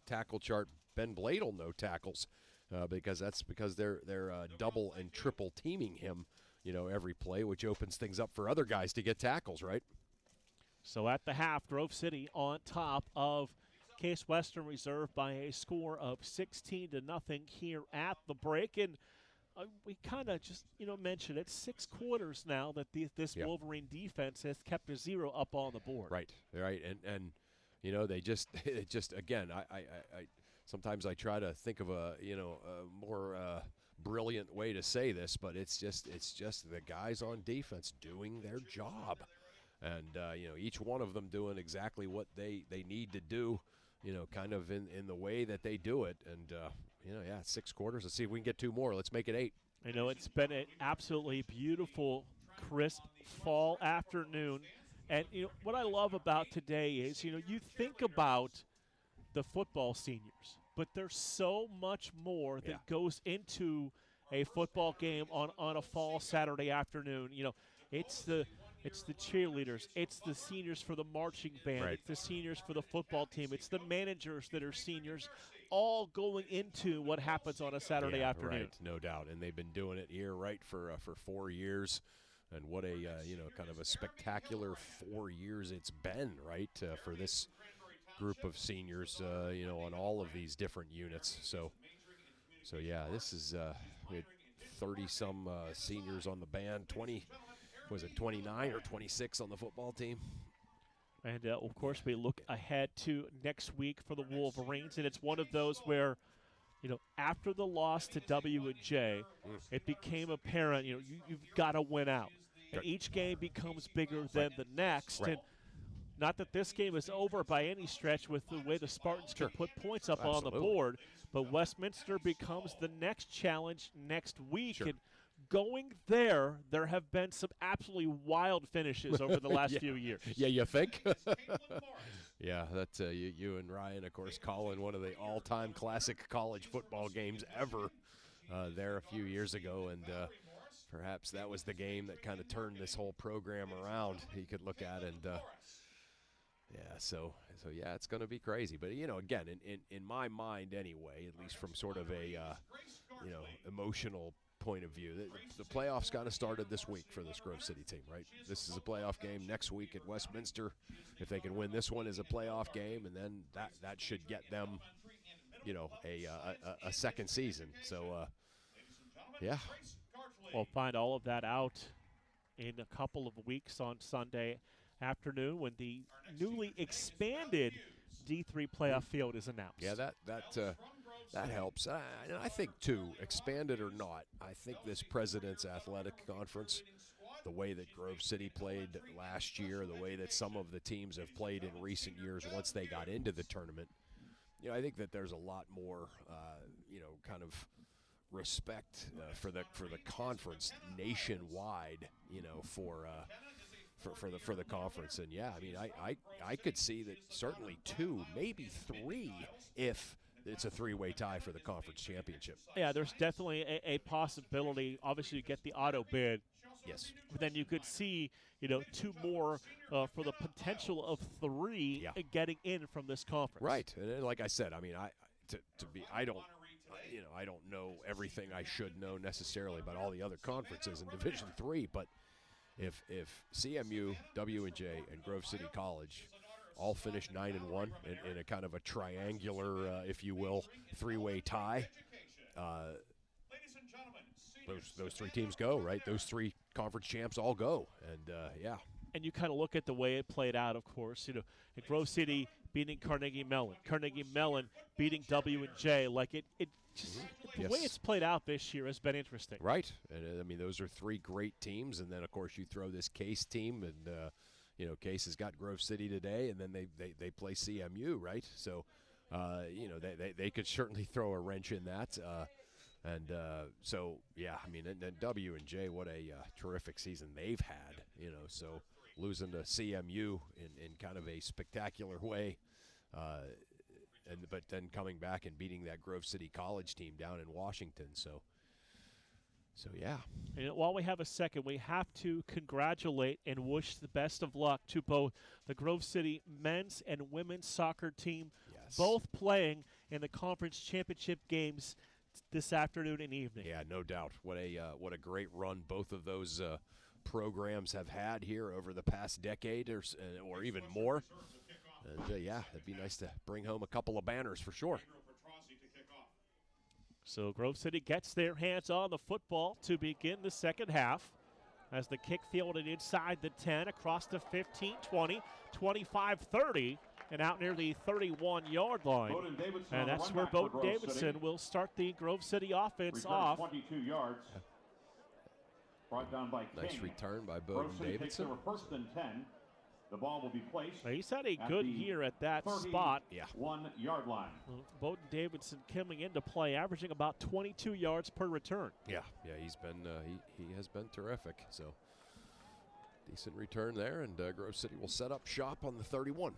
tackle chart. Ben Bladel, no tackles, because they're double and triple teaming him, every play, which opens things up for other guys to get tackles, right? So at the half, Grove City on top of Case Western Reserve by a score of 16-0 here at the break, and we kind of just, mentioned it, 6 quarters now that this Wolverine defense has kept a 0 up on the board. Right, and they just again, I sometimes I try to think of a more brilliant way to say this, but it's just the guys on defense doing their job, and each one of them doing exactly what they need to do, kind of in the way that they do it, and 6 quarters. Let's see if we can get 2 more. Let's make it 8. It's been an absolutely beautiful, crisp fall afternoon. And, what I love about today is, you think about the football seniors, but there's so much more that goes into a football game on a fall Saturday afternoon. It's the cheerleaders, it's the seniors for the marching band, it's the seniors for the football team, it's the managers that are seniors, all going into what happens on a Saturday afternoon. Right, no doubt, and they've been doing it here, for 4 years, and what a kind of a spectacular 4 years it's been, right, for this group of seniors, on all of these different units. So yeah, this is we had 30-some seniors on the band, 29 or 26 on the football team. And, of course, we look ahead to next week for the Wolverines, and it's one of those where, after the loss to W&J, it became apparent, you've got to win out. And each game becomes bigger than the next. And not that this game is over by any stretch with the way the Spartans can put points up on the board, but Westminster becomes the next challenge next week. And going there have been some absolutely wild finishes over the last few years. Yeah, you think? Yeah, that's you and Ryan, of course, calling one of the all-time classic college football games ever there a few years ago, and perhaps that was the game that kind of turned this whole program around. You could look at, and so yeah, it's going to be crazy. But again, in my mind anyway, at least from sort of a emotional point of view, the playoffs kind of started this week for this Grove City team, right? This is a playoff game next week at Westminster. If they can win this one as a playoff game, and then that should get them, a second season. So, yeah. We'll find all of that out in a couple of weeks on Sunday afternoon when the newly expanded D3 playoff field is announced. Yeah, that helps. And I think, too, expanded or not, I think this President's Athletic Conference, the way that Grove City played last year, the way that some of the teams have played in recent years once they got into the tournament, I think that there's a lot more, kind of respect for the conference nationwide, for the conference. And yeah, I mean, I could see that certainly 2, maybe 3, if it's a 3-way tie for the conference championship. Yeah, there's definitely a possibility. Obviously, you get the auto bid Yes. But then you could see, 2 more for the potential of 3 getting in from this conference. Right, and like I said, I mean, I don't know everything I should know necessarily about all the other conferences in Division III, but if CMU, W&J, and Grove City College all finish 9-1 in a kind of a triangular, if you will, 3-way tie, those 3 teams go, right? Those 3 conference champs all go, and And you kind of look at the way it played out, of course. In Grove City beating Carnegie Mellon beating W&J. Like it just the way it's played out this year has been interesting. Right, and I mean those are 3 great teams, and then of course you throw this Case team, and Case has got Grove City today, and then they play CMU, right? So they could certainly throw a wrench in that. So yeah, I mean, and W&J, what a terrific season they've had, so losing to CMU in kind of a spectacular way, but then coming back and beating that Grove City College team down in Washington, so yeah. And while we have a second, we have to congratulate and wish the best of luck to both the Grove City men's and women's soccer team, both playing in the conference championship games this afternoon and evening. Yeah, no doubt. What a great run both of those programs have had here over the past decade or even more. And it'd be nice to bring home a couple of banners for sure. So Grove City gets their hands on the football to begin the second half as the kick fielded inside the 10, across the 15, 20, 25, 30, and out near the 31-yard line. And that's where Bowden Davidson will start the Grove City offense off. 22 yards. Brought down by Nice King. return by Grove Bowden City Davidson. takes over 1st and 10. The ball will be placed. He's had a good year at that spot. 1-yard line. Bowden Davidson coming into play, averaging about 22 yards per return. Yeah, he's been he has been terrific. So decent return there, and Grove City will set up shop on the 31.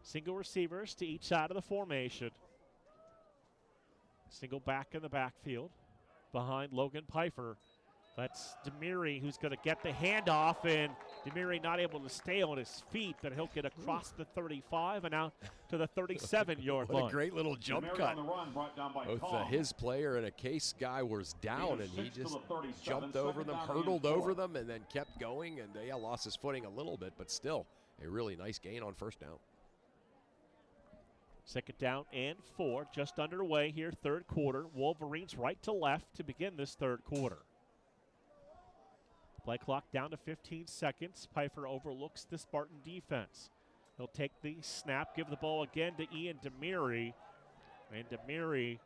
Single receivers to each side of the formation. Single back in the backfield behind Logan Pfeiffer. That's Demiri who's going to get the handoff, and Demiri not able to stay on his feet, but he'll get across the 35 and out to the 37-yard line. What a great little jump Demiri cut. on the run, brought down by Both his player and a Case guy was down, and he just jumped over them, hurdled over them, and then kept going, and lost his footing a little bit, but still a really nice gain on first down. Second down and 4, just underway here, third quarter. Wolverines right to left to begin this third quarter. Play clock down to 15 seconds. Pfeiffer overlooks the Spartan defense. He'll take the snap, give the ball again to Ian Demiri. And Demiri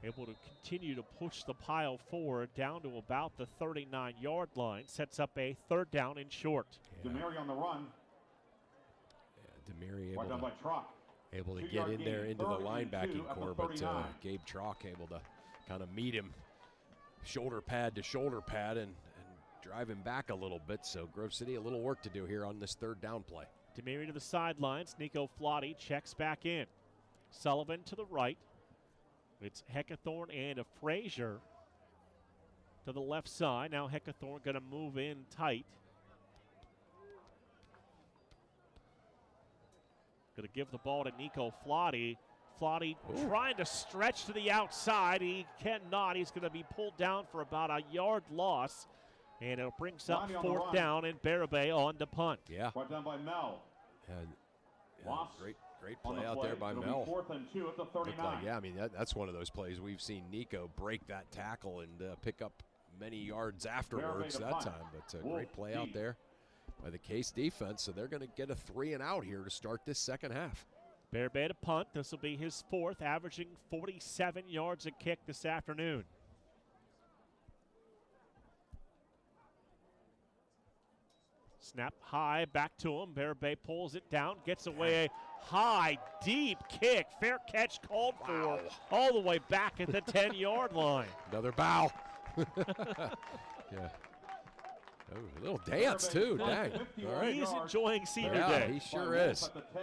able to continue to push the pile forward down to about the 39-yard line. Sets up a third down and short. Demiri on the run. Yeah, Demiri Brought down by Trock. able to get in there into the linebacking core, but Gabe Trock able to kind of meet him shoulder pad to shoulder pad and drive him back a little bit. So Grove City a little work to do here on this third down play. Demiri to the sidelines. Nico Flotti checks back in. Sullivan to the right. It's Heckathorn and a Frazier to the left side. Now Heckathorn going to move in tight. Going to give the ball to Nico Flotti. Flotti trying to stretch to the outside. He cannot. He's going to be pulled down for about a yard loss. And it brings up fourth down, and Barabay on to punt. Yeah. Brought down by Mel. Great play out there by Mel. 4th and 2 at the 39. I mean, that's one of those plays we've seen Nico break that tackle and pick up many yards afterwards that time. But a great play out there by the Case defense. So they're going to get a 3 and out here to start this second half. Barabay to punt. This will be his 4th, averaging 47 yards a kick this afternoon. Snap high, back to him. Barabay pulls it down, gets away a high, deep kick. Fair catch called for all the way back at the 10-yard line. Another bow. Yeah. Oh, a little dance, too. Dang. All right. He's enjoying senior day. day. He sure is. At the 10.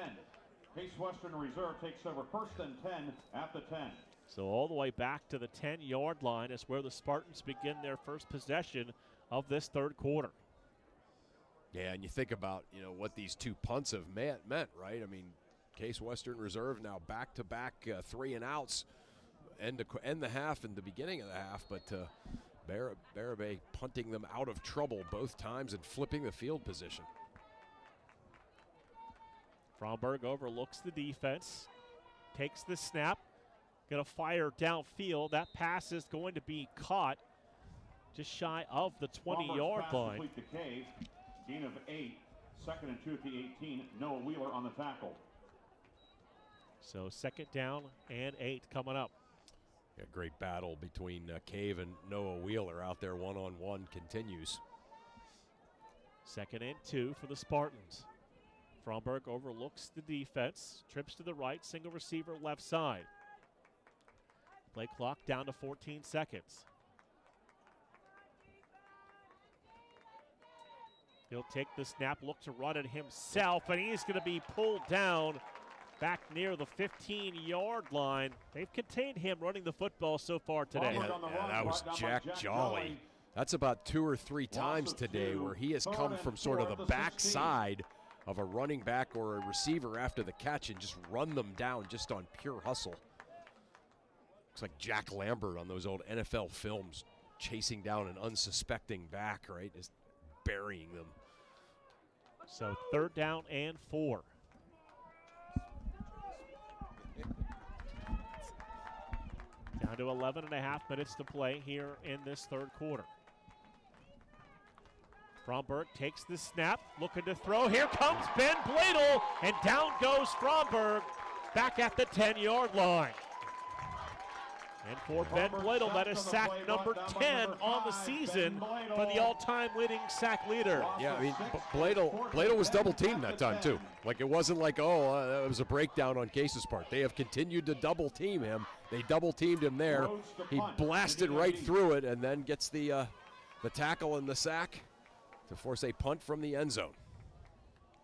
Case Western Reserve takes over 1st and 10 at the 10. So all the way back to the 10-yard line is where the Spartans begin their first possession of this third quarter. Yeah, and you think about, what these two punts have meant, right? I mean, Case Western Reserve now back-to-back 3-and-outs, end the half and the beginning of the half, but Barabay punting them out of trouble both times and flipping the field position. Fromberg overlooks the defense, takes the snap, going to fire downfield. That pass is going to be caught just shy of the 20-yard line. Gain of 8, 2nd and 2 at the 18. Noah Wheeler on the tackle. So 2nd down and 8 coming up. A great battle between Cave and Noah Wheeler out there. One-on-one continues. 2nd and 2 for the Spartans. Fromberg overlooks the defense, trips to the right, single receiver left side. Play clock down to 14 seconds. He'll take the snap, look to run it himself, and he's going to be pulled down back near the 15-yard line. They've contained him running the football so far today. Yeah, that was Jack Jolly. That's about 2 or 3 times today where he has come from sort of the backside of a running back or a receiver after the catch and just run them down just on pure hustle. Looks like Jack Lambert on those old NFL films, chasing down an unsuspecting back, right? Just burying them. So 3rd down and 4. Down to 11 and a half minutes to play here in this third quarter. Fromberg takes the snap, looking to throw. Here comes Ben Bladel, and down goes Fromberg back at the 10-yard line. And for Ben Bladel, that is sack number 10 on the season for the all-time leading sack leader. Yeah, I mean, Bladel was double-teamed that time, too. Like, it wasn't like, it was a breakdown on Case's part. They have continued to double-team him. They double-teamed him there. He blasted right through it and then gets the tackle and the sack to force a punt from the end zone.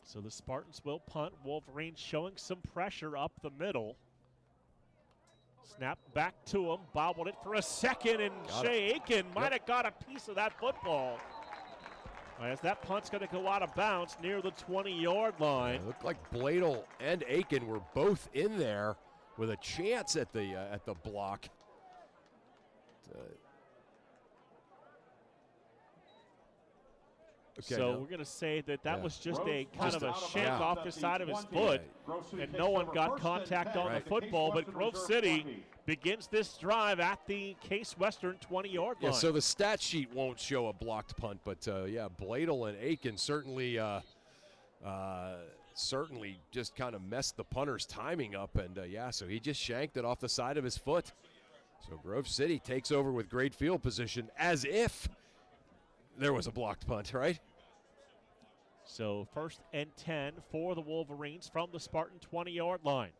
So the Spartans will punt. Wolverines showing some pressure up the middle. Snap back to him, bobbled it for a second, and Shea Aiken might have got a piece of that football. As that punt's going to go out of bounds near the 20-yard line. It looked like Bladel and Aiken were both in there with a chance at the block. Okay, so we're going to say that was just a kind of a shank off the side of his foot, and no one got contact on the football, but Grove City begins this drive at the Case Western 20-yard line. Yeah, so the stat sheet won't show a blocked punt, but Bladel and Aiken certainly just kind of messed the punter's timing up, and so he just shanked it off the side of his foot. So Grove City takes over with great field position as if there was a blocked punt, right? So 1st and 10 for the Wolverines from the Spartan 20-yard line.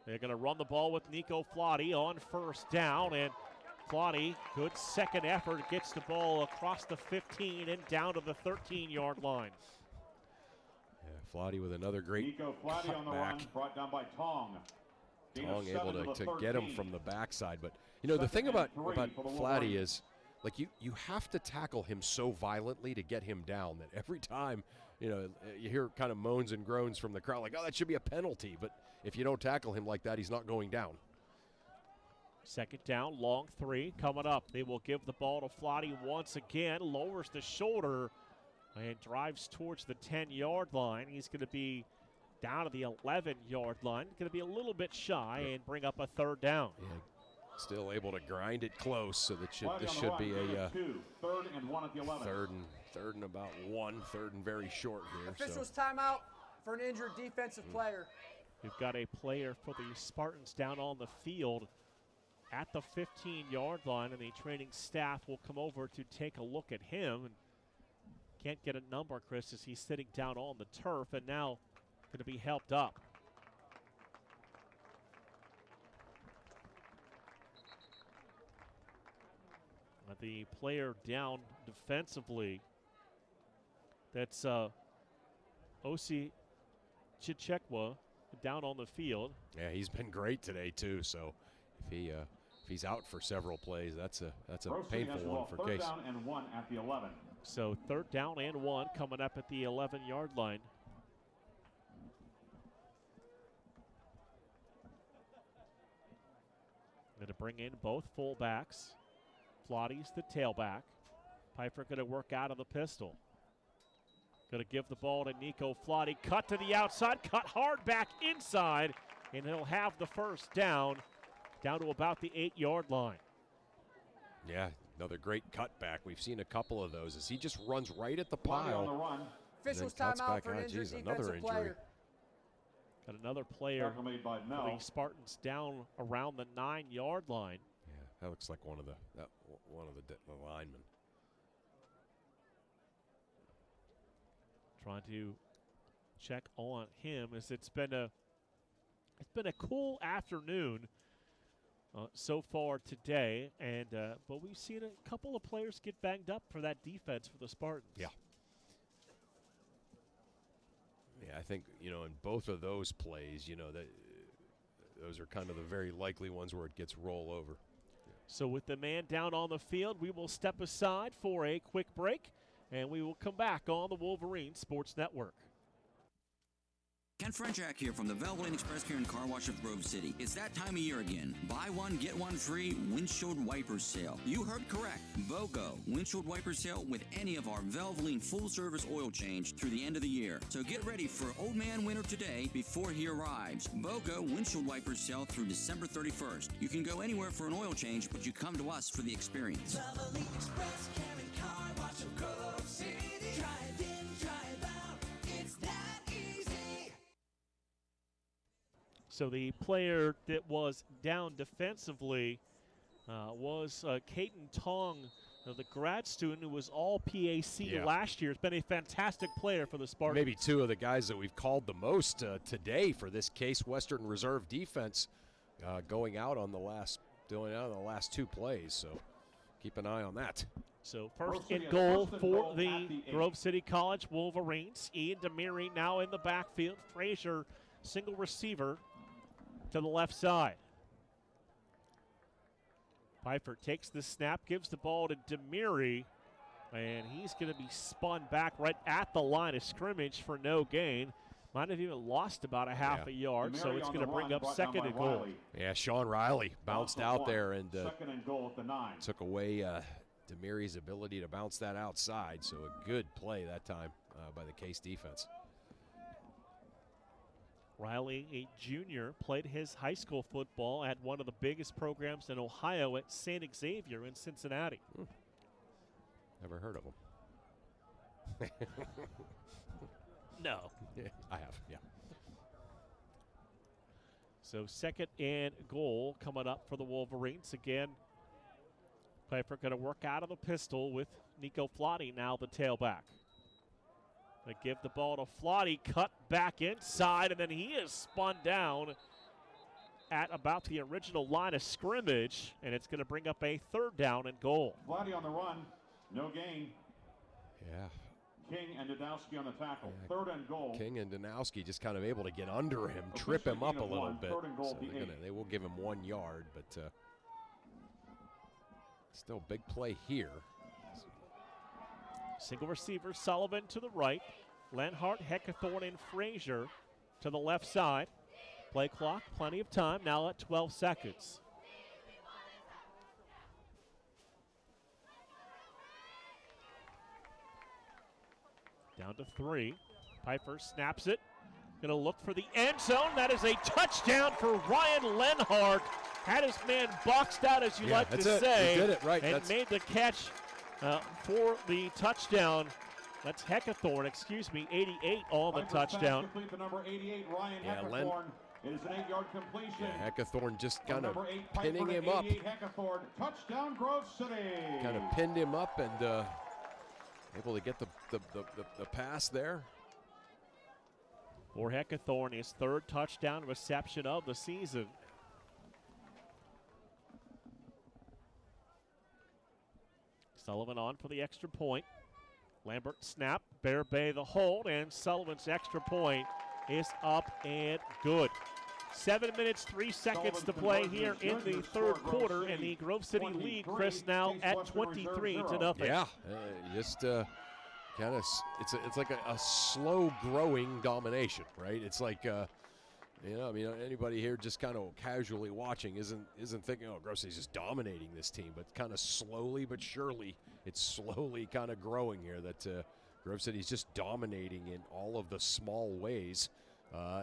They're going to run the ball with Nico Flotti on 1st down, and Flotti, good second effort, gets the ball across the 15 and down to the 13-yard line. Yeah, Flotti with another great Nico Flotti on the run, brought down by Tong. Tong able to get him from the backside, but the thing about Flotti is, like, you have to tackle him so violently to get him down that every time, you hear kind of moans and groans from the crowd, like, oh, that should be a penalty. But if you don't tackle him like that, he's not going down. 2nd down, long 3 coming up. They will give the ball to Flotti once again, lowers the shoulder, and drives towards the 10-yard line. He's going to be down to the 11-yard line, going to be a little bit shy and bring up a 3rd down. Yeah. Still able to grind it close, so this should be a 3rd and 1 at the 11. Third and about 1, 3rd and very short here. Officials timeout for an injured defensive player. We've got a player for the Spartans down on the field at the 15-yard line, and the training staff will come over to take a look at him. And can't get a number, Chris, as he's sitting down on the turf, and now going to be helped up. The player down defensively, that's Osi Chichekwa, down on the field. Yeah, he's been great today too. So if he's out for several plays, that's a painful one for Case. Third down and 1 at the 11. So 3rd down and 1 coming up at the 11-yard line. Going to bring in both fullbacks. Flotty's the tailback. Piper going to work out of the pistol. Going to give the ball to Nico Flotty. Cut to the outside, cut hard back inside, and he'll have the first down to about the 8-yard line. Yeah, another great cutback. We've seen a couple of those as he just runs right at the pile. On the run. Officials timeout for an injured another defensive injury. player. Got another player Tackle made by for Mel. the Spartans down around the 9-yard line. Yeah, that looks like one of the linemen. Trying to check on him as it's been a cool afternoon so far today, and but we've seen a couple of players get banged up for that defense for the Spartans. Yeah. Yeah, I think, in both of those plays, that those are kind of the very likely ones where it gets rollover. So with the man down on the field, we will step aside for a quick break, and we will come back on the Wolverine Sports Network. Ken Frenchak here from the Valvoline Express Care and Car Wash of Grove City. It's that time of year again. Buy one, get one free windshield wiper sale. You heard correct. BOGO windshield wiper sale with any of our Valvoline full-service oil change through the end of the year. So get ready for Old Man Winter today before he arrives. BOGO windshield wiper sale through December 31st. You can go anywhere for an oil change, but you come to us for the experience. Valvoline Express Care and Car Wash of Grove City. Drive in, drive out. It's that easy. So the player that was down defensively was Caden Tong, the grad student who was all PAC last year. Has been a fantastic player for the Spartans. Maybe two of the guys that we've called the most today for this Case Western Reserve defense going out on the last 2 plays. So keep an eye on that. So first and goal for the Grove City College Wolverines. Ian Demiri now in the backfield. Frazier, single receiver to the left side. Piper takes the snap, gives the ball to Demiri, and he's going to be spun back right at the line of scrimmage for no gain. Might have even lost about a half a yard, so it's going to bring up 2nd and goal. Yeah, Sean Riley bounced out there and 2nd and goal at the 9. took away Demiri's ability to bounce that outside. So a good play that time by the Case defense. Riley, a junior, played his high school football at one of the biggest programs in Ohio at St. Xavier in Cincinnati. Never heard of him. No. Yeah, I have, yeah. So 2nd and goal coming up for the Wolverines. Again, Piper going to work out of the pistol with Nico Flotty now the tailback. They give the ball to Flotty, cut back inside, and then he is spun down at about the original line of scrimmage, and it's going to bring up a 3rd down and goal. Flotty on the run, no gain. Yeah. King and Dodowski on the tackle. 3rd and goal. King and Danowski just kind of able to get under him, trip him up a little bit. 3rd and goal, so they will give him 1 yard, but still big play here. Single receiver, Sullivan to the right. Lenhart, Heckathorn, and Frazier to the left side. Play clock, plenty of time, now at 12 seconds. Down to 3. Piper snaps it. Gonna look for the end zone. That is a touchdown for Ryan Lenhart. Had his man boxed out, as you like to say. He did it right. And made the catch for the touchdown. That's Heckathorn, 88 on the touchdown. Complete the number 88, Ryan Heckathorn. It is an 8-yard completion. Yeah, Heckathorn just kind of Number 8, pinning Piper, him up. Heckathorn, touchdown Grove City. Kind of pinned him up and able to get the pass there. For Heckathorn, his 3rd touchdown reception of the season. Sullivan on for the extra point. Lambert snap, Bear Bay the hold, and Sullivan's extra point is up and good. 7 minutes, 3 seconds to play here in the third quarter, and the Grove City lead, Chris, now at 23-0. Yeah, just kind of, it's like a slow-growing domination, right? It's like, anybody here just kind of casually watching isn't thinking, oh, Grove City's just dominating this team, but kind of slowly but surely, it's slowly kind of growing here that Grove City's just dominating in all of the small ways.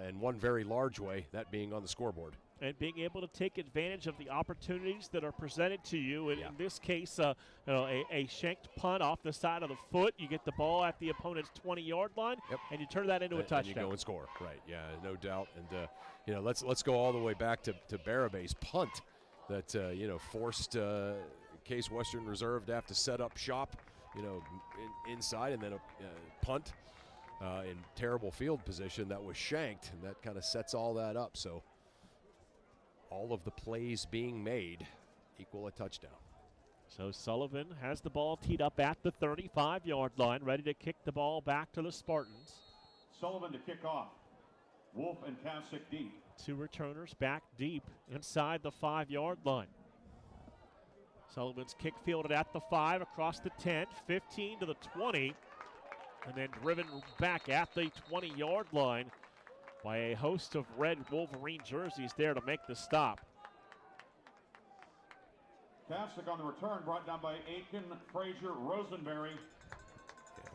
And one very large way, that being on the scoreboard. And being able to take advantage of the opportunities that are presented to you. And in this case, a shanked punt off the side of the foot. You get the ball at the opponent's 20-yard line, and you turn that into a touchdown. And you go and score, right? Yeah, no doubt. And let's go all the way back to Barabay's punt that forced Case Western Reserve to have to set up shop, inside, and then a punt. In terrible field position that was shanked, and that kind of sets all that up. So all of the plays being made equal a touchdown. So Sullivan has the ball teed up at the 35-yard line, ready to kick the ball back to the Spartans. Sullivan to kick off. Wolf and Kasick deep. Two returners back deep inside the 5-yard line. Sullivan's kick fielded at the 5, across the 10, 15 to the 20. And then driven back at the 20-yard line by a host of red Wolverine jerseys there to make the stop. Kasick on the return, brought down by Aiken, Frazier, Rosenberry.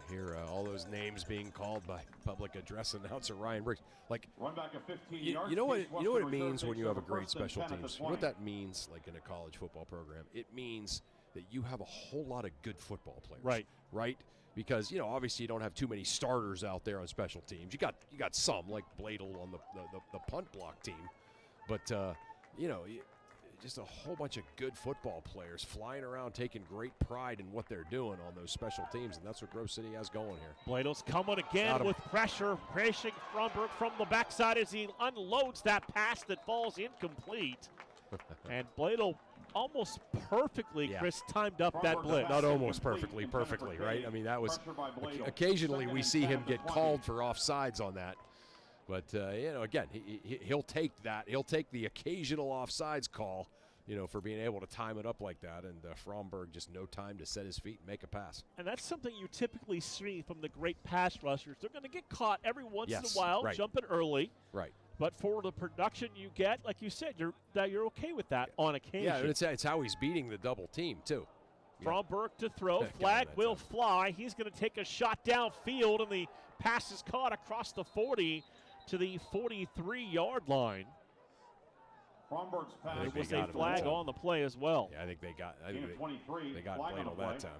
Hear all those names being called by public address announcer Ryan Briggs. Like, run back a 15 yards. You know what it means when you have a great special teams? You know what that means, like in a college football program? It means that you have a whole lot of good football players. Right? Because, obviously you don't have too many starters out there on special teams. You got some, like Bladel on the punt block team. But, just a whole bunch of good football players flying around taking great pride in what they're doing on those special teams, and that's what Grove City has going here. Bladel's coming again with pressure, pressing Fromberg from the backside as he unloads that pass that falls incomplete. And Bladel almost perfectly, Chris, timed up that blitz. Not almost perfectly, right? I mean, that was occasionally we see him get called for offsides on that. But, again, he'll take that. He'll take the occasional offsides call, for being able to time it up like that. And Fromberg just no time to set his feet and make a pass. And that's something you typically see from the great pass rushers. They're going to get caught every once in a while, jumping early. Right. But for the production you get, like you said, you're okay with that on occasion. Yeah, and it's how he's beating the double team, too. Fromberg to throw. Flag will fly. He's going to take a shot downfield, and the pass is caught across the 40 to the 43-yard line. Fromberg's pass. There was a flag on the play as well. Yeah, I think they got Bladel that time.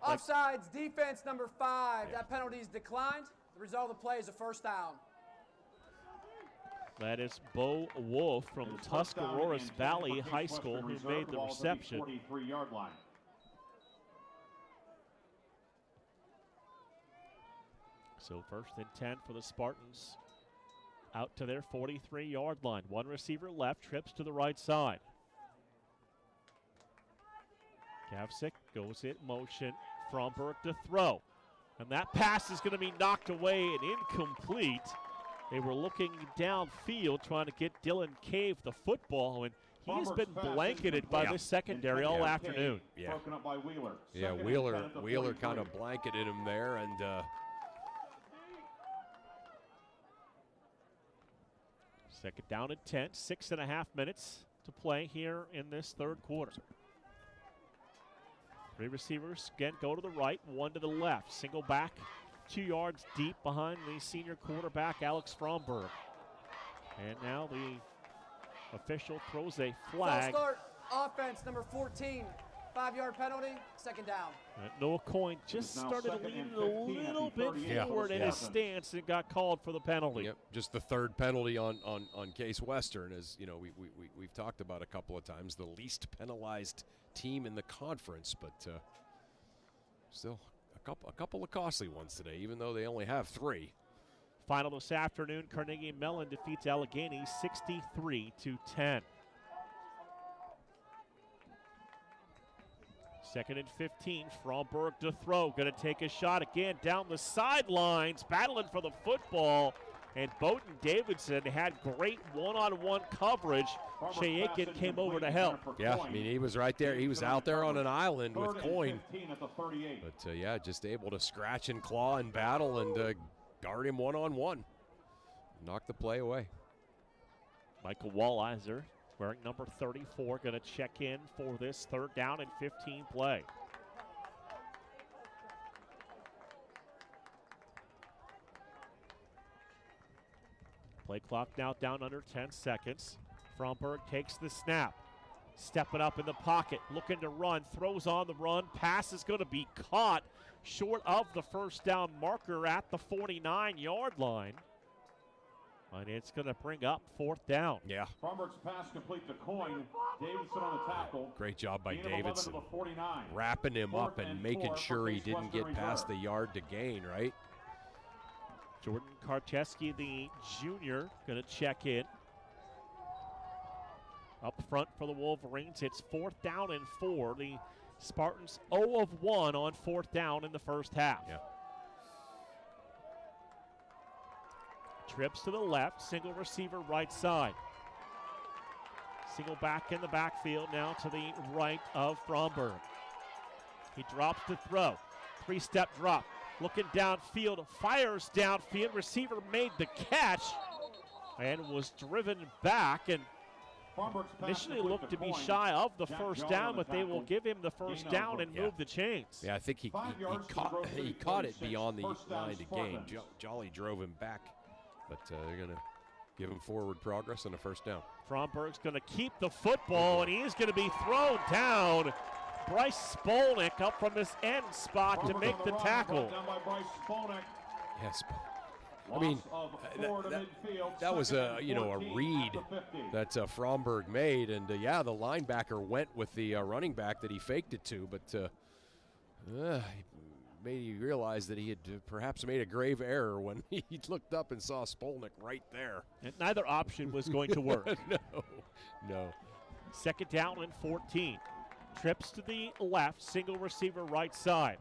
Offsides, defense number 5. Yeah. That penalty is declined. The result of the play is a first down. That is Bo Wolf from Tuscaroras Valley High School who made the reception. 43-yard line. So 1st and 10 for the Spartans out to their 43-yard line. One receiver left, trips to the right side. Kavcik goes in motion. Fromberg to throw. And that pass is going to be knocked away and incomplete. They were looking downfield trying to get Dylan Cave the football, and he has been blanketed by this secondary all afternoon. Yeah. Broken up by Wheeler. Yeah, Wheeler kind of blanketed him there, and second down and 10, 6.5 minutes to play here in this third quarter. 3 receivers again go to the right, 1 to the left. Single back, 2 yards deep behind the senior quarterback, Alex Fromberg. And now the official throws a flag. False start, offense number 14. 5-yard penalty, second down. Noah Coyne just started leaning a little bit forward in his stance and got called for the penalty. Yep, just the third penalty on Case Western. As we've talked about a couple of times, the least penalized team in the conference, but still a couple of costly ones today, even though they only have 3. Final this afternoon, Carnegie Mellon defeats Allegheny 63-10. 2nd and 15, Fromberg to throw. Going to take a shot again down the sidelines, battling for the football. and Bowden Davidson had great one-on-one coverage. Shea Aiken came over to help. Yeah, I mean, he was right there. He was out there on an island with Coyne. But, yeah, just able to scratch and claw and battle and guard him one-on-one. Knock the play away. Michael Walliser, wearing number 34, going to check in for this 3rd down and 15 play. Play clock now down under 10 seconds. Fromberg takes the snap. Stepping up in the pocket, looking to run, throws on the run. Pass is going to be caught short of the first down marker at the 49-yard line. And it's going to bring up 4th down. Yeah. Fromberg's pass complete to Coyne. Davidson on the tackle. Great job by Gain of Davidson. 11 to the 49. Wrapping him up and making 4 sure he for didn't Case get past the Western yard to gain, right? Jordan Karcheski, the junior, going to check in. Up front for the Wolverines, it's 4th down and 4. The Spartans 0 of 1 on 4th down in the first half. Yeah. Trips to the left, single receiver right side. Single back in the backfield now to the right of Fromberg. He drops to throw. 3-step drop. Looking downfield, fires downfield. Receiver made the catch and was driven back and initially looked to be shy of the first down, but they will give him the first down and move the chains. Yeah, I think he caught it beyond the line to gain. Jolly drove him back, but they're going to give him forward progress on a first down. Fromberg's going to keep the football, and he's going to be thrown down. Bryce Spolnick up from this end spot to make the tackle. Yes. I mean, that was a read that Fromberg made, and yeah, the linebacker went with the running back that he faked it to, but he made you realize that he had perhaps made a grave error when he looked up and saw Spolnick right there. And neither option was going to work. No. 2nd down and 14. Trips to the left, single receiver right side.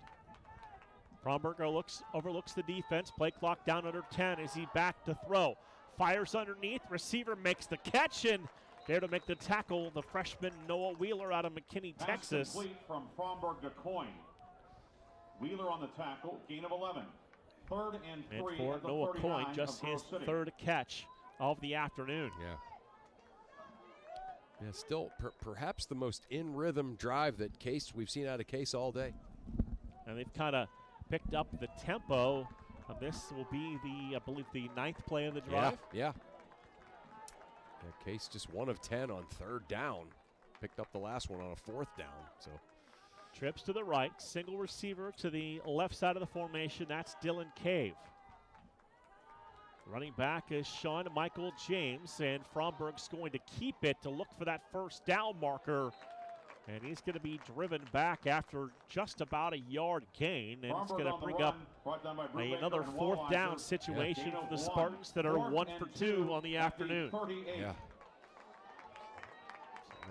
Fromberg overlooks the defense. Play clock down under 10 as he back to throw. Fires underneath. Receiver makes the catch, and there to make the tackle, the freshman Noah Wheeler out of McKinney, Texas. Complete from Fromberg to Coyne. Wheeler on the tackle, gain of 11. 3rd and 3 and for at the Noah 39 Coyne, just of his Grove City. 3rd catch of the afternoon. Yeah, still perhaps the most in-rhythm drive that we've seen out of Case all day. And they've kind of picked up the tempo. This will be I believe, the 9th play of the drive. Yeah. Case just 1 of 10 on 3rd down. Picked up the last one on a 4th down. So trips to the right, single receiver to the left side of the formation. That's Dylan Cave. Running back is Sean Michael James, and Fromberg's going to keep it to look for that first down marker. And he's going to be driven back after just about a yard gain, and it's going to bring up another 4th down situation for the Spartans that are 1 for 2 on the afternoon. Yeah.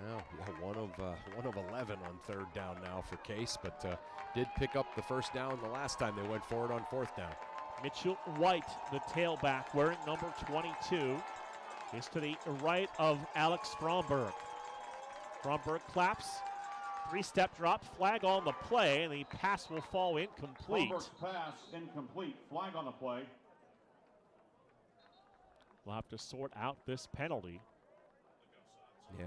Now, 1 of 11 on 3rd down now for Case, but did pick up the first down the last time they went forward on 4th down. Mitchell White, the tailback, wearing number 22, is to the right of Alex Fromberg. Fromberg claps, 3-step drop, flag on the play, and the pass will fall incomplete. Fromberg's pass incomplete, flag on the play. We'll have to sort out this penalty. Yeah,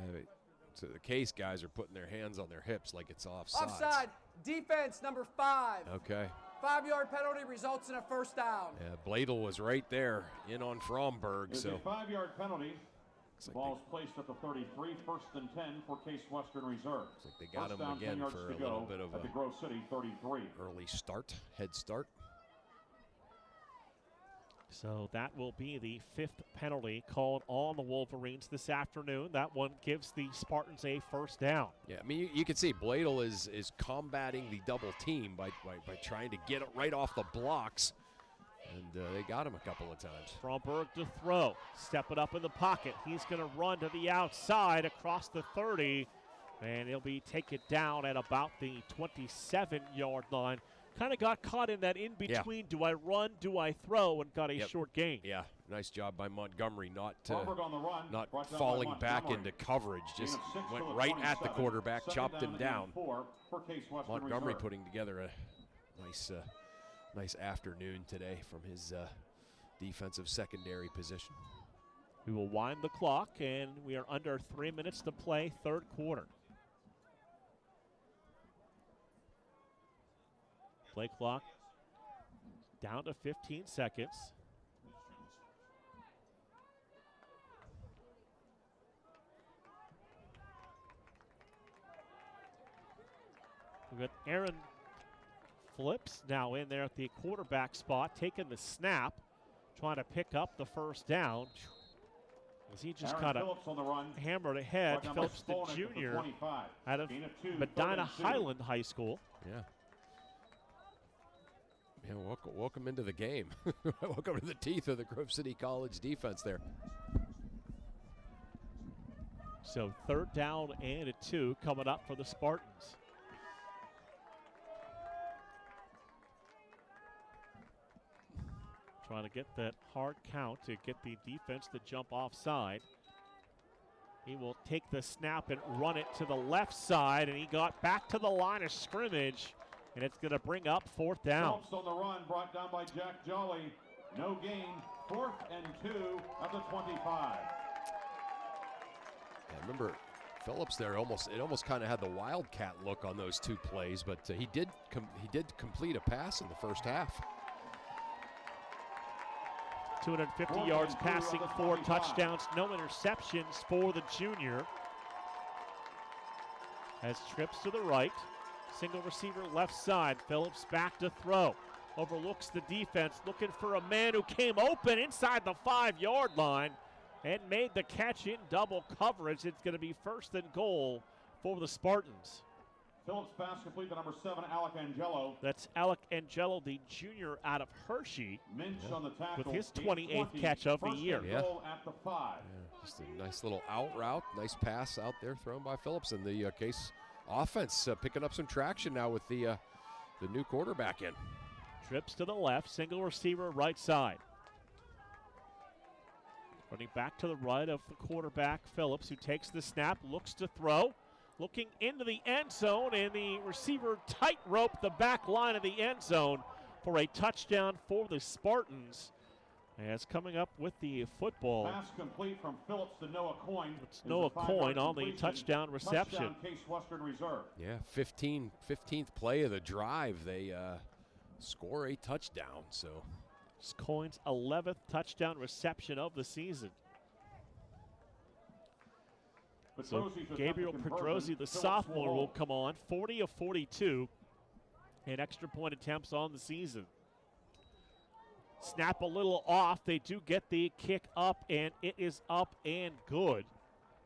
so the Case guys are putting their hands on their hips like it's offside. Offside, defense number 5. Okay. 5-yard penalty results in a first down. Yeah, Bladel was right there in on Fromberg. It's so a 5-yard penalty. Like Ball's placed at the 33, 1st and 10 for Case Western Reserve. Looks like they got First him down, again 10 yards for to a go little bit of at the Grove City 33. Early start, head start. So that will be the 5th penalty called on the Wolverines this afternoon. That one gives the Spartans a first down. Yeah, I mean, you can see Bladel is combating the double team by trying to get it right off the blocks. And they got him a couple of times. Fromberg to throw. Step it up in the pocket. He's going to run to the outside across the 30. And he'll be taken down at about the 27-yard line. Kind of got caught in that in-between. Yeah. Do I run? Do I throw? And got a short gain. Yeah, Nice job by Montgomery not Bromberg on the run, not brought down by falling back Montgomery. into coverage. Just Gain of 6 went to the right at the 27. quarterback, Second chopped him and down. 4 for Case Western Montgomery Reserve. putting together a nice afternoon today from his defensive secondary position. We will wind the clock, and we are under 3 minutes to play, third quarter. Play clock down to 15 seconds. We've got Aaron Phillips now in there at the quarterback spot, taking the snap, trying to pick up the first down. As he just kind of hammered ahead. Phillips, the junior, out of Medina Highland High School. Yeah. Yeah, welcome into the game. Welcome to the teeth of the Grove City College defense there. So 3rd down and 2 coming up for the Spartans. Trying to get that hard count to get the defense to jump offside. He will take the snap and run it to the left side, and he got back to the line of scrimmage, and it's going to bring up 4th down. Phillips on the run, brought down by Jack Jolly. No gain, 4th and 2 of the 25. Yeah, remember Phillips there it almost kind of had the Wildcat look on those 2 plays, but he did complete a pass in the first half. 250 yards passing, 4 touchdowns, no interceptions for the junior. As trips to the right, single receiver left side, Phillips back to throw. Overlooks the defense, looking for a man who came open inside the 5-yard line and made the catch in double coverage. It's going to be 1st and goal for the Spartans. Phillips pass complete to number 7, Alec Angelo. That's Alec Angelo, the junior out of Hershey, Minch on the tackle, with his 28th catch of the year. Yeah. Goal at the 5. Yeah, just a nice little out route, nice pass out there thrown by Phillips, and the Case offense picking up some traction now with the new quarterback in. Trips to the left, single receiver right side. Running back to the right of the quarterback, Phillips, who takes the snap, looks to throw. Looking into the end zone, and the receiver tightrope the back line of the end zone for a touchdown for the Spartans. As coming up with the football. Pass complete from Phillips to Noah Coyne. It's Noah Coyne on the touchdown reception. Touchdown, Case Western Reserve. Yeah, 15th play of the drive. They score a touchdown. So it's Coyne's 11th touchdown reception of the season. So Gabriel Pedrosi, the sophomore, will come on. 40 of 42 in extra point attempts on the season. Snap a little off. They do get the kick up, and it is up and good.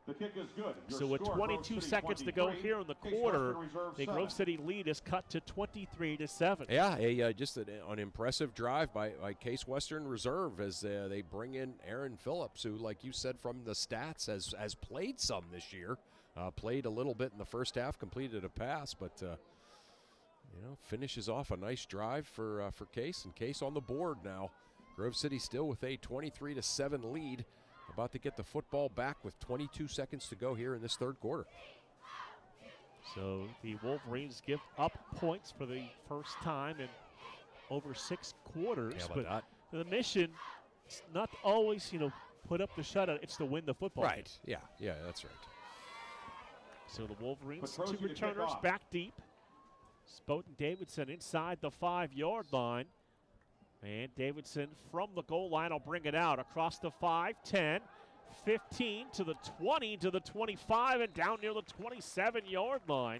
The kick is good. So with 22 seconds to go here in the quarter, the Grove City lead is cut to 23-7. Yeah, just an impressive drive by Case Western Reserve as they bring in Aaron Phillips, who, like you said from the stats, has played some this year. Played a little bit in the first half, completed a pass, but finishes off a nice drive for Case, and Case on the board now. Grove City still with a 23-7 lead. About to get the football back with 22 seconds to go here in this third quarter. So the Wolverines give up points for the first time in over 6 quarters. But the mission is not to always, put up the shutout. It's to win the football game. Right. Yeah, that's right. So the Wolverines, 2 returners back deep. Spoten Davidson inside the 5-yard line. And Davidson from the goal line will bring it out across the 5, 10, 15 to the 20 to the 25 and down near the 27-yard line.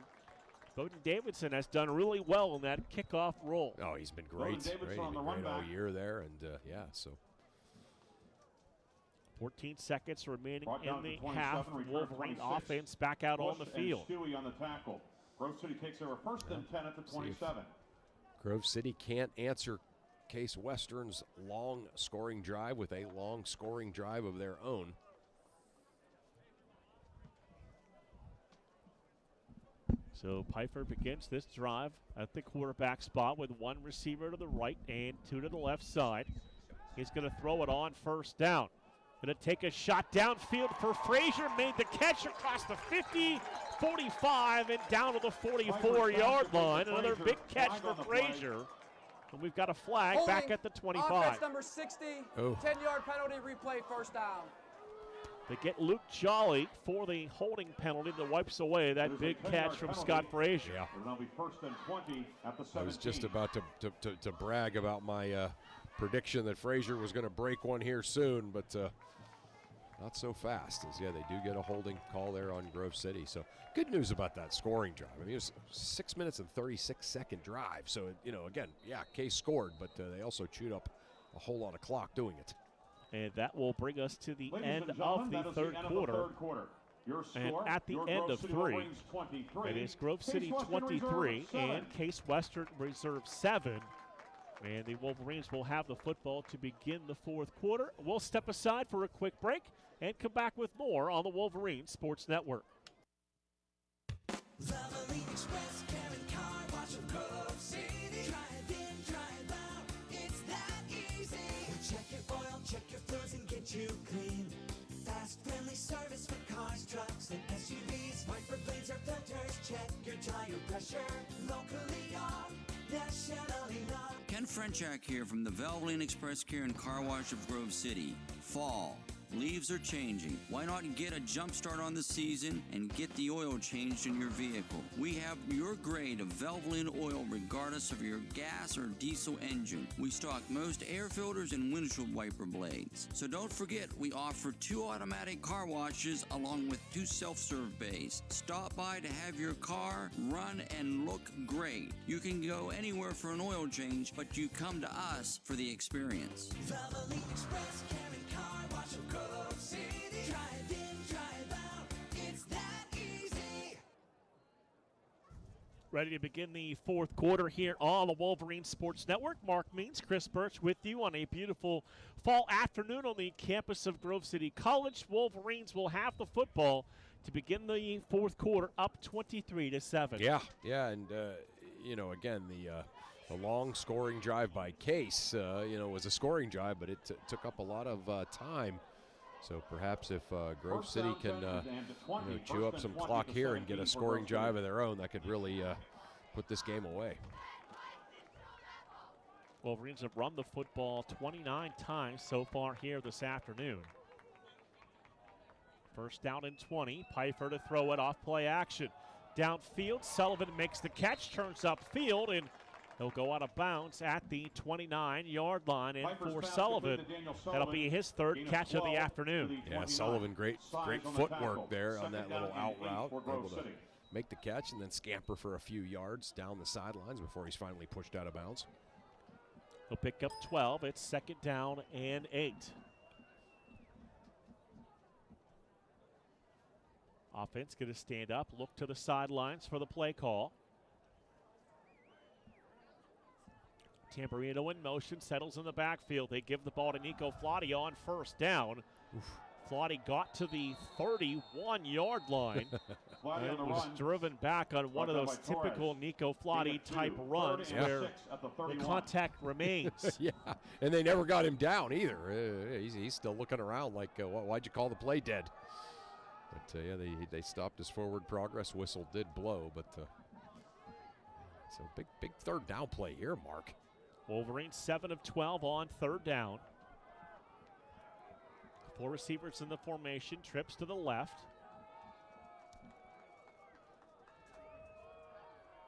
Bowden Davidson has done really well in that kickoff role. Oh, he's been great. He's been great all year there, and so. 14 seconds remaining in the half. Wolverine offense back out on the field. Stewie on the tackle. Grove City takes over 1st and 10 at the 27. Grove City can't answer Case Western's long scoring drive with a long scoring drive of their own. So Pfeiffer begins this drive at the quarterback spot with 1 receiver to the right and 2 to the left side. He's going to throw it on first down. Going to take a shot downfield for Frazier. Made the catch across the 50, 45, and down to the 44-yard line. Another big catch for Frazier. And we've got a flag Holding, back at the 25. Offense number 60, 10-yard penalty, replay, first down. They get Luke Jolly for the holding penalty that wipes away that big catch from Scott Frazier. Yeah. It'll be first and 20 at the 17. I was just about to brag about my prediction that Frazier was going to break one here soon, but not so fast. As they do get a holding call there on Grove City. So good news about that scoring drive. I mean, it was 6 minutes and 36-second drive. So, again, Case scored, but they also chewed up a whole lot of clock doing it. And that will bring us to the end of the third quarter. And at the end of three, it is Grove City 23 and Case Western Reserve 7. And the Wolverines will have the football to begin the fourth quarter. We'll step aside for a quick break and come back with more on the Wolverine Sports Network. Valvoline Express, Karen Car Wash of Grove City. Drive in, drive out, it's that easy. We'll check your oil, check your fluids, and get you clean. Fast, friendly service for cars, trucks, and SUVs. Wiper blades or filters, check your tire pressure. Locally owned, nationally known. Ken Frenchak here from the Valvoline Express Care and Car Wash of Grove City. Fall. Leaves are changing. Why not get a jump start on the season and get the oil changed in your vehicle? We have your grade of Valvoline oil regardless of your gas or diesel engine. We stock most air filters and windshield wiper blades. So don't forget, we offer 2 automatic car washes along with 2 self-serve bays. Stop by to have your car run and look great. You can go anywhere for an oil change, but you come to us for the experience. Valvoline Express, Karen Car Wash of Grove City. Drive in, drive out, it's that easy. Ready to begin the fourth quarter here on the Wolverine Sports Network. Mark Means, Chris Birch with you on a beautiful fall afternoon on the campus of Grove City College. Wolverines will have the football to begin the fourth quarter, up 23-7. Yeah, and again, the long scoring drive by Case, was a scoring drive, but it took up a lot of time. So perhaps if Grove City can chew up some clock here and get a scoring drive of their own, that could really put this game away. Wolverines have run the football 29 times so far here this afternoon. First down and 20. Pfeiffer to throw it off play action. Downfield, Sullivan makes the catch, turns upfield, and he'll go out of bounds at the 29-yard line. And for Sullivan, that'll be his third catch of the afternoon. Yeah, Sullivan, great footwork there on that little out route. Able to make the catch and then scamper for a few yards down the sidelines before he's finally pushed out of bounds. He'll pick up 12. It's second down and 8. Offense going to stand up, look to the sidelines for the play call. Tamburino in motion, settles in the backfield. They give the ball to Nico Flotti on first down. Flotti got to the 31-yard line and was driven back on one of those typical Nico Flotti type runs where the contact remains. Yeah, and they never got him down either. He's still looking around like, why'd you call the play dead? But they stopped his forward progress. Whistle did blow, but so big third down play here, Mark. Wolverines 7 of 12 on third down. 4 receivers in the formation, trips to the left.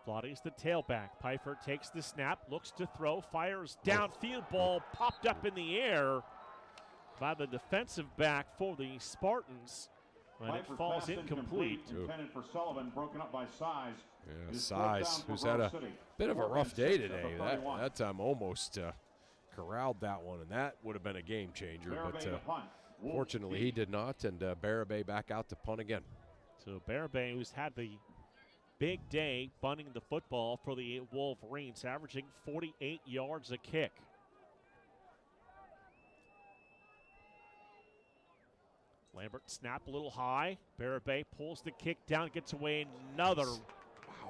Flotti's the tailback. Pfeiffer takes the snap, looks to throw, fires downfield, ball popped up in the air by the defensive back for the Spartans. And it falls incomplete. Intended for Sullivan, broken up by Size. Yeah, Size, who's had a bit of a rough day today. That time almost corralled that one, and that would have been a game changer. But fortunately, he did not, and Barabay back out to punt again. So Barabay, who's had the big day punting the football for the Wolverines, averaging 48 yards a kick. Lambert snap a little high. Barabay pulls the kick down, gets away. Another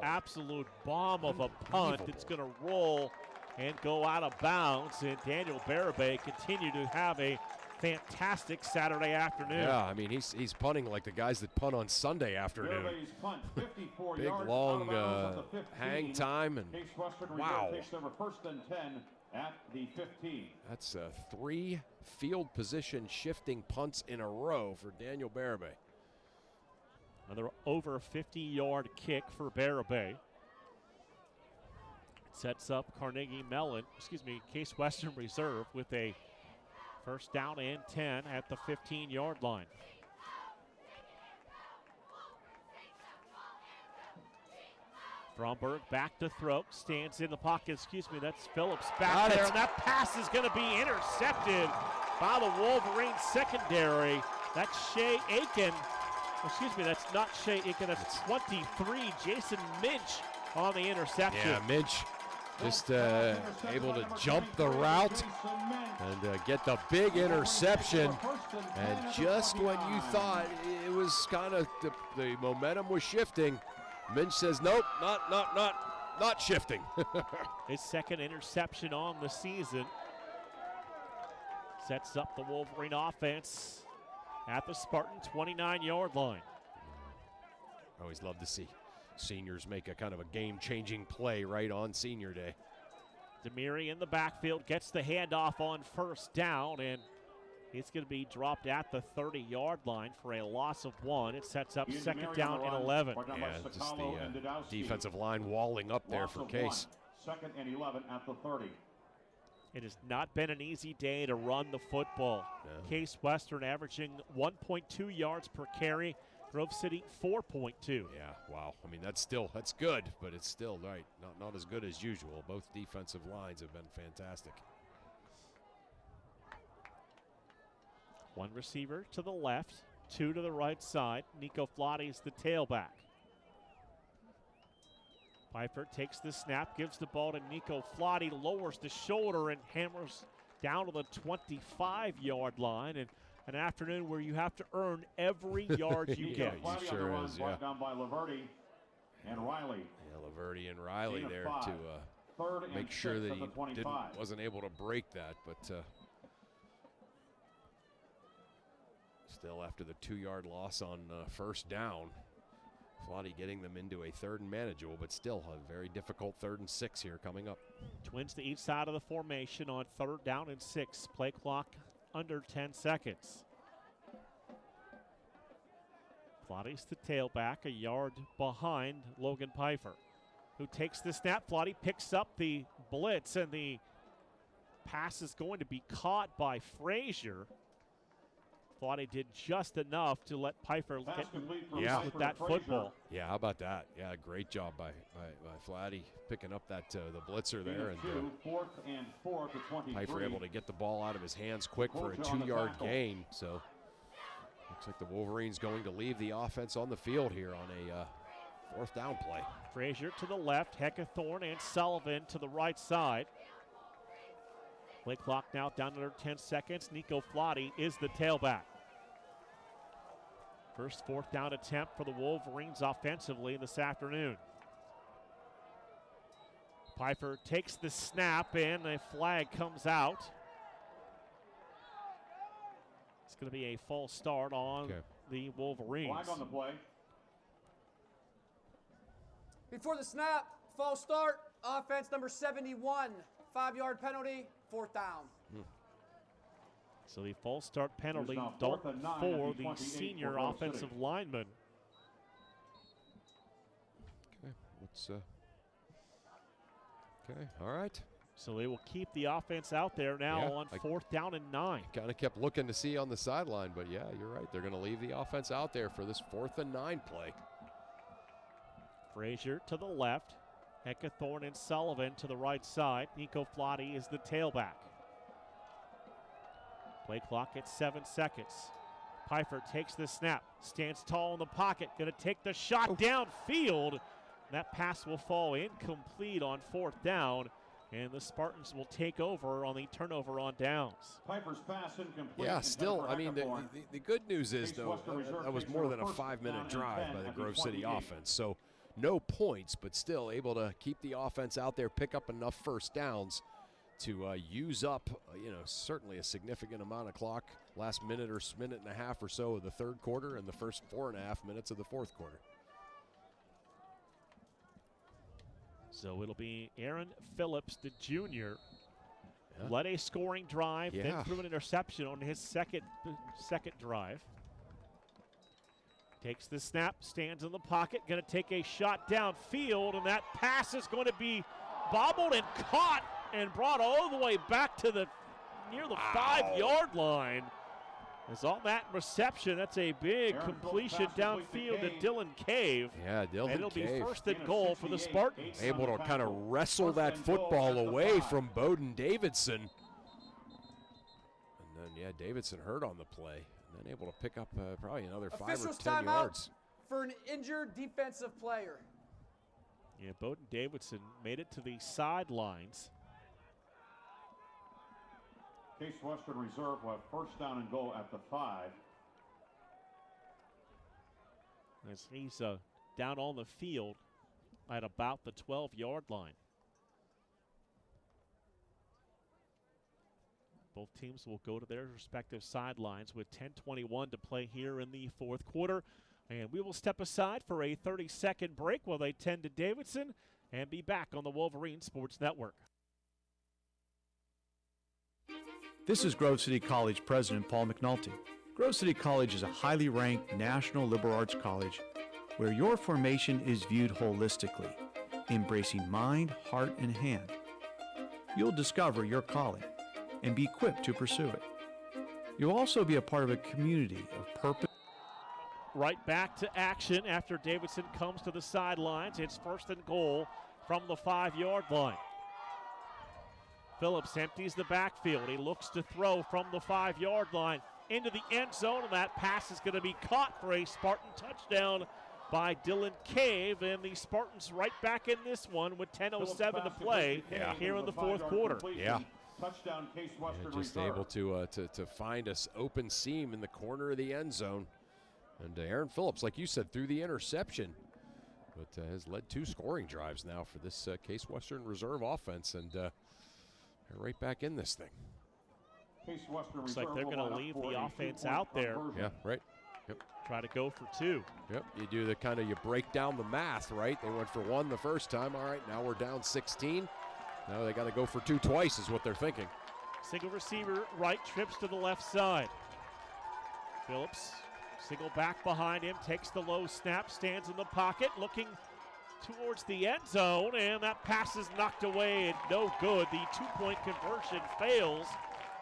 absolute bomb of a punt. It's going to roll and go out of bounds. And Daniel Barabay continue to have a fantastic Saturday afternoon. Yeah, I mean, he's punting like the guys that punt on Sunday afternoon. Barabay's punt, 54 Big, yards, long out of bounds at the 15. hang time. And Case Western wow. takes over 1st and 10 at the 15. That's 3 field position shifting punts in a row for Daniel Barabay. Another over 50-yard kick for Barabay. Sets up Case Western Reserve with a first down and 10 at the 15-yard line. Fromberg back to throw, stands in the pocket, that's Phillips back there, and that pass is going to be intercepted by the Wolverines secondary. That's Shea Aiken. That's not Shea Aiken, that's 23, Jason Minch on the interception. Yeah, Minch just able to jump the route and get the big interception. And just when you thought it was kind of the momentum was shifting, Minch says, nope, not shifting. His second interception on the season. Sets up the Wolverine offense at the Spartan 29-yard line. Always love to see seniors make a kind of a game-changing play right on senior day. Demiri in the backfield gets the handoff on first down, and it's going to be dropped at the 30-yard line for a loss of 1. It sets up second down and 11. Yeah, just the defensive line walling up there for Case. 2nd and 11 at the 30. It has not been an easy day to run the football. No. Case Western averaging 1.2 yards per carry. Grove City 4.2. Yeah, wow. I mean, that's good, but it's still not as good as usual. Both defensive lines have been fantastic. One receiver to the left, 2 to the right side. Nico Flotti is the tailback. Pfeiffer takes the snap, gives the ball to Nico Flotti, lowers the shoulder and hammers down to the 25-yard line. And an afternoon where you have to earn every yard you get. He sure is, yeah. Down by Laverty and Riley. Yeah, Laverty and Riley there to make sure that he wasn't able to break that, but still after the 2-yard loss on first down, Flotti getting them into a 3rd and manageable, but still a very difficult 3rd and 6 here coming up. Twins to each side of the formation on 3rd down and 6. Play clock under 10 seconds. Flotti's the tailback, a yard behind Logan Pfeiffer, who takes the snap. Flotti picks up the blitz, and the pass is going to be caught by Frazier. Flotti did just enough to let Pfeiffer get loose with that football. Yeah, how about that? Yeah, great job by Flotti picking up that the blitzer there, and 4th and 4 to 23. Pfeiffer able to get the ball out of his hands quick for a 2-yard gain. So looks like the Wolverines going to leave the offense on the field here on a 4th down play. Frazier to the left, Heckathorn and Sullivan to the right side. Play clock now down under 10 seconds. Nico Flotti is the tailback. First 4th down attempt for the Wolverines offensively this afternoon. Pfeiffer takes the snap, and a flag comes out. It's going to be a false start on the Wolverines. Flag on the play. Before the snap, false start, offense number 71. 5-yard penalty, 4th down. So the false start penalty for the senior offensive lineman. Okay, let's okay, all right. So they will keep the offense out there now on 4th down and 9. Kind of kept looking to see on the sideline, but yeah, you're right. They're going to leave the offense out there for this 4th and 9 play. Frazier to the left. Heckathorn and Sullivan to the right side. Nico Flotti is the tailback. Play clock at 7 seconds. Pfeiffer takes the snap, stands tall in the pocket, going to take the shot downfield. That pass will fall incomplete on 4th down, and the Spartans will take over on the turnover on downs. Pfeiffer's pass incomplete. Yeah, still, I mean, the good news is, though, that was more than a 5-minute drive by the Grove City offense. So no points, but still able to keep the offense out there, pick up enough first downs to use up, certainly a significant amount of clock. Last minute and a half or so of the third quarter and the first 4.5 minutes of the fourth quarter. So it'll be Aaron Phillips, the junior, led a scoring drive, then threw an interception on his second drive. Takes the snap, stands in the pocket, going to take a shot downfield, and that pass is going to be bobbled and caught and brought all the way back to near the 5-yard line. As on that reception, that's a big completion downfield to Dylan Cave. Yeah, Dylan and it'll Cave. be first and goal for the Spartans. Able to kind of wrestle that football away from Bowden Davidson. And then, Davidson hurt on the play. And then able to pick up probably another 5 or 10 yards. For an injured defensive player. Yeah, Bowden Davidson made it to the sidelines. Case Western Reserve will have first down and goal at the 5. As he's down on the field at about the 12-yard line. Both teams will go to their respective sidelines with 10:21 to play here in the fourth quarter. And we will step aside for a 30-second break while they tend to Davidson and be back on the Wolverine Sports Network. This is Grove City College President Paul McNulty. Grove City College is a highly ranked national liberal arts college where your formation is viewed holistically, embracing mind, heart, and hand. You'll discover your calling and be equipped to pursue it. You'll also be a part of a community of purpose. Right back to action after Davidson comes to the sidelines. It's first and goal from the 5-yard line. Phillips empties the backfield. He looks to throw from the 5-yard line into the end zone, and that pass is going to be caught for a Spartan touchdown by Dylan Cave, and the Spartans right back in this one with 10:07 to play here in the fourth quarter. Yeah. Touchdown, Case Western Just Reserve. able to find an open seam in the corner of the end zone. And Aaron Phillips, like you said, threw the interception, but has led 2 scoring drives now for this Case Western Reserve offense, and they're right back in this thing. Case Western Looks Reserve like they're will going to line leave up for the a offense 2-point out there. conversion. Yeah, right. Yep. Try to go for 2. Yep, you do the kind of, you break down the math, right? They went for 1 the first time. All right, now we're down 16. Now they got to go for 2 twice is what they're thinking. Single receiver right, trips to the left side. Phillips, single back behind him, takes the low snap, stands in the pocket, looking towards the end zone, and that pass is knocked away and no good. The 2-point conversion fails,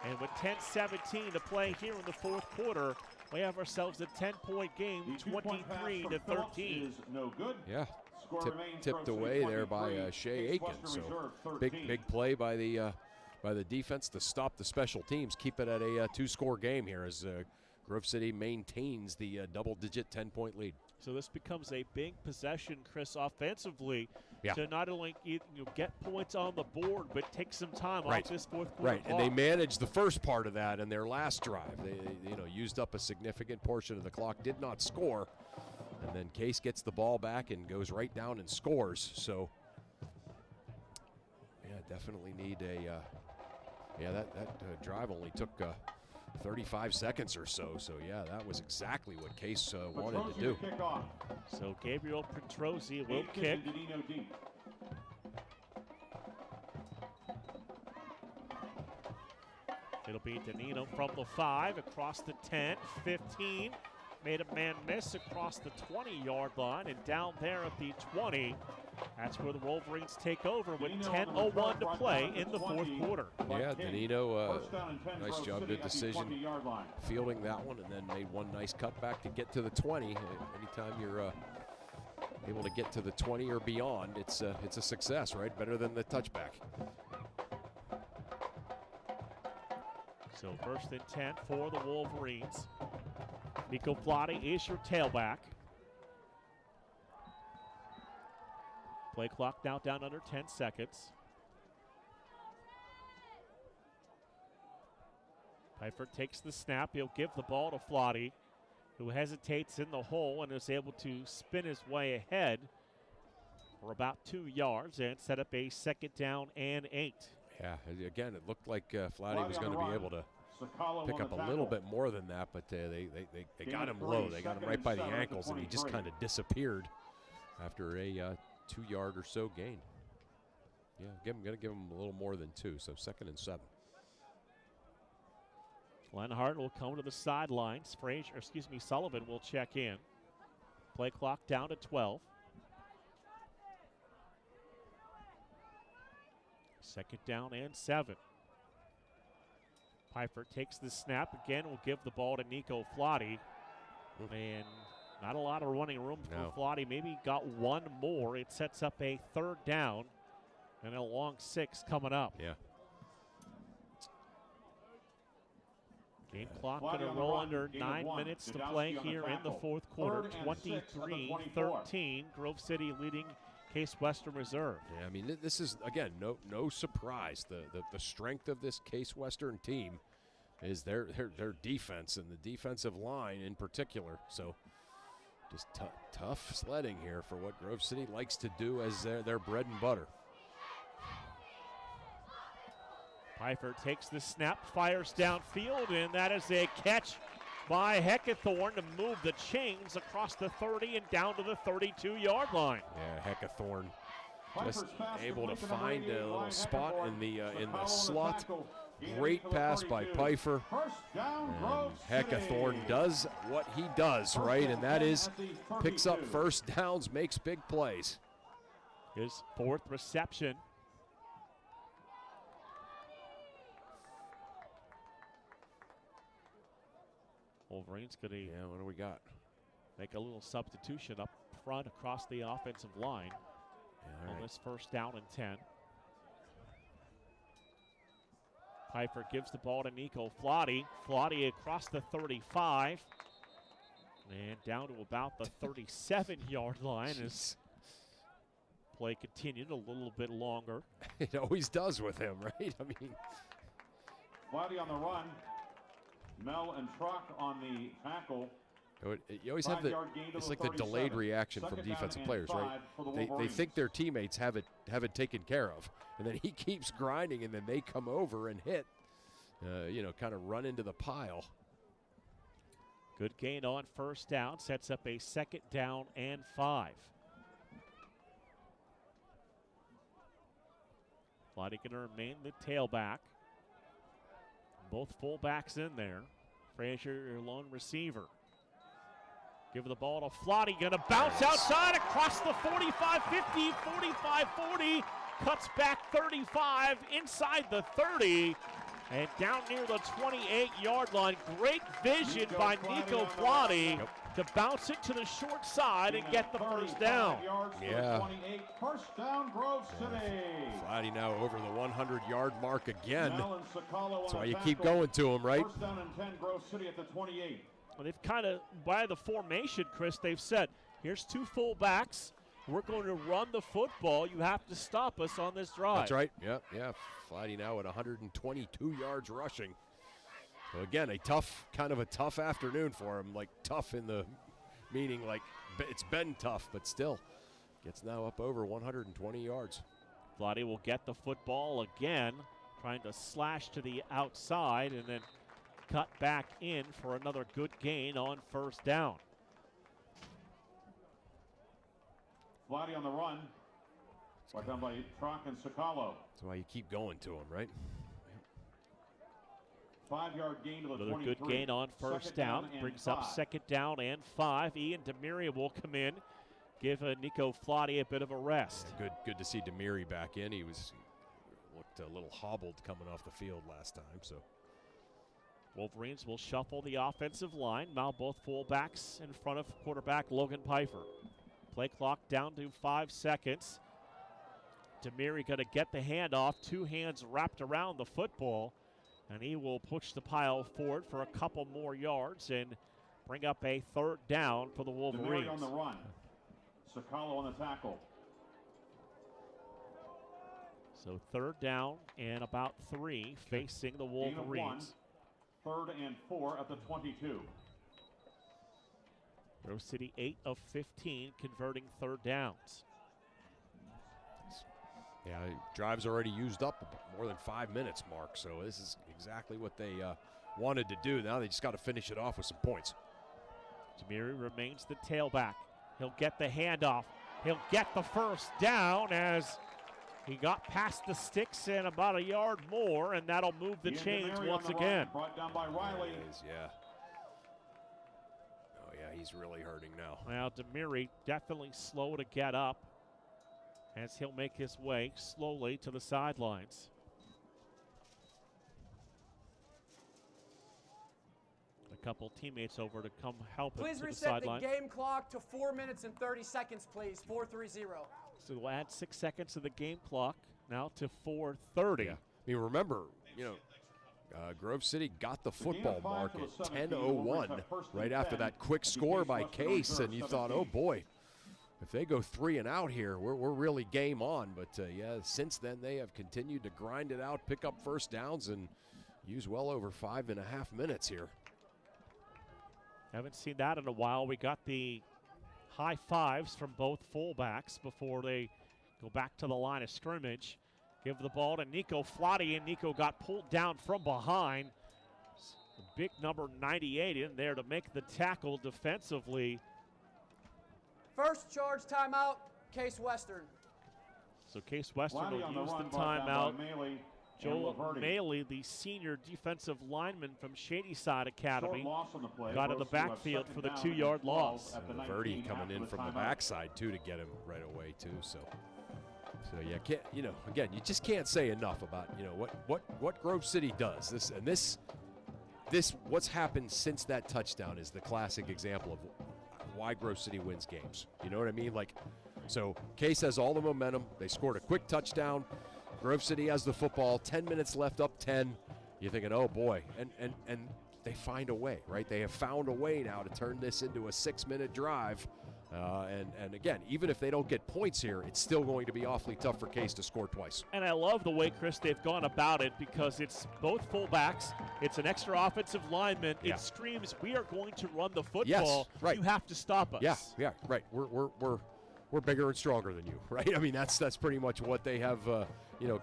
and with 10:17 to play here in the fourth quarter, we have ourselves a 10-point game, 23-13. Is no good. Yeah, Score remains tipped Grove away City there by 23, Shea Case Aiken. Western So Reserve 13. big play by the defense to stop the special teams, keep it at a 2-score game here as Grove City maintains the double-digit 10-point lead. So this becomes a big possession, Chris, offensively, to not only get points on the board, but take some time off this fourth quarter. Right, and they managed the first part of that in their last drive. They used up a significant portion of the clock, did not score, and then Case gets the ball back and goes right down and scores. So, definitely need a. That drive only took 35 seconds or so. So, that was exactly what Case wanted to do. So, Gabriel Petrosi will kick. It'll be Danino from the 5, across the 10, 15. Made a man miss across the 20-yard line, and down there at the 20. That's where the Wolverines take over with 10:01 to play in the fourth quarter. Yeah, Danino, nice job, good decision fielding that one, and then made one nice cutback to get to the 20. Anytime you're able to get to the 20 or beyond, it's a success, right? Better than the touchback. So first and 10 for the Wolverines. Nico Flotti is your tailback. Play clock now down under 10 seconds. Pfeiffer takes the snap. He'll give the ball to Flotti, who hesitates in the hole and is able to spin his way ahead for about 2 yards and set up a 2nd down and 8. Yeah, again, it looked like Flatty was going to be able to pick up a little bit more than that, but they got him low. They got him right by the ankles, and he just kind of disappeared after a 2-yard or so gain. Yeah, I'm going to give him a little more than 2, so 2nd and 7. Lenhart will come to the sidelines. Sullivan will check in. Play clock down to 12. 2nd down and 7. Pfeiffer takes the snap again. Will give the ball to Nico Flotty. And not a lot of running room for Flotty. Maybe got one more. It sets up a 3rd down and a long 6 coming up. Yeah. Game clock going to roll under 9 minutes to play here in the 4th quarter. 23-13. Grove City leading Case Western Reserve. Yeah, I mean, this is, again, no surprise. The strength of this Case Western team is their defense and the defensive line in particular. So just tough sledding here for what Grove City likes to do as their bread and butter. Pfeiffer takes the snap, fires downfield, and that is a catch by Heckathorn to move the chains across the 30 and down to the 32-yard line. Yeah, Heckathorn just able to find a little spot in the slot. Great pass by Pfeiffer. And Heckathorn does what he does, right? And that is picks up 1st downs, makes big plays. His 4th reception. Wolverines going to what do we got? Make a little substitution up front across the offensive line on this 1st down and 10. Pfeiffer gives the ball to Nico Flotty. Flotty across the 35 and down to about the 37-yard line as play continued a little bit longer. It always does with him, right? I mean, Flotty on the run. Mel and Trock on the tackle. You always have it's like the delayed reaction from defensive players, right? They think their teammates have it taken care of, and then he keeps grinding, and then they come over and hit, kind of run into the pile. Good gain on 1st down, sets up a 2nd down and 5. Flotty going to remain the tailback. Both fullbacks in there. Frazier, your lone receiver. Give the ball to Flotty. Going to bounce outside across the 45-50, 45-40. Cuts back 35 inside the 30. And down near the 28-yard line. Great vision by Nico Flotty to bounce it to the short side and get the 1st down. Yeah. 1st down, Grove City. Flotty now over the 100-yard mark again. That's why you keep going to him, right? 1st down and 10, Grove City at the 28. Well, they've kind of, by the formation, Chris, they've said, here's 2 fullbacks. We're going to run the football. You have to stop us on this drive. That's right. Yeah. Flotty now at 122 yards rushing. So again, a tough afternoon for him. Like tough in the meaning like it's been tough, but still gets now up over 120 yards. Flotty will get the football again, trying to slash to the outside and then cut back in for another good gain on 1st down. Flotty on the run. Brought down by Trock and Sakalo. That's why you keep going to him, right? 5-yard gain to the 23. Another good gain on 1st down. Brings up 2nd down and 5. Ian Demiri will come in, give Nico Flotty a bit of a rest. Yeah, good to see Demiri back in. He looked a little hobbled coming off the field last time. So Wolverines will shuffle the offensive line. Now both fullbacks in front of quarterback Logan Pfeiffer. Play clock down to 5 seconds. Demiri going to get the handoff. 2 hands wrapped around the football. And he will push the pile forward for a couple more yards and bring up a 3rd down for the Wolverines. Demiri on the run. Sakalo on the tackle. So 3rd down and about 3 facing the Wolverines. 3rd and 4 at the 22. Grove City 8 of 15 converting 3rd downs. Yeah, drive's already used up more than 5 minutes, Mark. So this is exactly what they wanted to do. Now they just got to finish it off with some points. Demiri remains the tailback. He'll get the handoff. He'll get the first down as he got past the sticks and about a yard more, and that'll move the chains once again. Brought down by Riley. Yeah. Oh, yeah, he's really hurting now. Well, Demiri definitely slow to get up as he'll make his way slowly to the sidelines. A couple teammates over to come help him Please to the reset sideline. the game clock to 4 minutes and 30 seconds, please. 4:30. So we'll add 6 seconds of the game clock now to 4:30. Yeah. I mean, remember, Grove City got the football mark at 10:01 right after that quick score by Case, and you thought, oh boy, if they go 3 and out here, we're really game on. But yeah, since then they have continued to grind it out, pick up first downs, and use well over 5.5 minutes here. Haven't seen that in a while. We got the high fives from both fullbacks before they go back to the line of scrimmage. Give the ball to Nico Flotti, and Nico got pulled down from behind. The big number 98 in there to make the tackle defensively. First charge timeout, Case Western. So Case Western Flotti will on the use run, the brought down timeout. by Maley Joel and Laverty. Maley, the senior defensive lineman from Shadyside Academy, Short loss on the play. got in the Grove City will have backfield for the second down 2-yard and 12 loss. at the Laverty 19 coming after in the from the timeout. backside too to get him right away too. So yeah, again, you just can't say enough about what Grove City does. This what's happened since that touchdown is the classic example of why Grove City wins games. You know what I mean? So Case has all the momentum. They scored a quick touchdown. Grove City has the football. 10 minutes left, up 10. You're thinking, oh boy, and they find a way, right? They have found a way now to turn this into a 6-minute drive. And again, even if they don't get points here, it's still going to be awfully tough for Case to score twice. And I love the way, Chris, they've gone about it because it's both fullbacks. It's an extra offensive lineman. Yeah. It screams, we are going to run the football. Yes, right. You have to stop us. Yeah, right. We're bigger and stronger than you, right? I mean, that's pretty much what they have,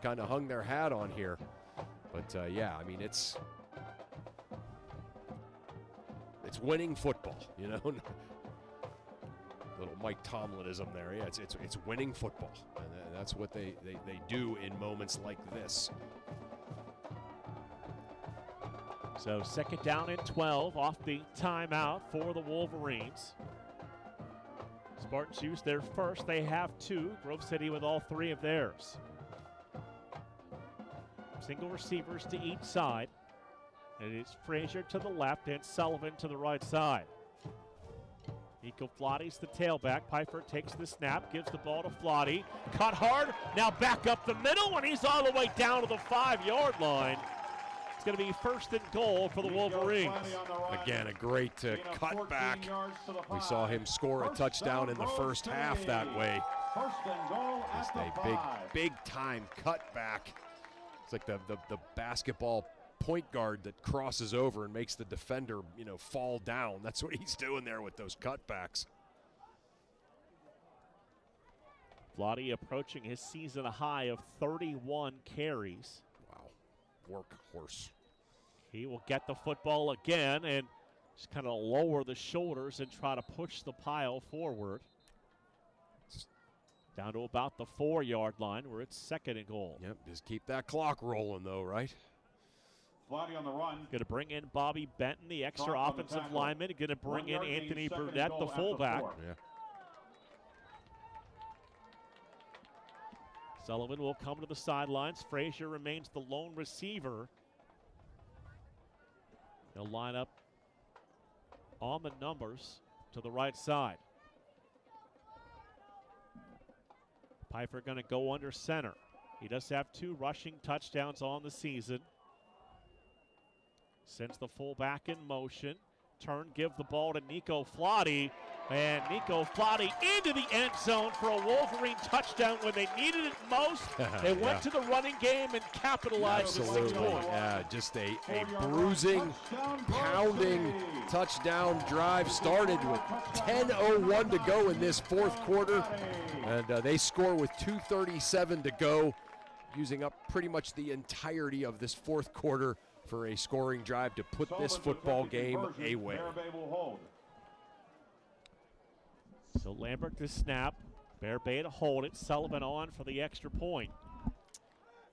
kind of hung their hat on here. But yeah, I mean, it's winning football, Little Mike Tomlinism there. Yeah, it's winning football, and that's what they do in moments like this. So second down and 12 off the timeout for the Wolverines. Spartans use their first. They have 2. Grove City with all 3 of theirs. Single receivers to each side. It is Frazier to the left and Sullivan to the right side. Nico Flotti's the tailback. Pfeiffer takes the snap, gives the ball to Flotti. Cut hard, now back up the middle, and he's all the way down to the 5-yard line. It's going to be first and goal for the Wolverines. Again, a great cutback. We saw him score a touchdown in the first half that way. Just a big time cutback. It's like the basketball point guard that crosses over and makes the defender, fall down. That's what he's doing there with those cutbacks. Flotti approaching his season high of 31 carries. Wow, workhorse. He will get the football again and just kind of lower the shoulders and try to push the pile forward. Down to about the 4-yard line where it's second and goal. Yep, just keep that clock rolling though, right? Flotti on the run. Going to bring in Bobby Benton, the extra offensive lineman. Going to bring in Anthony Burnett, the fullback. Yeah. Sullivan will come to the sidelines. Frazier remains the lone receiver. They'll line up on the numbers to the right side. Pfeiffer going to go under center. He does have 2 rushing touchdowns on the season. Sends the fullback in motion. Turn, give the ball to Nico Flotti. And Nico Flotti into the end zone for a Wolverine touchdown when they needed it most. They went to the running game and capitalized with 6 points. Yeah, just a bruising, pounding touchdown drive. Started with 10:01 to go in this fourth quarter. And they score with 2:37 to go, using up pretty much the entirety of this fourth quarter for a scoring drive to put this football game away. So Lambert to snap, Bear Bay to hold it, Sullivan on for the extra point.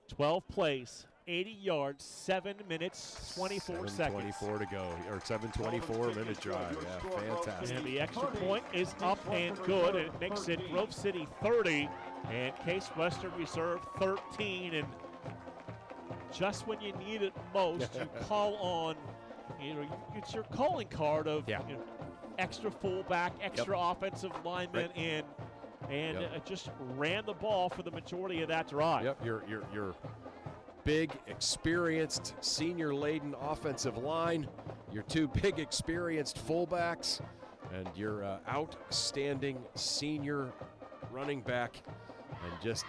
12 plays, 80 yards, 7 minutes, 24 seconds. 7:24 to go, or 7:24 minute drive. Yeah, fantastic. And the extra point is up and good, and it makes it Grove City 30 and Case Western Reserve 13. And just when you need it most, you call on, it's your calling card of extra fullback, extra offensive lineman in, and just ran the ball for the majority of that drive. Yep, your big, experienced, senior-laden offensive line, your 2 big, experienced fullbacks, and your outstanding senior running back, and just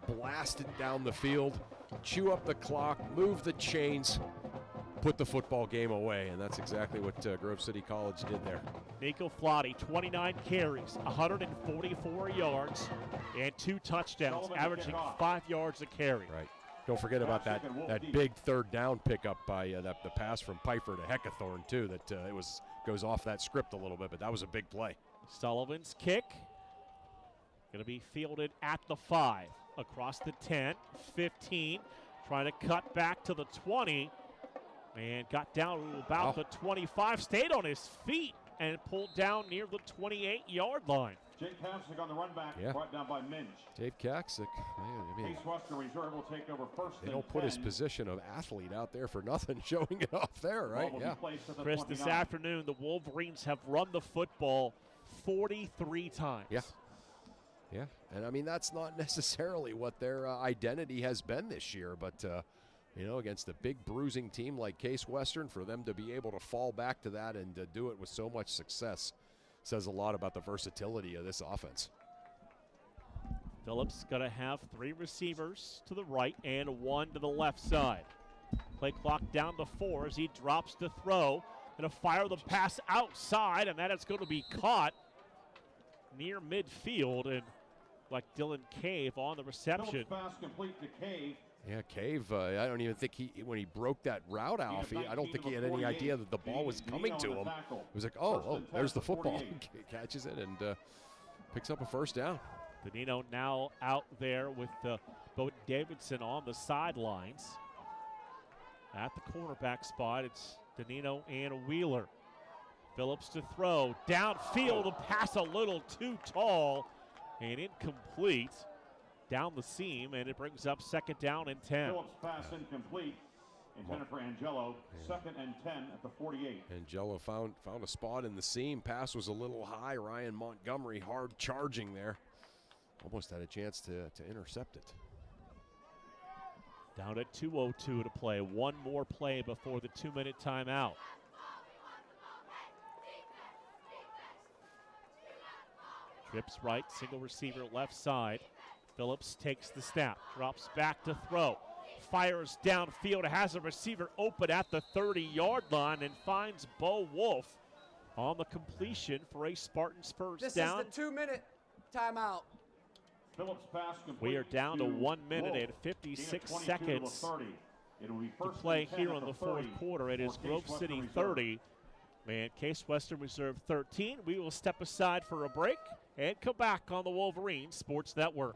blast it down the field, chew up the clock, move the chains, put the football game away, and that's exactly what Grove City College did there. Nico Flotti, 29 carries, 144 yards, and 2 touchdowns, averaging 5 yards a carry. Right. Don't forget about that big third down pickup by the pass from Piper to Heckathorn, too, that goes off that script a little bit, but that was a big play. Sullivan's kick going to be fielded at the 5, across the 10, 15, trying to cut back to the 20, and got down to about the 25, stayed on his feet, and pulled down near the 28-yard line. Jake Kaxick on the run back, brought down by Minch. Dave Kaxick, man, Case Western Reserve will take over first. They don't put his position of athlete out there for nothing, showing it off there, right? Yeah. Chris, this afternoon, the Wolverines have run the football 43 times. Yeah, and I mean, that's not necessarily what their identity has been this year, but against a big bruising team like Case Western, for them to be able to fall back to that and do it with so much success says a lot about the versatility of this offense. Phillips going to have 3 receivers to the right and 1 to the left side. Play clock down to 4 as he drops to throw. Going to fire the pass outside, and that is going to be caught near midfield, and like Dylan Cave on the reception. Pass complete to Cave. Yeah, Cave, I don't even think when he broke that route off, I don't think he had any idea that the ball was coming to him. It was like, oh, there's the football. Catches it and picks up a first down. Danino now out there with Bo Davidson on the sidelines. At the cornerback spot, it's Danino and Wheeler. Phillips to throw. Downfield, the pass a little too tall and incomplete. Down the seam, and it brings up 2nd down and 10. Phillips pass incomplete. Intended for Angelo. 2nd and 10 at the 48. Angelo found a spot in the seam. Pass was a little high. Ryan Montgomery hard charging there. Almost had a chance to intercept it. Down at 2:02 to play. One more play before the 2-minute timeout. Trips right, single receiver left side. Phillips takes the snap, drops back to throw, fires downfield, has a receiver open at the 30-yard line and finds Bo Wolf on the completion for a Spartans first down. This is the 2-minute timeout. Phillips pass complete. We are down to 1 minute and 56 seconds to play here in the fourth quarter. It is Grove City 30 and Case Western Reserve 13. We will step aside for a break and come back on the Wolverine Sports Network.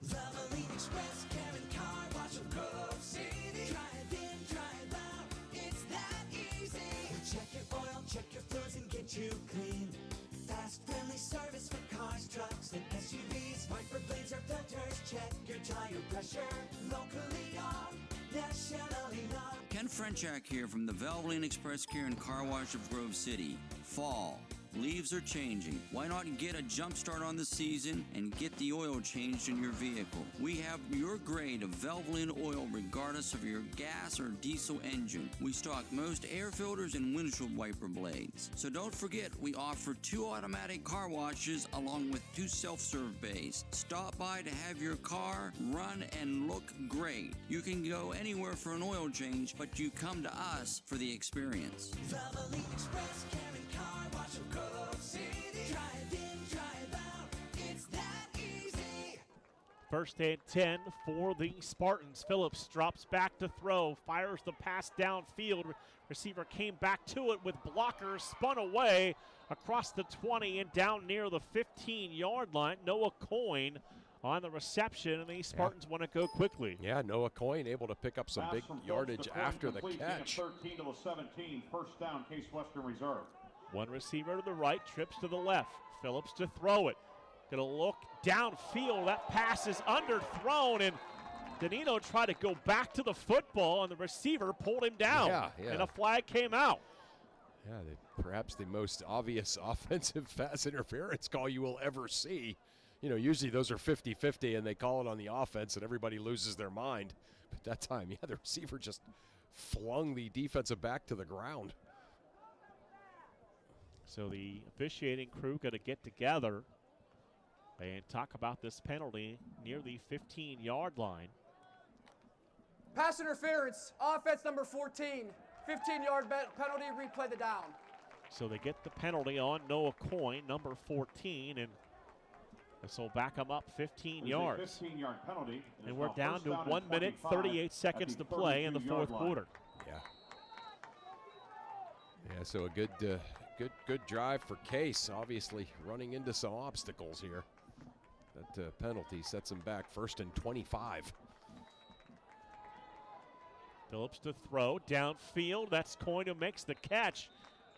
Valvoline Express, Karen Car Wash of Grove City. Drive in, drive out, it's that easy. Check your oil, check your fluids, and get you clean. Fast, friendly service for cars, trucks, and SUVs. Wiper blades or filters, check your tire pressure. Locally owned, nationally known. Ken Frenchak here from the Valvoline Express Care and Car Wash of Grove City. Fall. leaves are changing. Why not get a jump start on the season and get the oil changed in your vehicle? We have your grade of Valvoline oil regardless of your gas or diesel engine. We stock most air filters and windshield wiper blades. So don't forget, we offer 2 automatic car washes along with 2 self-serve bays. Stop by to have your car run and look great. You can go anywhere for an oil change, but you come to us for the experience. Valvoline Express, Karen Car Wash of Grove City. Drive in, drive out, it's that easy. First and 10 for the Spartans. Phillips drops back to throw, fires the pass downfield. Receiver came back to it with blockers, spun away across the 20 and down near the 15-yard line. Noah Coyne on the reception, and the Spartans want to go quickly. Yeah, Noah Coyne able to pick up some big yardage after the catch. 13 to the 17, first down, Case Western Reserve. One receiver to the right, trips to the left. Phillips to throw it. Gonna look downfield. That pass is underthrown, and Danino tried to go back to the football, and the receiver pulled him down. And a flag came out. Yeah, perhaps the most obvious offensive pass interference call you will ever see. You know, usually those are 50-50 and they call it on the offense and everybody loses their mind. But that time, yeah, the receiver just flung the defensive back to the ground. So the officiating crew going to get together and talk about this penalty near the 15-yard line. Pass interference, offense number 14. 15-yard penalty, replay the down. So they get the penalty on Noah Coyne, number 14, and this will back them up 15 yards. 15-yard penalty. And we're down to 1 minute, 38 seconds to play in the fourth quarter. Yeah. Yeah, so a good drive for Case. Obviously running into some obstacles here. That penalty sets him back 1st and 25. Phillips to throw downfield. That's Coyne who makes the catch.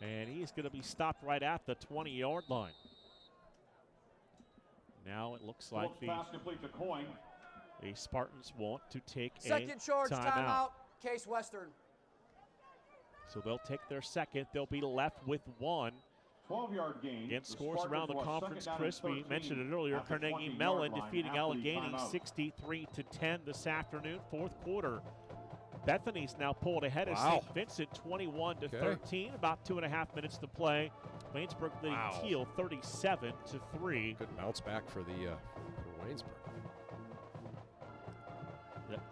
And he's going to be stopped right at the 20-yard line. Now it looks like the Spartans want to take second a charge timeout. Case Western. So they'll take their second. They'll be left with 1. 12-yard gain. Again, scores around the conference, Chris. We mentioned it earlier. Carnegie Mellon defeating Allegheny 63-10 this afternoon, fourth quarter. Bethany's now pulled ahead of St. Vincent 21-13. About 2.5 minutes to play. Waynesburg leading Teal 37-3. Good bounce back for Waynesburg.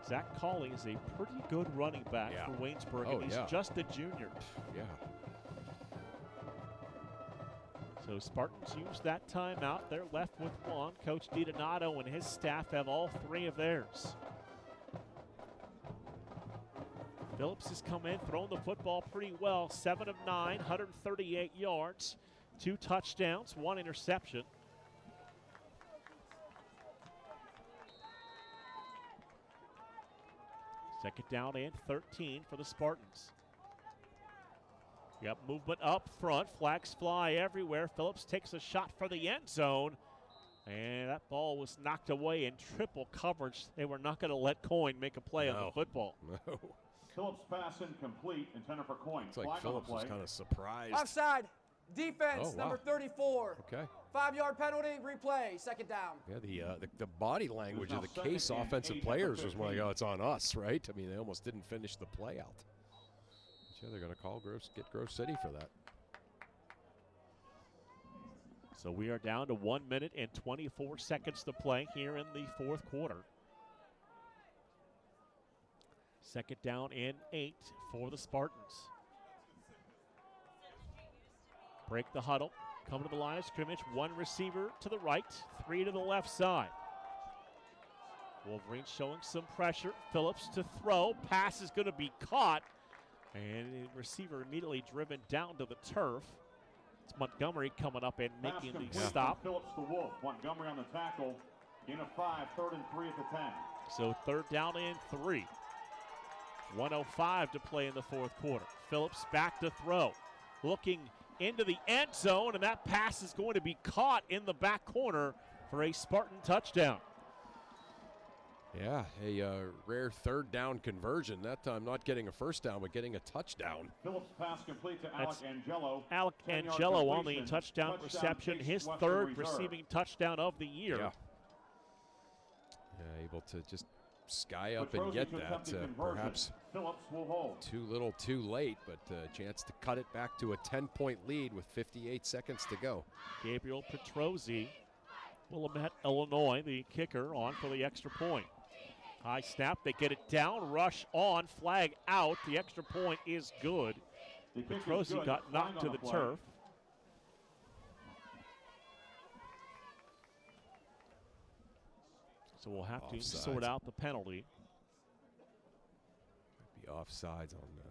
Zach Cawley is a pretty good running back for Waynesburg, and he's just a junior. Yeah. So Spartans use that timeout. They're left with 1. Coach DiDonato and his staff have all 3 of theirs. Phillips has come in, thrown the football pretty well. 7 of 9, 138 yards, 2 touchdowns, 1 interception. Second down and 13 for the Spartans. Yep, movement up front. Flags fly everywhere. Phillips takes a shot for the end zone. And that ball was knocked away in triple coverage. They were not going to let Coyne make a play on the football. No. Phillips pass incomplete, intended for Coyne. It's like Phillips was kind of surprised. Offside. Defense, number 34. Okay. 5-yard penalty, replay, second down. Yeah, the body language of the Case offensive players was like, oh, it's on us, right? I mean, they almost didn't finish the play out. But yeah, they're going to call get Grove City for that. So we are down to 1 minute and 24 seconds to play here in the fourth quarter. Second down and 8 for the Spartans. Break the huddle. Come to the line of scrimmage. 1 receiver to the right, 3 to the left side. Wolverines showing some pressure. Phillips to throw. Pass is going to be caught. And the receiver immediately driven down to the turf. It's Montgomery coming up and making the stop. Phillips to Wolf. Montgomery on the tackle. Gain of 5, 3rd and 3 at the 10. So 3rd down and 3. 1:05 to play in the fourth quarter. Phillips back to throw. Looking into the end zone, and that pass is going to be caught in the back corner for a Spartan touchdown. Yeah, a rare third down conversion. That time not getting a first down, but getting a touchdown. Phillips pass complete to Alec Angelo. Alec Angelo on the touchdown reception, his third receiving touchdown of the year. Yeah, able to just sky up and get that. Perhaps too little too late, but a chance to cut it back to a 10-point lead with 58 seconds to go. Gabriel Petrozzi, Willamette, Illinois, the kicker, on for the extra point. High snap, they get it down, rush on, flag out. The extra point is good. Petrozzi got knocked to the turf. So we'll have to sort out the penalty. Might be offsides on the.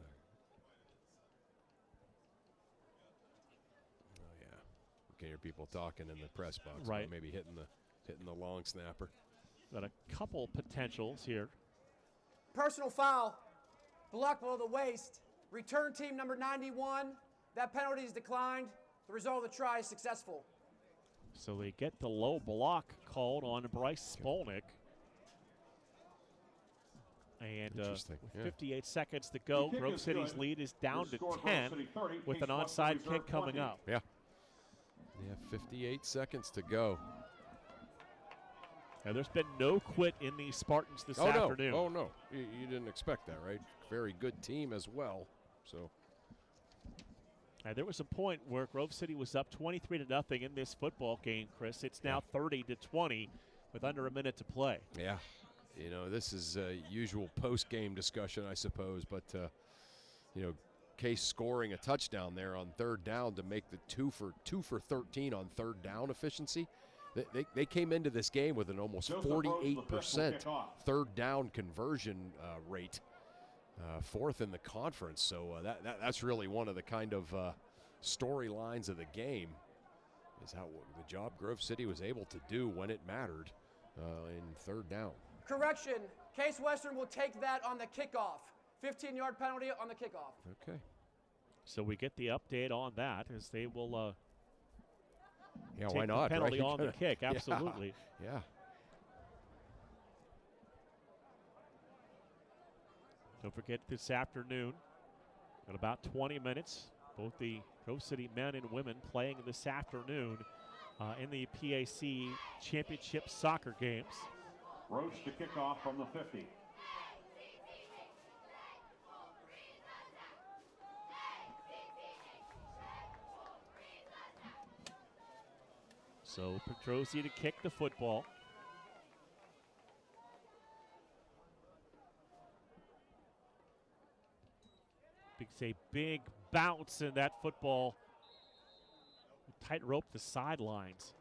Oh yeah, you can hear people talking in the press box. Right. Maybe hitting the long snapper. Got a couple potentials here. Personal foul, block below the waist. Return team number 91. That penalty is declined. The result of the try is successful. So they get the low block called on Bryce Spolnick. And with 58 seconds to go, Grove City's lead is down to 10 with an onside kick coming up. Yeah, 58 seconds to go. Now, there's been no quit in the Spartans this afternoon. Oh, no. You didn't expect that, right? Very good team as well. So. And there was a point where Grove City was up 23-0 in this football game, Chris. It's now 30-20 with under a minute to play. Yeah. You know, this is usual post-game discussion, I suppose. But, you know, Case scoring a touchdown there on third down to make the 2 for 13 on third down efficiency. They came into this game with an almost 48% third down conversion rate, fourth in the conference. So that's really one of the kind of storylines of the game, is how the job Grove City was able to do when it mattered in third down. Correction, Case Western will take that on the kickoff. 15-yard penalty on the kickoff. Okay. So we get the update on that as they will yeah, take why not? The penalty right? on the kick, absolutely. Yeah. Don't forget this afternoon, in about 20 minutes, both the Grove City men and women playing this afternoon in the PAC Championship soccer games. Roach to kick off from the 50. So Petrozzi to kick the football. It's a big bounce, and that football tightrope the sidelines.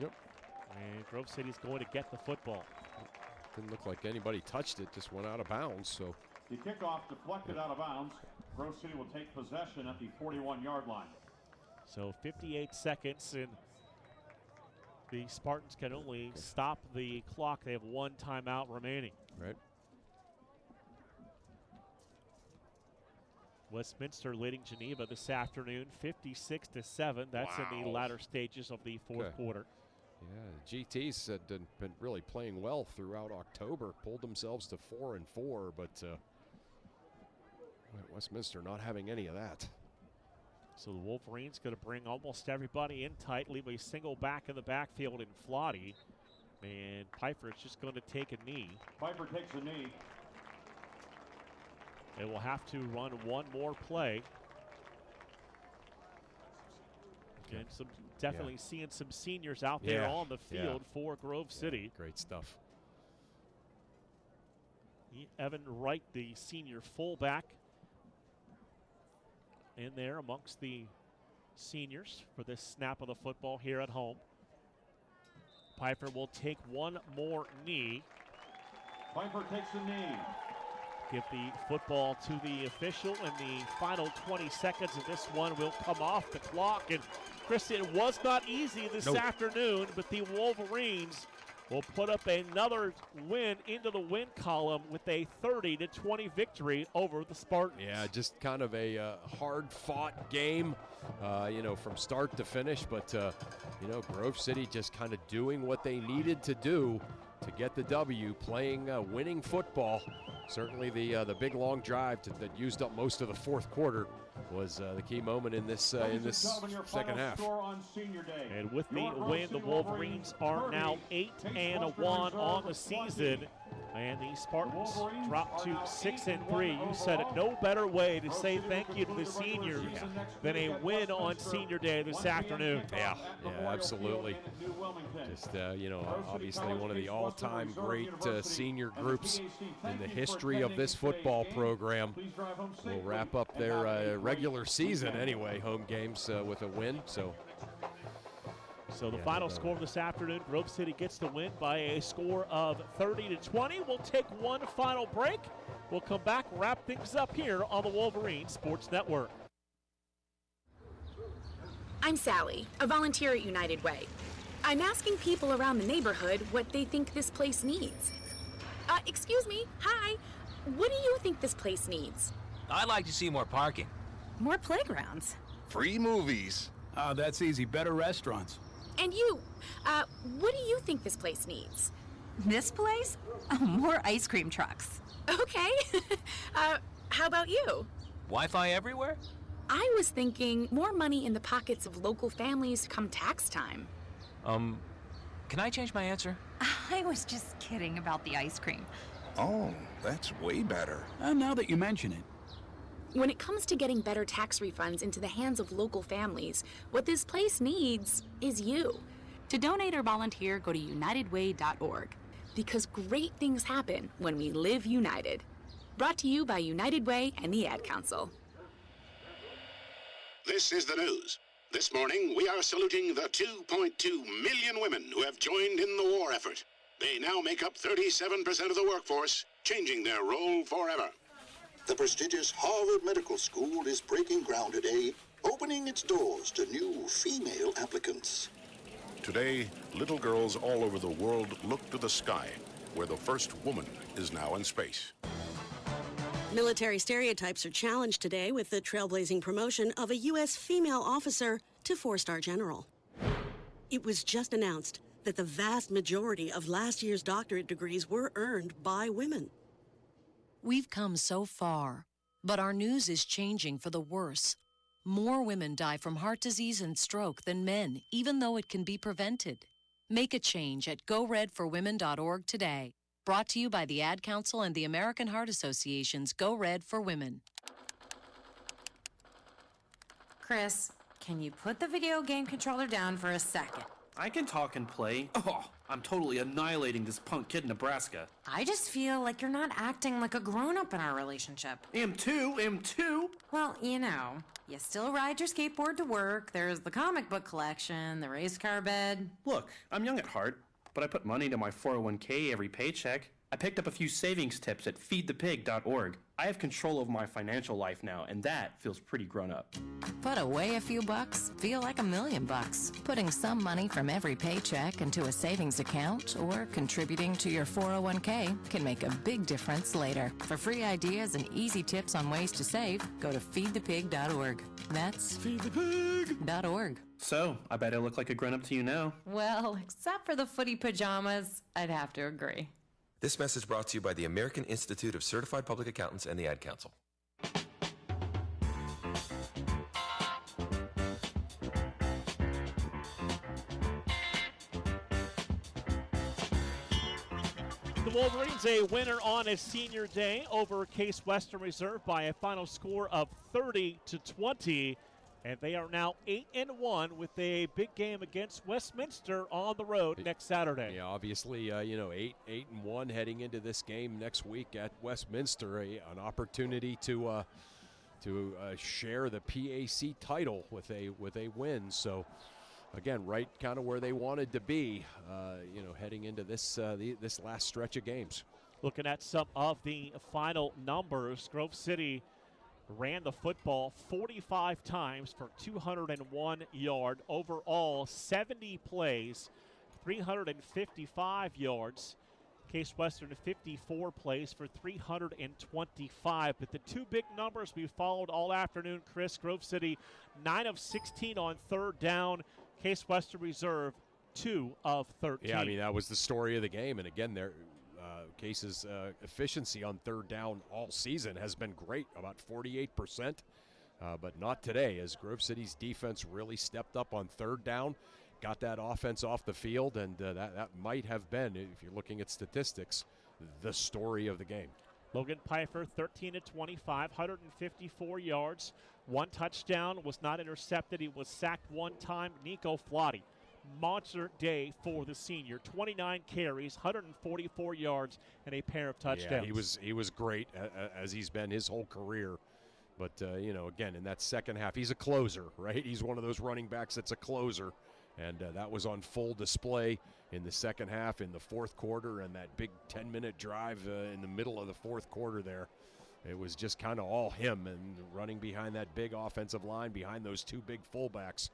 Yep. And Grove City's going to get the football. Didn't look like anybody touched it, just went out of bounds. So the kickoff deflected out of bounds. Grove City will take possession at the 41-yard line. So 58 seconds, and the Spartans can only stop the clock. They have one timeout remaining. Right. Westminster leading Geneva this afternoon, 56-7. That's in the latter stages of the fourth quarter. Yeah, GTs had been really playing well throughout October, pulled themselves to 4-4, but Westminster not having any of that. So the Wolverines going to bring almost everybody in tight, leave a single back in the backfield in Flotty. And Piper is just going to take a knee. Piper takes a knee. They will have to run one more play. And definitely seeing some seniors out there on the field for Grove City. Great stuff. Evan Wright, the senior fullback, in there amongst the seniors for this snap of the football here at home. Piper will take one more knee. Piper takes a knee. Give the football to the official, and the final 20 seconds of this one will come off the clock. And Chris, it was not easy this afternoon, but the Wolverines will put up another win into the win column with a 30-20 victory over the Spartans. Yeah, just kind of a hard-fought game, from start to finish. But, Grove City just kind of doing what they needed to do to get the W, playing winning football. Certainly the big long drive that used up most of the fourth quarter was the key moment in this second half. And with the win, the Wolverines are now 8-1 on the season, and the Spartans drop to 6-3. You said it, no better way to say thank you to the seniors than a win on Senior Day this afternoon. Yeah, absolutely. Just obviously one of the all-time great senior groups in the history of this football program. Will wrap up their regular season anyway, home games with a win. So the final score this afternoon, Grove City gets the win by a score of 30-20. We'll take one final break. We'll come back, wrap things up here on the Wolverine Sports Network. I'm Sally, a volunteer at United Way. I'm asking people around the neighborhood what they think this place needs. Excuse me, hi. What do you think this place needs? I'd like to see more parking. More playgrounds. Free movies. Oh, that's easy. Better restaurants. And you, what do you think this place needs? This place? Oh, more ice cream trucks. Okay. How about you? Wi-Fi everywhere? I was thinking more money in the pockets of local families come tax time. Can I change my answer? I was just kidding about the ice cream. Oh, that's way better. Now that you mention it. When it comes to getting better tax refunds into the hands of local families, what this place needs is you. To donate or volunteer, go to unitedway.org. Because great things happen when we live united. Brought to you by United Way and the Ad Council. This is the news. This morning, we are saluting the 2.2 million women who have joined in the war effort. They now make up 37% of the workforce, changing their role forever. The prestigious Harvard Medical School is breaking ground today, opening its doors to new female applicants. Today, little girls all over the world look to the sky, where the first woman is now in space. Military stereotypes are challenged today with the trailblazing promotion of a U.S. female officer to 4-star general. It was just announced that the vast majority of last year's doctorate degrees were earned by women. We've come so far, but our news is changing for the worse. More women die from heart disease and stroke than men, even though it can be prevented. Make a change at GoRedForWomen.org today. Brought to you by the Ad Council and the American Heart Association's Go Red for Women. Chris, can you put the video game controller down for a second? I can talk and play. Oh, I'm totally annihilating this punk kid in Nebraska. I just feel like you're not acting like a grown-up in our relationship. Am too. Well, you still ride your skateboard to work, there's the comic book collection, the race car bed. Look, I'm young at heart, but I put money into my 401k every paycheck. I picked up a few savings tips at feedthepig.org. I have control over my financial life now, and that feels pretty grown up. Put away a few bucks, feel like $1 million. Putting some money from every paycheck into a savings account or contributing to your 401k can make a big difference later. For free ideas and easy tips on ways to save, go to feedthepig.org. That's feedthepig.org. So, I bet I look like a grown-up to you now. Well, except for the footy pajamas, I'd have to agree. This message brought to you by the American Institute of Certified Public Accountants and the Ad Council. The Wolverines a winner on a Senior Day over Case Western Reserve by a final score of 30-20. And they are now 8-1 with a big game against Westminster on the road next Saturday. Yeah, obviously, 8-1 heading into this game next week at Westminster, an opportunity to share the PAC title with a win. So, again, right kind of where they wanted to be, heading into this this last stretch of games. Looking at some of the final numbers, Grove City ran the football 45 times for 201 yards. Overall, 70 plays, 355 yards. Case Western 54 plays for 325. But the two big numbers we followed all afternoon, Chris, Grove City 9 of 16 on third down. Case Western Reserve 2 of 13. Yeah, I mean, that was the story of the game. And again, Case's efficiency on third down all season has been great, about 48%. But not today, as Grove City's defense really stepped up on third down, got that offense off the field, and that might have been, if you're looking at statistics, the story of the game. Logan Pfeiffer, 13 of 25, 154 yards, 1 touchdown, was not intercepted. He was sacked 1 time. Nico Flotti, monster day for the senior. 29 carries, 144 yards, and a pair of touchdowns. Yeah, he was great, as he's been his whole career. But, again, in that second half, he's a closer, right? He's one of those running backs that's a closer. And that was on full display in the second half, in the fourth quarter, and that big 10-minute drive in the middle of the fourth quarter there. It was just kind of all him and running behind that big offensive line, behind those 2 big fullbacks.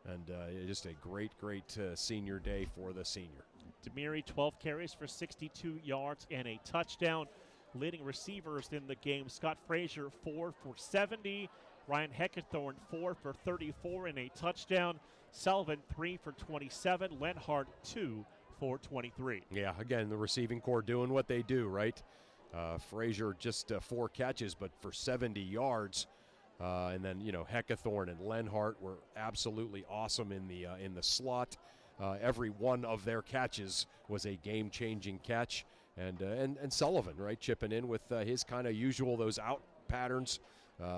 And just a great senior day for the senior. Demiri, 12 carries for 62 yards and a touchdown. Leading receivers in the game, Scott Frazier, 4 for 70. Ryan Heckathorn, 4 for 34 and a touchdown. Sullivan, 3 for 27. Lenhart, 2 for 23. Yeah, again, the receiving corps doing what they do, right? Frazier just 4 catches, but for 70 yards. And then, Heckathorn and Lenhart were absolutely awesome in the slot. Every one of their catches was a game-changing catch. And Sullivan, right, chipping in with his kind of usual, those out patterns.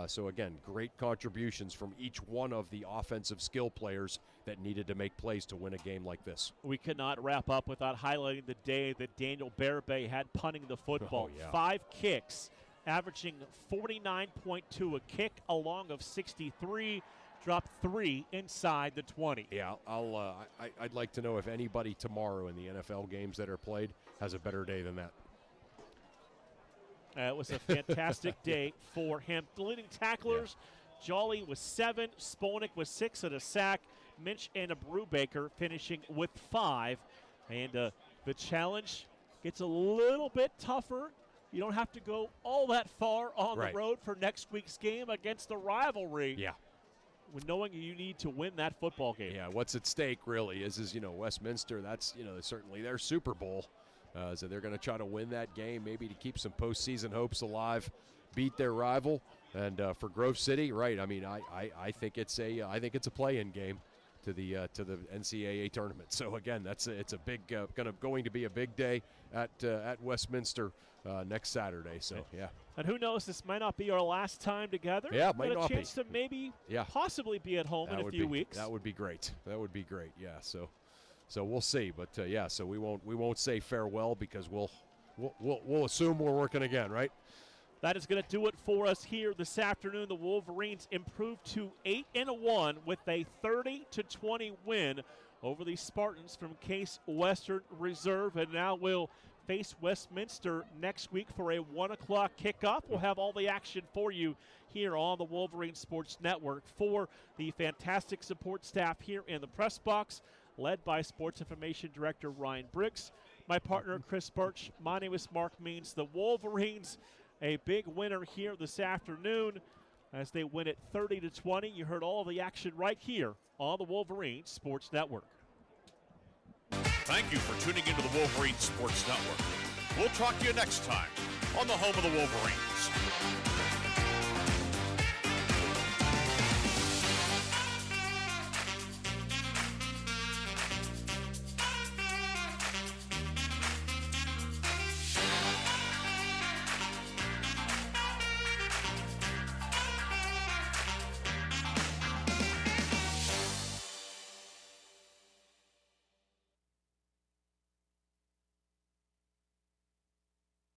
So, again, great contributions from each one of the offensive skill players that needed to make plays to win a game like this. We could not wrap up without highlighting the day that Daniel Barabay had punting the football. Oh, yeah. 5 kicks, averaging 49.2 a kick, a long of 63, dropped 3 inside the 20. Yeah, I'd like to know if anybody tomorrow in the NFL games that are played has a better day than that. It was a fantastic day for him. The leading tacklers, Jolly was 7, Spolnick was 6 and a sack, Minch and Brubaker finishing with 5. And the challenge gets a little bit tougher. You don't have to go all that far on the road for next week's game against the rivalry. Yeah. Knowing you need to win that football game. Yeah, what's at stake really is Westminster, that's, certainly their Super Bowl. So they're going to try to win that game, maybe to keep some postseason hopes alive, beat their rival. And for Grove City, right? I mean, I think it's a play-in game to the NCAA tournament. So again, it's a big going to be a big day at Westminster next Saturday. So yeah. And who knows? This might not be our last time together. Yeah, it might not be. A chance to maybe possibly be at home in a few weeks. That would be great. That would be great. Yeah. So we'll see, but so we won't say farewell because we'll assume we're working again, right? That is going to do it for us here this afternoon. The Wolverines improved to 8-1 with a 30-20 win over the Spartans from Case Western Reserve, and now we'll face Westminster next week for a 1 o'clock kickoff. We'll have all the action for you here on the Wolverine Sports Network. For the fantastic support staff here in the press box, led by Sports Information Director Ryan Briggs, my partner Chris Birch. My name is Mark Means. The Wolverines, a big winner here this afternoon as they win it 30-20. You heard all of the action right here on the Wolverine Sports Network. Thank you for tuning into the Wolverine Sports Network. We'll talk to you next time on the home of the Wolverines.